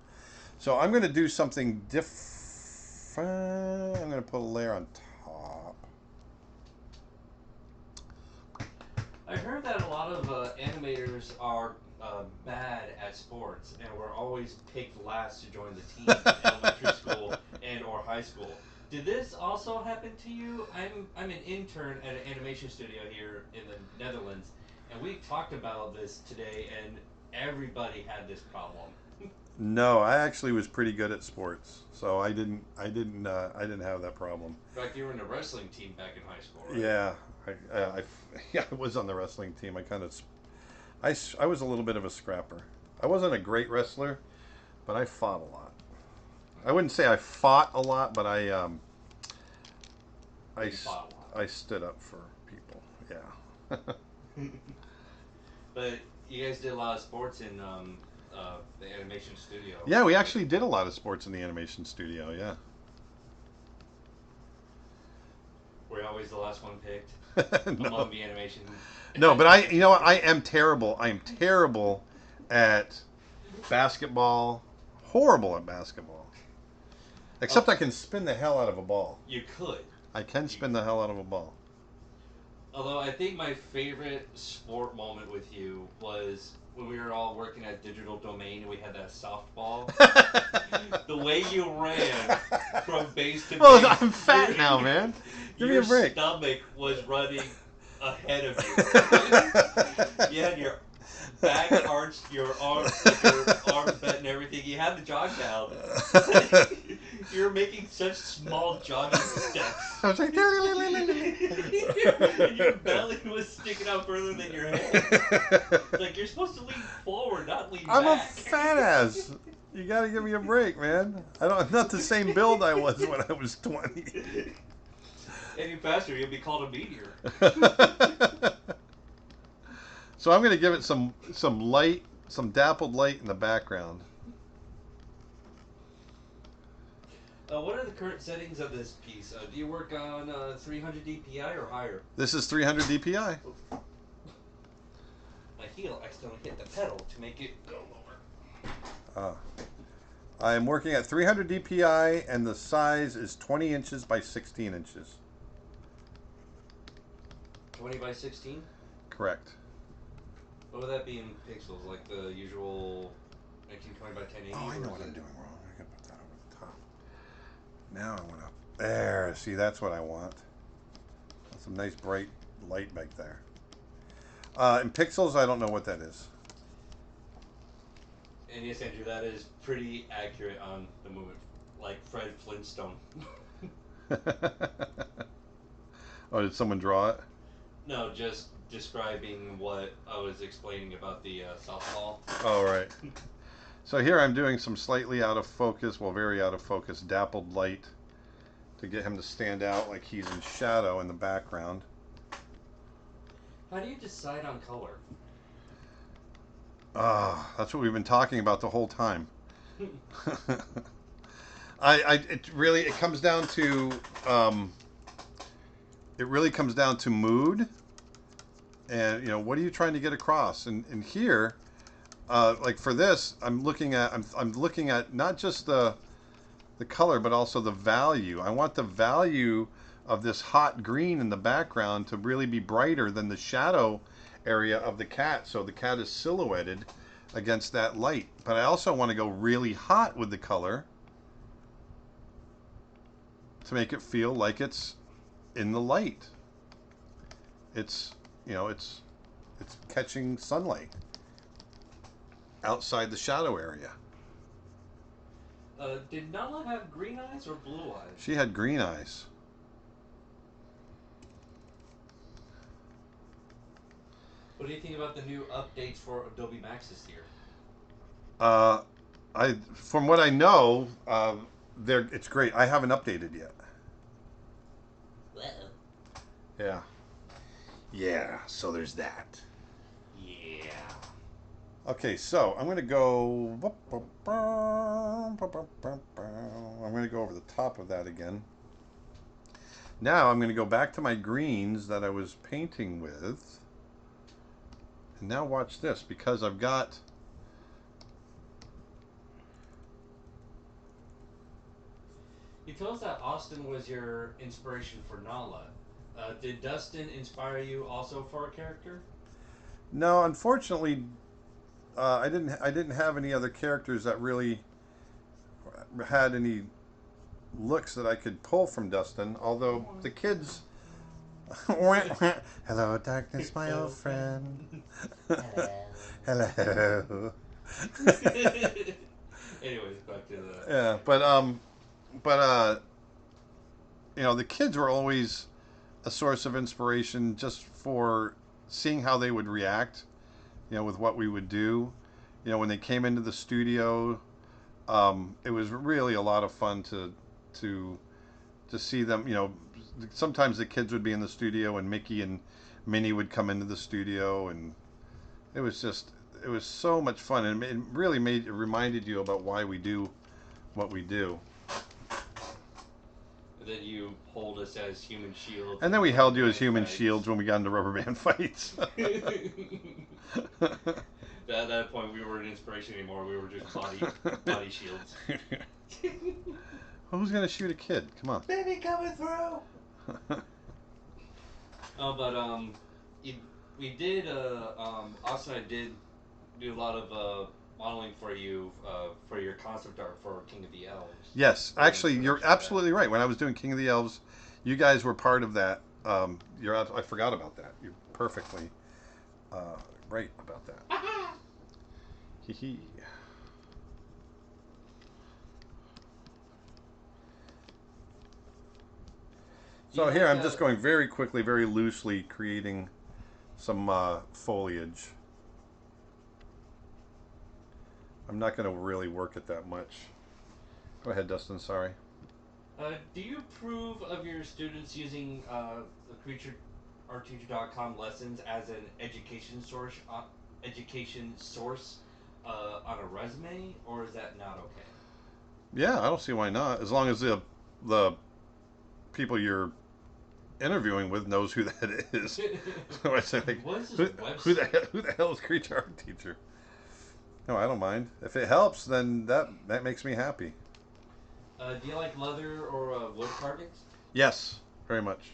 S1: So I'm going to do something different. I'm going to put a layer on top.
S3: I heard that a lot of animators are bad at sports and were always picked last to join the team in elementary school and or high school.
S2: Did this also happen to you? I'm an intern at an animation studio here in the Netherlands, and we talked about this today, and everybody had this problem.
S1: No, I actually was pretty good at sports, so I didn't have that problem.
S2: In fact, you were in a wrestling team back in high school, right?
S1: Yeah, yeah, I was on the wrestling team. I was a little bit of a scrapper. I wasn't a great wrestler, but I fought a lot. I wouldn't say I fought a lot, but I
S2: fought a lot.
S1: I stood up for people. Yeah.
S2: But you guys did a lot of sports in the animation studio.
S1: Yeah, we actually did a lot of sports in the animation studio. Yeah.
S2: Were you always the last one picked
S1: No.
S2: among the animation?
S1: No, but you know what? I am terrible. I am terrible at basketball. Horrible at basketball. Except I can spin the hell out of a ball.
S2: You could.
S1: I can spin the hell out of a ball.
S2: Although I think my favorite sport moment with you was when we were all working at Digital Domain and we had that softball. The way you ran from base to base.
S1: Well, I'm fat now, man. Give me a break.
S2: Your stomach was running ahead of you. You had your back arched, your arms bent and everything. You had the jog down. You were making such small jogging steps.
S1: I was like,
S2: And your belly was sticking out further than your head. Like, you're supposed to lean forward, not lean
S1: I'm
S2: back.
S1: a fat ass. You gotta give me a break, man. I'm not the same build I was when I was 20.
S2: Any faster, you'll be called a meteor.
S1: So I'm gonna give it some light, some dappled light in the background.
S2: What are the current settings of this piece? Do you work on 300 DPI or higher?
S1: This is 300 DPI.
S2: My heel accidentally hit the pedal to make it go lower.
S1: I am working at 300 DPI, and the size is 20 inches by 16 inches.
S2: 20 by 16?
S1: Correct.
S2: What would that be in pixels? Like the usual 1920 by 1080?
S1: Oh, I know what I'm doing wrong. I gotta put that over the top. Now I went up there. See, that's what I want. Some nice bright light back there. In pixels, I don't know what that is.
S2: And yes, Andrew, that is pretty accurate on the movement, like Fred Flintstone.
S1: Oh, did someone draw it?
S2: No, just describing what I was explaining about the softball.
S1: Oh, right. So here I'm doing some slightly out of focus, well, very out of focus, dappled light to get him to stand out like he's in shadow in the background.
S2: How do you decide on color?
S1: That's what we've been talking about the whole time. It comes down to it really comes down to mood, and what are you trying to get across? And here, like for this, I'm looking at not just the color, but also the value. I want the value of this hot green in the background to really be brighter than the shadow area of the cat, so the cat is silhouetted against that light. But I also want to go really hot with the color to make it feel like it's in the light. It's it's catching sunlight outside the shadow area.
S2: Did Nala have green eyes or blue eyes?
S1: She had green eyes.
S2: What do you think about the new updates for Adobe Max this year?
S1: From what I know, it's great. I haven't updated yet. Yeah. Yeah, so there's that.
S2: Yeah.
S1: Okay, so I'm going to go... I'm going to go over the top of that again. Now I'm going to go back to my greens that I was painting with. And now watch this, because I've got...
S2: You told us that Austin was your inspiration for Nala. Did Dustin inspire you also for a character?
S1: No, unfortunately, I didn't have any other characters that really had any looks that I could pull from Dustin, although the kids. Hello, darkness, my old friend. Hello.
S2: Anyways, back to the.
S1: Yeah, but you know, the kids were always a source of inspiration just for seeing how they would react, you know, with what we would do. You know, when they came into the studio, it was really a lot of fun to see them. You know, sometimes the kids would be in the studio, and Mickey and Minnie would come into the studio, and it was so much fun, and it really reminded you about why we do what we do.
S2: And then you hold us as human shields.
S1: And then we held you as human shields when we got into rubber band fights.
S2: At that point, we weren't inspiration anymore. We were just body shields.
S1: Who's gonna shoot a kid? Come on.
S3: Baby coming through.
S2: Oh, but we did. Austin and I did do a lot of modeling for you for your concept art for King of the Elves.
S1: Yes, actually, you're absolutely right. When I was doing King of the Elves, you guys were part of that. I forgot about that. You're perfectly right about that. Hee hee. So here I'm just going very quickly, very loosely, creating some foliage. I'm not going to really work it that much. Go ahead, Dustin. Sorry.
S2: Do you approve of your students using the creatureartteacher.com lessons as an education source on a resume, or is that not okay?
S1: Yeah, I don't see why not. As long as the people you're interviewing with knows who that is. So I say, like, who the hell is Creature Art Teacher? No, I don't mind. If it helps, then that makes me happy.
S2: Do you like leather or wood carvings?
S1: Yes, very much.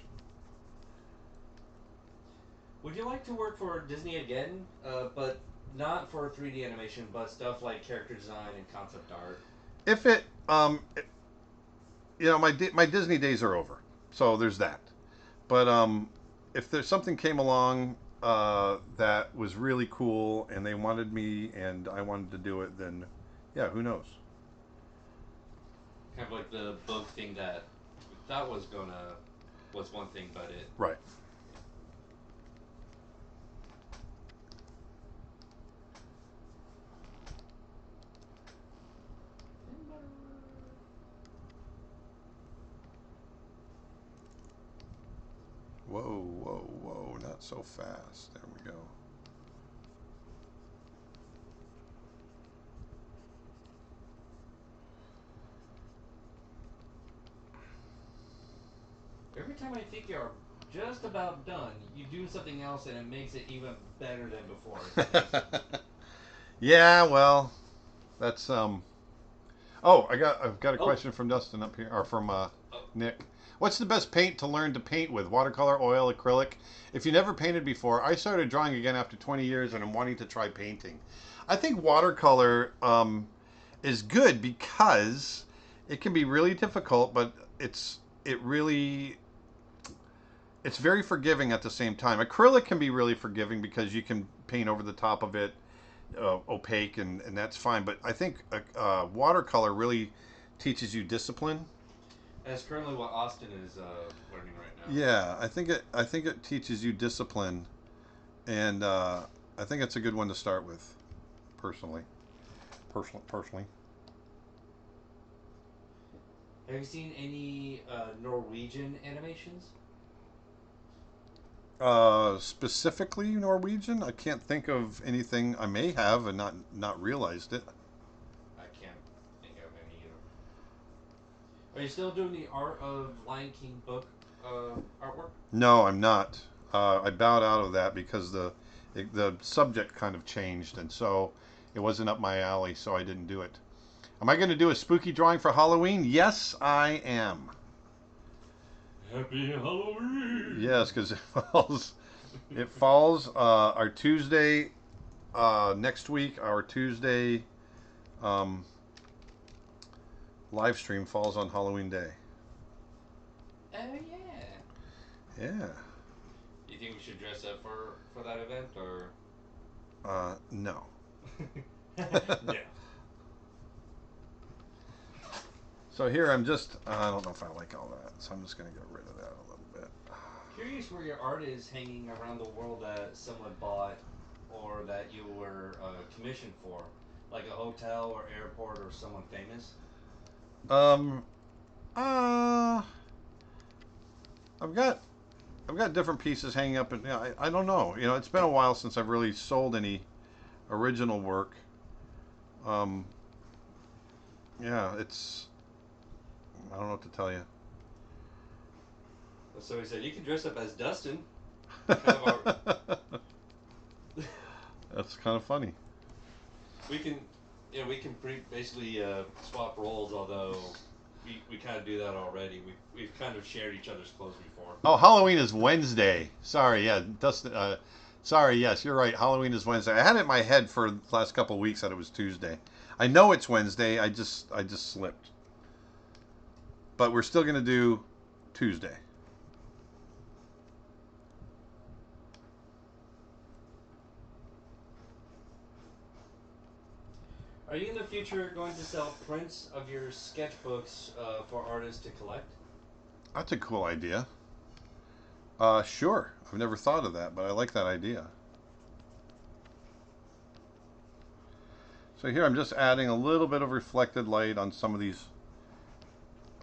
S2: Would you like to work for Disney again, but not for 3D animation, but stuff like character design and concept art?
S1: If it, you know, my Disney days are over, so there's that. But if there's something came along that was really cool and they wanted me and I wanted to do it, then yeah, who knows?
S2: Kind of like the book thing that we thought was one thing, but it.
S1: Right. Whoa, whoa, whoa, not so fast. There we go.
S2: Every time I think you're just about done, you do something else and it makes it even better than before.
S1: Yeah, well, that's Oh, I've got a question from Dustin up here, or from Nick. What's the best paint to learn to paint with? Watercolor, oil, acrylic? If you never painted before, I started drawing again after 20 years and I'm wanting to try painting. I think watercolor is good because it can be really difficult, but it's very forgiving at the same time. Acrylic can be really forgiving because you can paint over the top of it, opaque, and that's fine. But I think watercolor really teaches you discipline.
S2: That's currently what Austin is learning right now.
S1: Yeah, I think it teaches you discipline, and I think it's a good one to start with, personally.
S2: Have you seen any Norwegian animations?
S1: Specifically Norwegian, I can't think of anything. I may have and not realized it.
S2: I can't think of any either. Are you still doing the Art of Lion King book artwork?
S1: No, I'm not. I bowed out of that because the subject kind of changed, and so it wasn't up my alley, so I didn't do it. Am I going to do a spooky drawing for Halloween? Yes, I am.
S2: Happy Halloween!
S1: Yes, because it falls our Tuesday next week. Our Tuesday, live stream falls on Halloween Day.
S2: Oh yeah.
S1: Yeah.
S2: Do you think we should dress up for that event or?
S1: No.
S2: No.
S1: So here I'm just, I don't know if I like all that, so I'm just going to get rid of that a little bit.
S2: Curious where your art is hanging around the world that someone bought or that you were commissioned for, like a hotel or airport or someone famous.
S1: Uh, I've got different pieces hanging up, and yeah, I don't know. You know, it's been a while since I've really sold any original work. Um, yeah, it's, I don't know what to tell you.
S3: So he said, you can dress up as Dustin.
S1: That's kind of funny.
S3: We can, basically swap roles. Although we kind of do that already. We've kind of shared each other's clothes before.
S1: Oh, Halloween is Wednesday. Sorry, yeah, Dustin. Sorry, yes, you're right. Halloween is Wednesday. I had it in my head for the last couple of weeks that it was Tuesday. I know it's Wednesday. I just slipped. But we're still gonna do Tuesday.
S3: Are you in the future going to sell prints of your sketchbooks for artists to collect?
S1: That's a cool idea. Sure. I've never thought of that, but I like that idea. So here I'm just adding a little bit of reflected light on some of these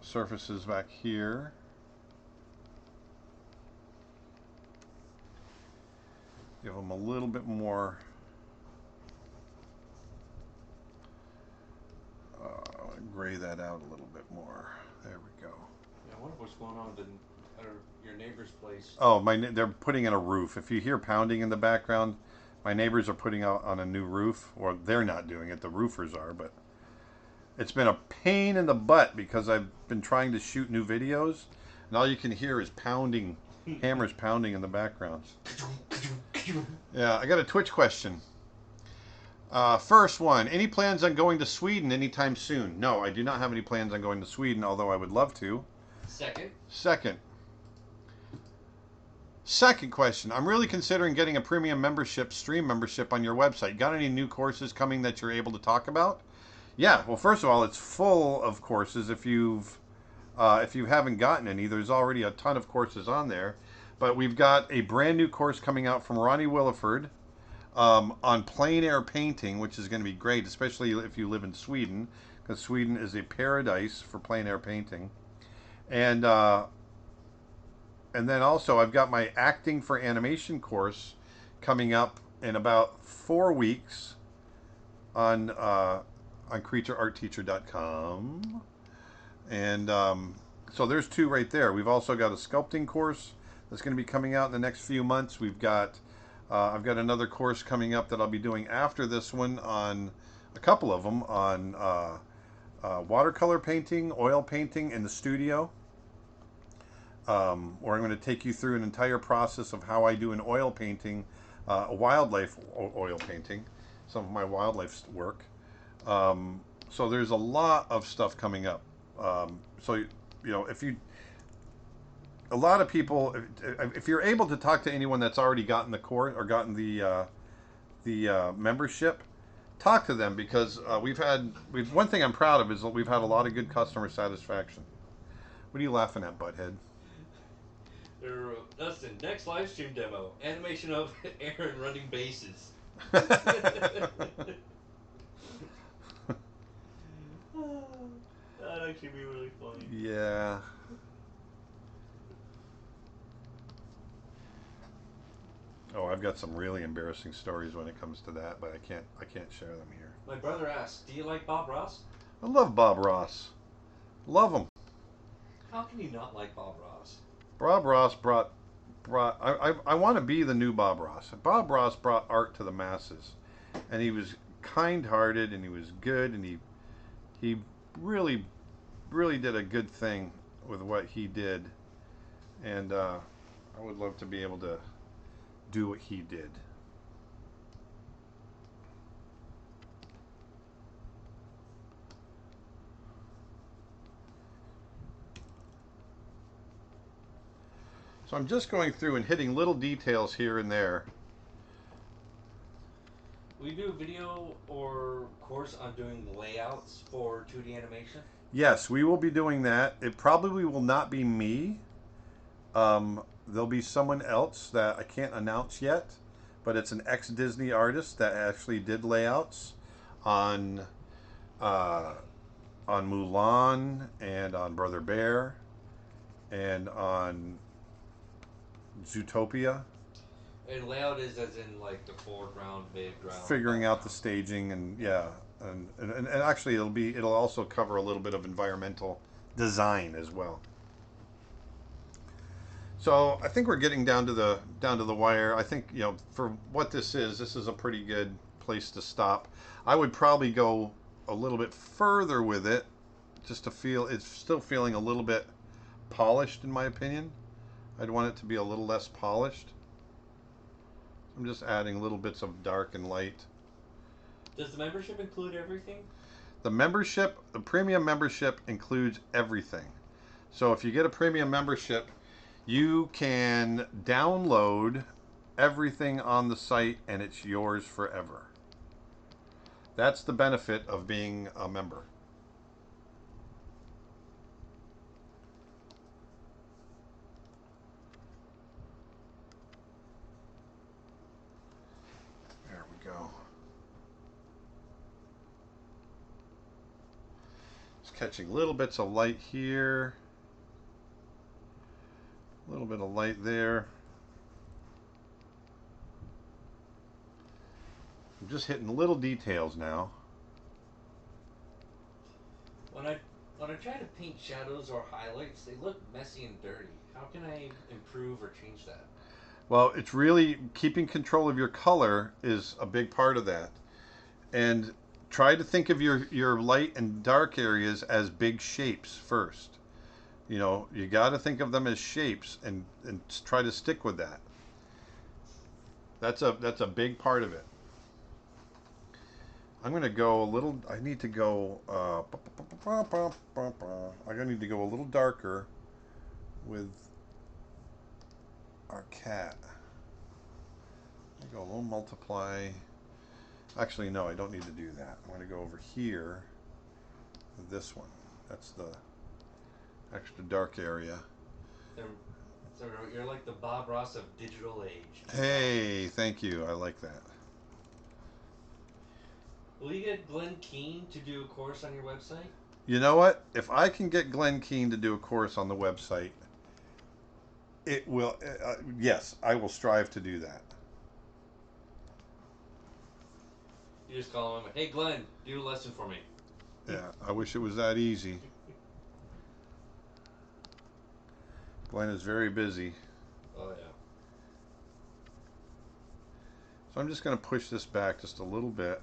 S1: surfaces back here. Give them a little bit more gray that out a little bit more. There we go.
S3: Yeah, I wonder what's going on at your neighbor's place.
S1: Oh, they're putting in a roof. If you hear pounding in the background, my neighbors are putting out on a new roof, or they're not doing it, the roofers are, but it's been a pain in the butt because I've been trying to shoot new videos, and all you can hear is pounding, hammers pounding in the background. Yeah, I got a Twitch question. First one, any plans on going to Sweden anytime soon? No, I do not have any plans on going to Sweden, although I would love to. Second question, I'm really considering getting a premium membership, stream membership on your website. Got any new courses coming that you're able to talk about? Yeah, well, first of all, it's full of courses. If you haven't gotten any, there's already a ton of courses on there. But we've got a brand new course coming out from Ronnie Williford on plein air painting, which is going to be great, especially if you live in Sweden, because Sweden is a paradise for plein air painting. And then also I've got my acting for animation course coming up in about 4 weeks on creatureartteacher.com. And so there's 2 right there. We've also got a sculpting course that's going to be coming out in the next few months. We've got I've got another course coming up that I'll be doing after this one on a couple of them on watercolor painting, oil painting in the studio. Where I'm going to take you through an entire process of how I do an oil painting, a wildlife oil painting, some of my wildlife work. So there's a lot of stuff coming up. So, you know, a lot of people, if you're able to talk to anyone that's already gotten the course or gotten the membership, talk to them, because one thing I'm proud of is that we've had a lot of good customer satisfaction. What are you laughing at, butthead?
S3: Dustin, next live stream demo, animation of Aaron running bases. That'd actually be really funny.
S1: Yeah. Oh, I've got some really embarrassing stories when it comes to that, but I can't share them here.
S3: My brother asked, do you like Bob Ross?
S1: I love Bob Ross. Love him.
S3: How can you not like Bob Ross?
S1: Bob Ross brought I want to be the new Bob Ross. Bob Ross brought art to the masses, and he was kind-hearted, and he was good, and he really did a good thing with what he did, and I would love to be able to do what he did. So I'm just going through and hitting little details here and there.
S3: Will you do a video or course on doing layouts for 2D animation?
S1: Yes, we will be doing that. It probably will not be me. There'll be someone else that I can't announce yet, but it's an ex-Disney artist that actually did layouts on Mulan and on Brother Bear and on Zootopia.
S3: And layout is as in like the foreground, mid-ground.
S1: Figuring out the
S3: background.
S1: staging and yeah, and actually it'll also cover a little bit of environmental design as well. So I think we're getting down to the wire. I think, you know, for what this is a pretty good place to stop. I would probably go a little bit further with it, just to feel it's still feeling a little bit polished in my opinion. I'd want it to be a little less polished. I'm just adding little bits of dark and light.
S3: Does the membership include everything?
S1: The premium membership includes everything. So if you get a premium membership, you can download everything on the site and it's yours forever. That's the benefit of being a member. There we go. Just catching little bits of light here. A little bit of light there. I'm just hitting little details now.
S3: When I try to paint shadows or highlights, they look messy and dirty. How can I improve or change that?
S1: Well, it's really keeping control of your color is a big part of that. And try to think of your light and dark areas as big shapes first. You know, you got to think of them as shapes and try to stick with that. That's a big part of it. I'm going to go a little, I need to go, I need to go a little darker with our cat. I go a little multiply. Actually, no, I don't need to do that. I'm going to go over here with this one. That's the extra dark area.
S3: So you're like the Bob Ross of digital age.
S1: Hey, thank you. I like that.
S3: Will you get Glenn Keane to do a course on your website?
S1: You know what? If I can get Glenn Keane to do a course on the website, it will. Yes, I will strive to do that.
S3: You just call him, hey Glenn, do a lesson for me.
S1: Yeah, I wish it was that easy. Glenn is very busy.
S3: Oh yeah.
S1: So I'm just going to push this back just a little bit.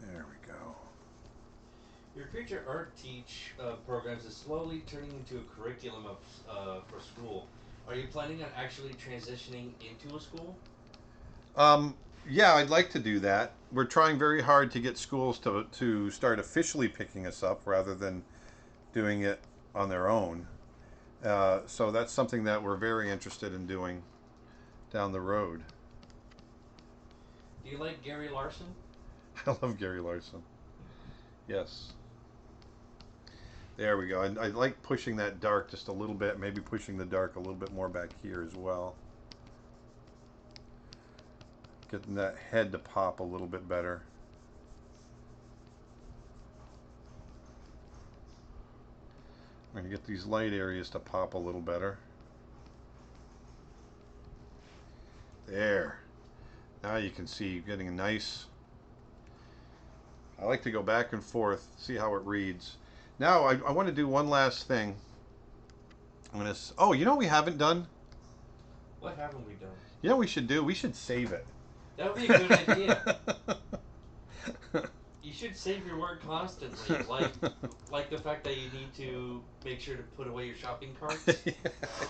S1: There we go.
S3: Your creature art teach programs is slowly turning into a curriculum for school. Are you planning on actually transitioning into a school?
S1: Yeah, I'd like to do that. We're trying very hard to get schools to start officially picking us up rather than doing it on their own. So that's something that we're very interested in doing down the road.
S3: Do you like Gary Larson?
S1: I love Gary Larson. Yes. There we go. I like pushing that dark just a little bit, maybe pushing the dark a little bit more back here as well. Getting that head to pop a little bit better. I'm going to get these light areas to pop a little better. There. Now you can see getting a nice... I like to go back and forth, see how it reads. Now I want to do one last thing. I'm going to... Oh, you know what we haven't done?
S3: What haven't we done?
S1: You know what we should do? We should save it.
S3: That would be a good idea. You should save your work constantly, like the fact that you need to make sure to put away your shopping carts.
S1: Yeah,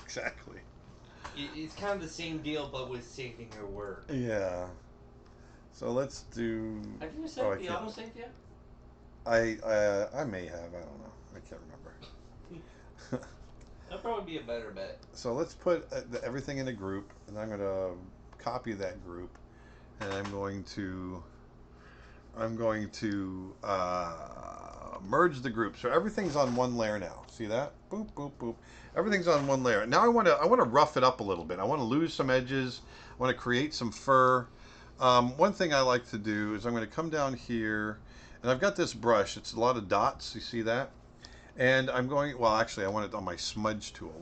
S1: exactly.
S3: It's kind of the same deal, but with saving your work.
S1: Yeah. So let's do.
S2: Have you set
S1: I
S2: the
S1: can't.
S2: autosave yet?
S1: I may have. I don't know. I can't remember.
S3: That'd probably be a better bet.
S1: So let's put everything in a group, and I'm going to copy that group, and I'm going to merge the group. So everything's on one layer now. See that? Boop, boop, boop. Everything's on one layer. Now I want to rough it up a little bit. I want to lose some edges. I want to create some fur. One thing I like to do is I'm going to come down here, and I've got this brush. It's a lot of dots. You see that? And I'm going, well, actually, I want it on my smudge tool,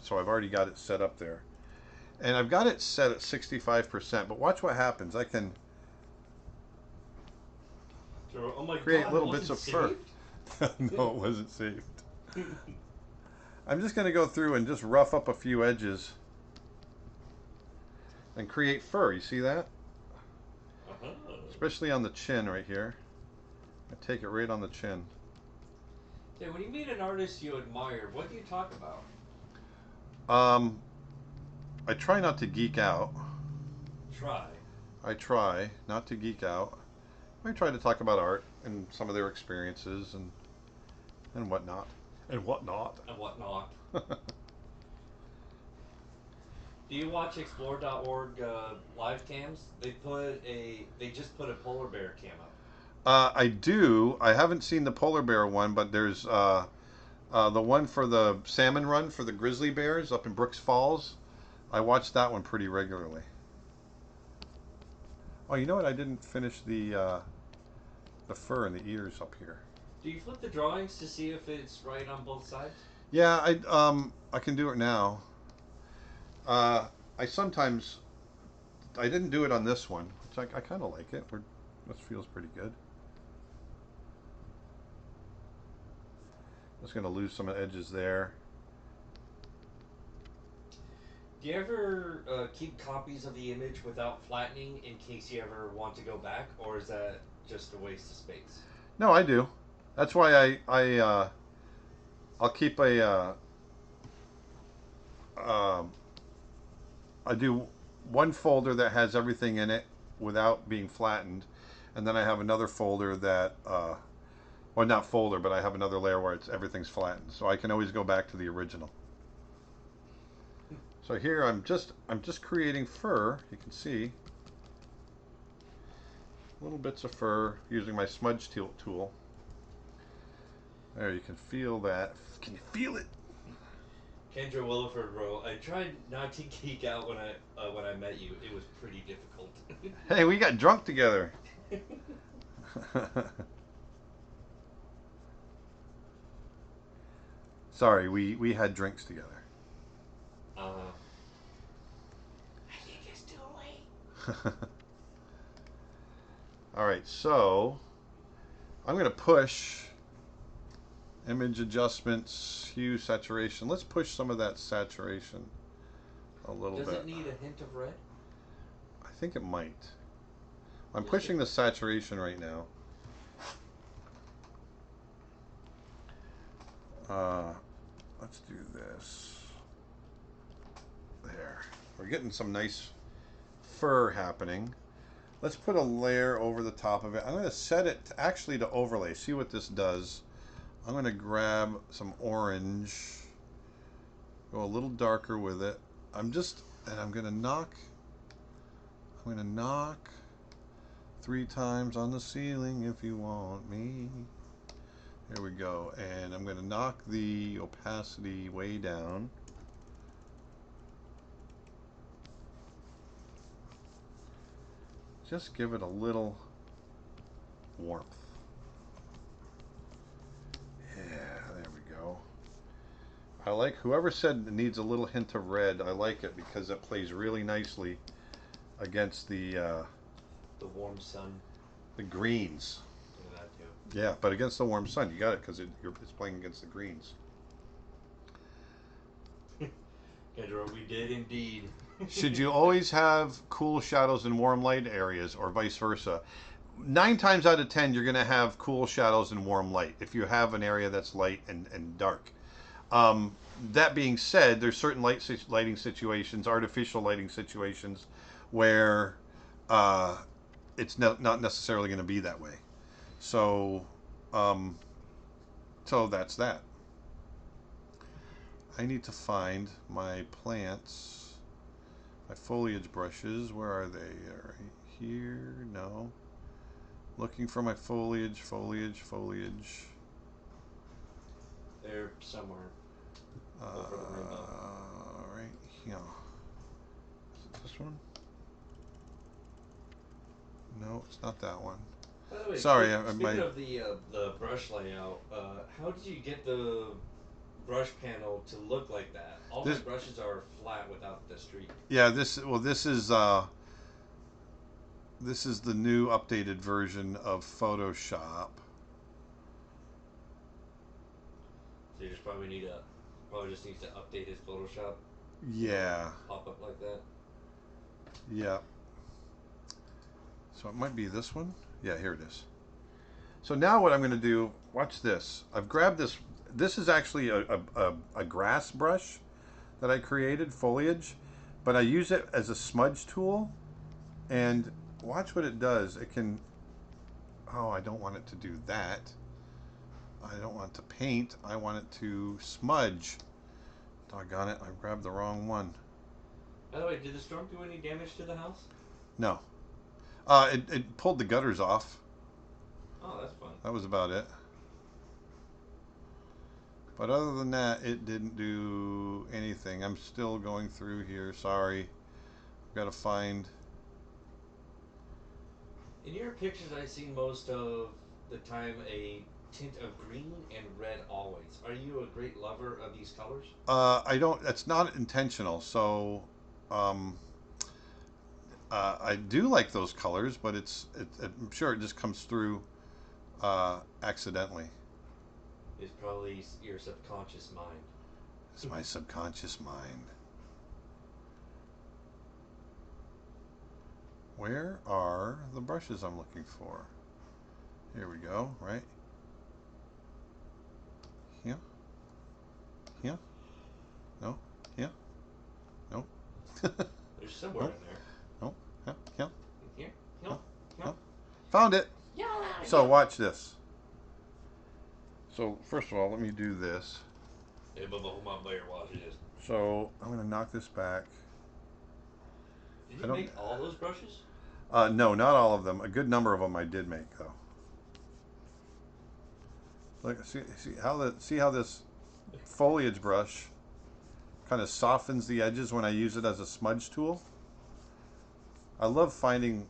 S1: so I've already got it set up there. And I've got it set at 65%, but watch what happens. I can
S3: Oh my
S1: create
S3: God,
S1: little
S3: was
S1: bits
S3: it
S1: of fur.
S3: saved?
S1: No, it wasn't saved. I'm just going to go through and just rough up a few edges and create fur. You see that? Especially on the chin right here. I take it right on the chin.
S2: Hey, when you meet an artist you admire, what do you talk about?
S1: I try not to geek out.
S2: Try.
S1: I try not to geek out. I try to talk about art and some of their experiences and whatnot. And whatnot.
S2: And whatnot. Do you watch explore.org live cams? They just put a polar bear cam up.
S1: I do. I haven't seen the polar bear one, but there's the one for the salmon run for the grizzly bears up in Brooks Falls. I watch that one pretty regularly. Oh, you know what? I didn't finish the fur and the ears up here.
S2: Do you flip the drawings to see if it's right on both sides?
S1: Yeah, I can do it now. I didn't do it on this one, which I kind of like it. This feels pretty good. Just going to lose some edges there.
S2: Do you ever keep copies of the image without flattening in case you ever want to go back, or is that just a waste of space?
S1: No, I do. That's why I'll keep I do one folder that has everything in it without being flattened, and then I have another folder that well, not folder, but I have another layer where everything's flattened, so I can always go back to the original. So here I'm just creating fur. You can see little bits of fur using my smudge tool. There, you can feel that. Can you feel it?
S2: Kendra Williford wrote, "I tried not to geek out when I met you. It was pretty difficult."
S1: Hey, we got drunk together. Sorry, we had drinks together.
S2: I think it's too late.
S1: All right, so I'm going to push image adjustments, hue, saturation. Let's push some of that saturation a little bit.
S2: Does it need a hint of red?
S1: I think it might. I'm pushing the saturation right now. Let's do this. There. We're getting some nice fur happening. Let's put a layer over the top of it. I'm going to set it actually to overlay. See what this does. I'm going to grab some orange. Go a little darker with it. I'm going to knock 3 times on the ceiling if you want me. There we go. And I'm going to knock the opacity way down. Just give it a little warmth. Yeah, there we go. I like, whoever said it needs a little hint of red, I like it because it plays really nicely against the
S2: warm sun.
S1: The greens.
S2: Look at that too.
S1: Yeah, but against the warm sun, you got it because it's playing against the greens.
S2: Kendra, we did indeed.
S1: Should you always have cool shadows in warm light areas or vice versa? 9 times out of 10, you're going to have cool shadows and warm light if you have an area that's light and dark. That being said, there's certain lighting situations, artificial lighting situations, where it's not necessarily going to be that way. So, so that's that. I need to find my plants, my foliage brushes. Where are they? Right here? No. Looking for my foliage.
S3: They're somewhere over the rainbow.
S1: Right here. Is it this one? No, it's not that one.
S3: By the way,
S1: Sorry,
S3: speaking of the brush layout, how did you get the brush panel to look like that? All my brushes are flat without the streak.
S1: Yeah, this is the new updated version of Photoshop.
S3: So you just probably just needs to update his Photoshop.
S1: Yeah.
S3: Pop up like that.
S1: Yeah. So it might be this one. Yeah, here it is. So now what I'm going to do, watch this. I've grabbed this. This is actually a grass brush that I created, foliage, but I use it as a smudge tool. And watch what it does. It can, oh, I don't want it to do that. I don't want it to paint. I want it to smudge. Doggone it, I grabbed the wrong one.
S3: By the way, did the storm do any damage to the house?
S1: No. It pulled the gutters off.
S3: Oh, that's fun.
S1: That was about it. But other than that, it didn't do anything. I'm still going through here. Sorry. I've got to find...
S3: In your pictures, I've seen most of the time a tint of green and red always. Are you a great lover of these colors?
S1: I don't... It's not intentional, so... I do like those colors, but I'm sure it just comes through accidentally.
S3: It's probably your subconscious mind.
S1: It's my subconscious mind. Where are the brushes I'm looking for? Here we go, right? Here? Here? No? Here? No?
S3: There's somewhere in there.
S1: No? Here? Here?
S3: Here? No. No.
S1: Found it!
S3: Yeah.
S1: So watch this. So first of all, let me do this.
S3: Hey, Bubba, hold my bear, watch this.
S1: So I'm going to knock this back.
S3: Did you make all those brushes?
S1: No, not all of them. A good number of them I did make, though. Look, see how this foliage brush kind of softens the edges when I use it as a smudge tool. I love finding,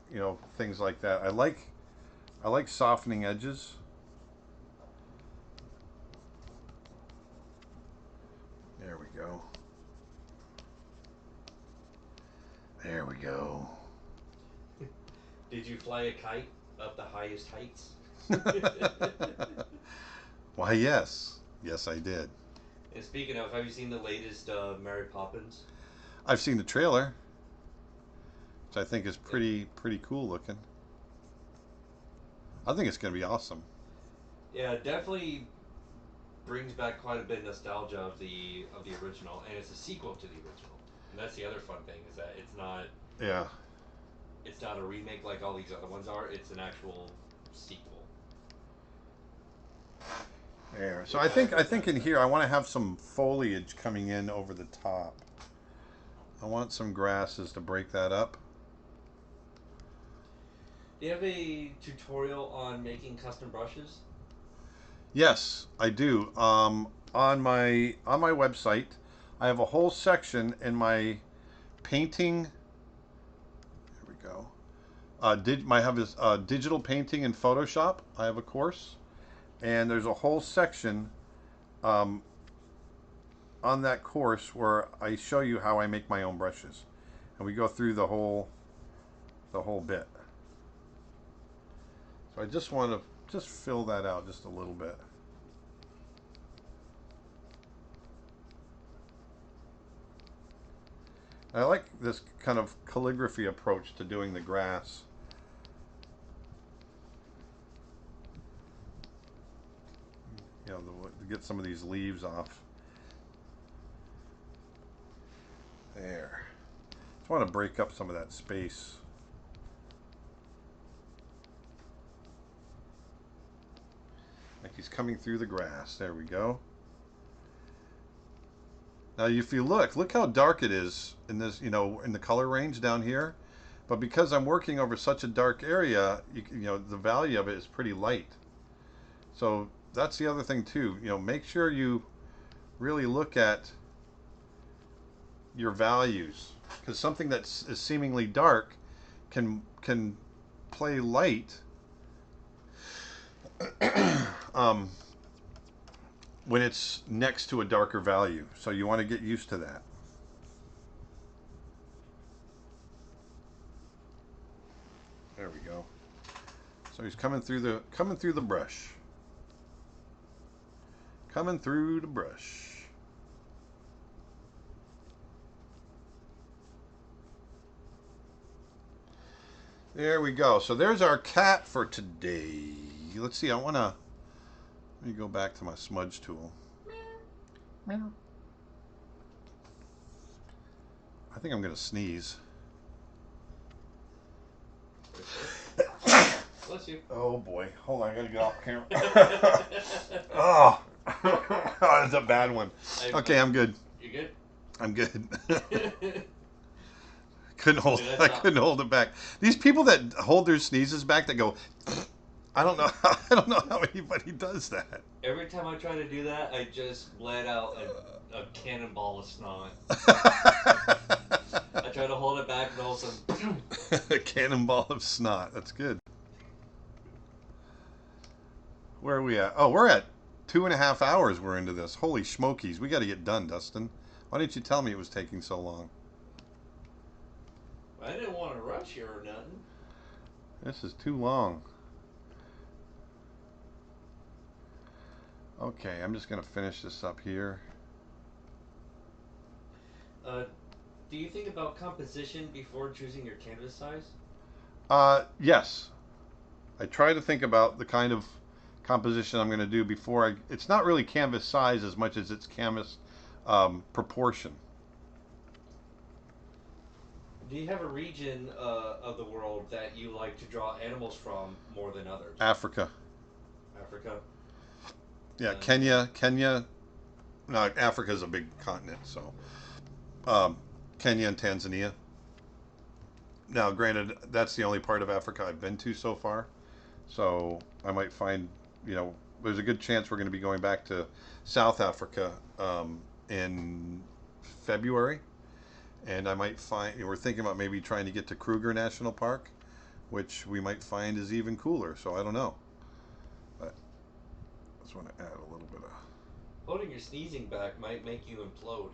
S1: things like that. I like softening edges. There we go. There we go.
S3: Did you fly a kite up the highest heights?
S1: Why, yes. Yes, I did.
S3: And speaking of, have you seen the latest Mary Poppins?
S1: I've seen the trailer, which I think is pretty cool looking. I think it's going to be awesome.
S3: Yeah, it definitely brings back quite a bit of nostalgia of the original, and it's a sequel to the original. And that's the other fun thing, is that it's not...
S1: Yeah.
S3: It's not a remake like all these other ones are. It's an actual sequel.
S1: There. So I think in here I want to have some foliage coming in over the top. I want some grasses to break that up.
S3: Do you have a tutorial on making custom brushes?
S1: Yes, I do. On my website, I have a whole section in my painting. Here we go. I have this digital painting in Photoshop. I have a course, and there's a whole section on that course where I show you how I make my own brushes, and we go through the whole bit. So I just want to fill that out just a little bit. I like this kind of calligraphy approach to doing the grass. To get some of these leaves off. There. Just want to break up some of that space. he's coming through the grass. There we go. Now, if you look how dark it is in this, in the color range down here. But because I'm working over such a dark area, the value of it is pretty light. So that's the other thing too. Make sure you really look at your values, because something is seemingly dark can play light when it's next to a darker value. So you want to get used to that. There we go. So he's coming through the brush. Coming through the brush. There we go. So there's our cat for today. Let's see. Let me go back to my smudge tool. Meow. I think I'm going to sneeze.
S3: Bless you.
S1: Oh boy. Hold on. I got to get off camera. Oh. That's a bad one. Okay, I'm good.
S3: You good?
S1: I'm good. I couldn't hold it back. These people that hold their sneezes back, that go, I don't know how anybody does that.
S3: Every time I try to do that, I just let out a cannonball of snot. I try to hold it back, and all of a sudden,
S1: a cannonball of snot. That's good. Where are we at? Oh, we're at 2.5 hours. We're into this. Holy smokies! We got to get done, Dustin. Why didn't you tell me it was taking so long?
S3: I didn't want to rush you or nothing.
S1: This is too long. Okay, I'm just going to finish this up here.
S3: Do you think about composition before choosing your canvas size?
S1: Yes. I try to think about the kind of composition I'm going to do before it's not really canvas size as much as it's canvas proportion.
S3: Do you have a region of the world that you like to draw animals from more than others?
S1: Africa.
S3: Africa?
S1: Yeah, Kenya. No, Africa is a big continent, so Kenya and Tanzania. Now, granted, that's the only part of Africa I've been to so far, so I might find, there's a good chance we're going to be going back to South Africa in February, and I might find, we're thinking about maybe trying to get to Kruger National Park, which we might find is even cooler, so I don't know. But I just want to add a little bit of...
S3: Holding your sneezing back might make you implode.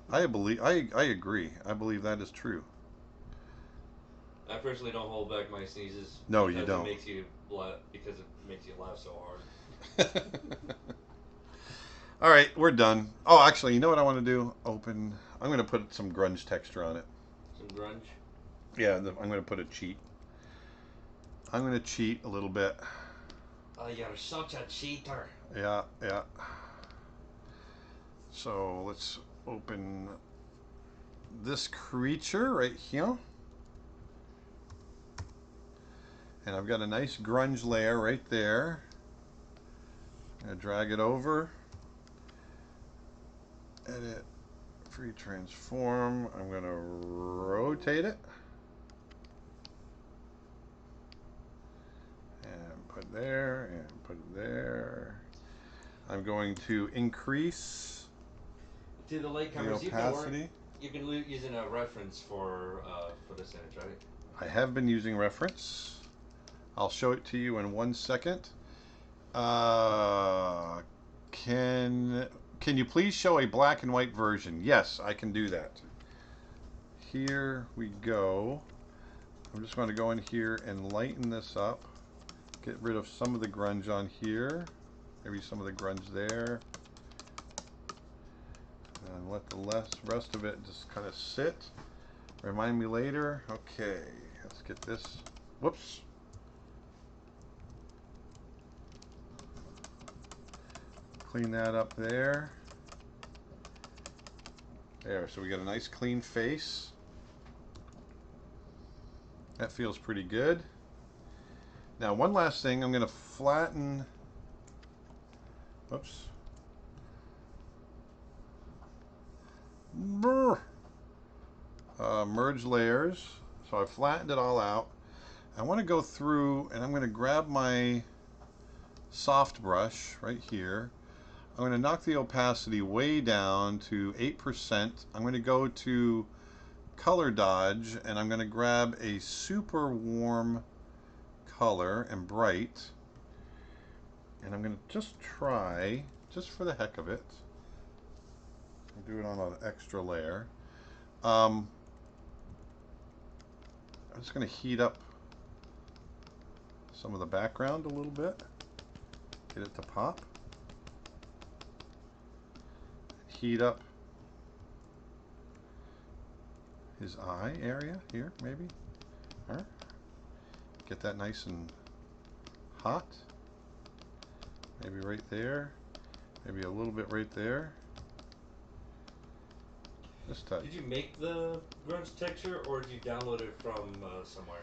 S1: I agree. I believe that is true.
S3: I personally don't hold back my sneezes.
S1: No, you don't.
S3: Because it makes you laugh so hard.
S1: All right, we're done. Oh, actually, you know what I want to do? I'm going to put some grunge texture on it.
S3: Some grunge?
S1: Yeah, I'm going to put a cheat. I'm going to cheat a little bit.
S3: Oh, you're such a cheater.
S1: Yeah. So let's open this creature right here. And I've got a nice grunge layer right there. I'm going to drag it over. Edit, free transform. I'm going to rotate it. And put there, and put it there. I'm going to increase
S3: To the latecomers,
S1: the opacity.
S3: you've been using a reference for this image, right?
S1: I have been using reference. I'll show it to you in 1 second. Can you please show a black and white version? Yes, I can do that. Here we go. I'm just going to go in here and lighten this up. Get rid of some of the grunge on here. Maybe some of the grunge there. And let the rest of it just kind of sit. Remind me later. Okay, let's get this. Whoops. Clean that up there. There, so we got a nice clean face. That feels pretty good. Now, one last thing, I'm going to flatten Oops. Brr. Merge layers. So I flattened it all out. I want to go through and I'm going to grab my soft brush right here. I'm going to knock the opacity way down to 8%. I'm going to go to color dodge and I'm going to grab a super warm color and bright. And I'm going to just try, just for the heck of it, I'll do it on an extra layer. I'm just going to heat up some of the background a little bit, get it to pop. Heat up his eye area here, maybe. All right. Get that nice and hot. Maybe right there. Maybe a little bit right there. This touch.
S3: Did you make the grunge texture or did you download it from somewhere?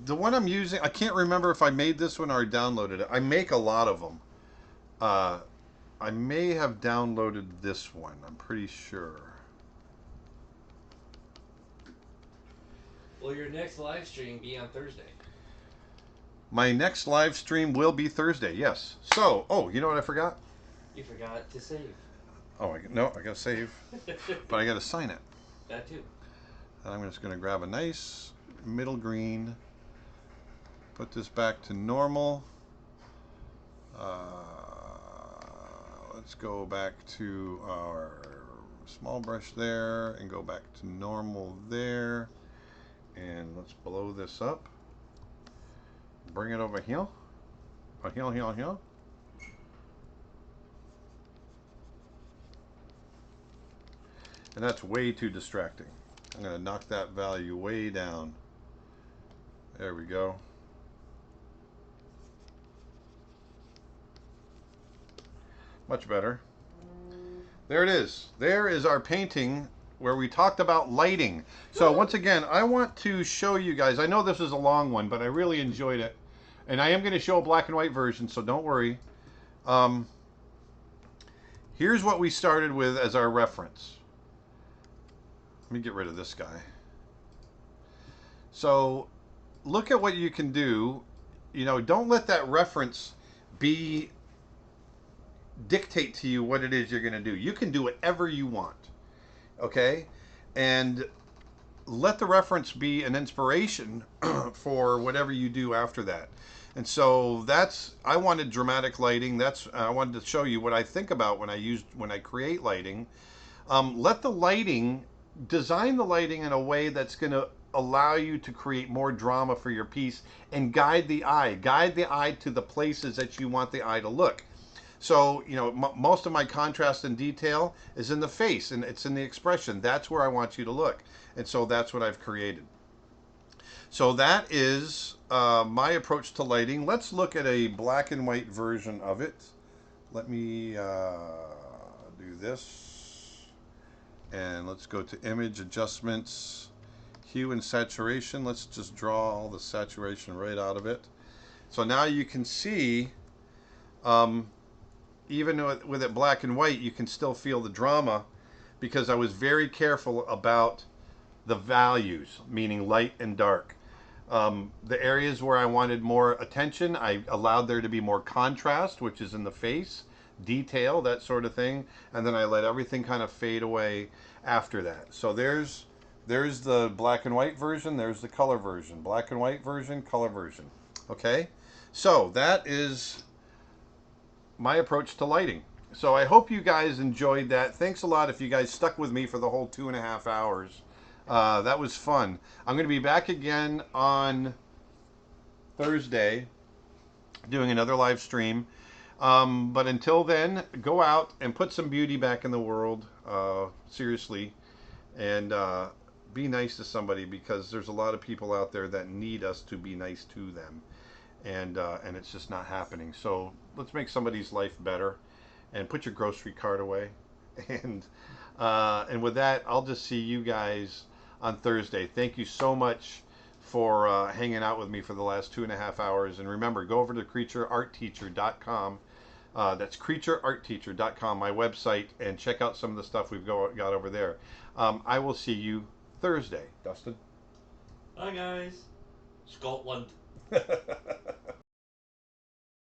S1: The one I'm using, I can't remember if I made this one or I downloaded it. I make a lot of them. I may have downloaded this one, I'm pretty sure.
S2: Will your next live stream be on Thursday?
S1: My next live stream will be Thursday, yes. So, oh, you know what I forgot?
S2: You forgot to save.
S1: Oh, no, I gotta save. But I gotta sign it.
S2: That too.
S1: And I'm just gonna grab a nice middle green, put this back to normal. Let's go back to our small brush there and go back to normal there. And let's blow this up. Bring it over here. Here. And that's way too distracting. I'm going to knock that value way down. There we go. Much better. There it is. There is our painting where we talked about lighting. So once again, I want to show you guys, I know this is a long one, but I really enjoyed it. And I am going to show a black and white version, so don't worry. Here's what we started with as our reference. Let me get rid of this guy. So look at what you can do. You know, don't let that reference dictate to you what it is you're going to do. You can do whatever you want. Okay? And let the reference be an inspiration for whatever you do after that. And so I wanted dramatic lighting. I wanted to show you what I think about when I create lighting. Let the lighting, design the lighting in a way that's going to allow you to create more drama for your piece and guide the eye to the places that you want the eye to look. So, you know, most of my contrast and detail is in the face and it's in the expression. That's where I want you to look. And so that's what I've created. So that is my approach to lighting. Let's look at a black and white version of it. Let me do this. And let's go to image adjustments, hue and saturation. Let's just draw all the saturation right out of it. So now you can see, even with it black and white, you can still feel the drama because I was very careful about the values, meaning light and dark. The areas where I wanted more attention, I allowed there to be more contrast, which is in the face, detail, that sort of thing. And then I let everything kind of fade away after that. So there's the black and white version, there's the color version. Black and white version, color version. Okay? So that is my approach to lighting. So I hope you guys enjoyed that. Thanks a lot if you guys stuck with me for the whole 2.5 hours. That was fun. I'm going to be back again on Thursday doing another live stream. But until then, go out and put some beauty back in the world. Seriously. And be nice to somebody because there's a lot of people out there that need us to be nice to them. And it's just not happening. So let's make somebody's life better and put your grocery cart away. And with that, I'll just see you guys on Thursday. Thank you so much for hanging out with me for the last 2.5 hours. And remember, go over to creatureartteacher.com. That's creatureartteacher.com, my website, and check out some of the stuff we've got over there. I will see you Thursday. Dustin?
S3: Hi, guys. Scotland.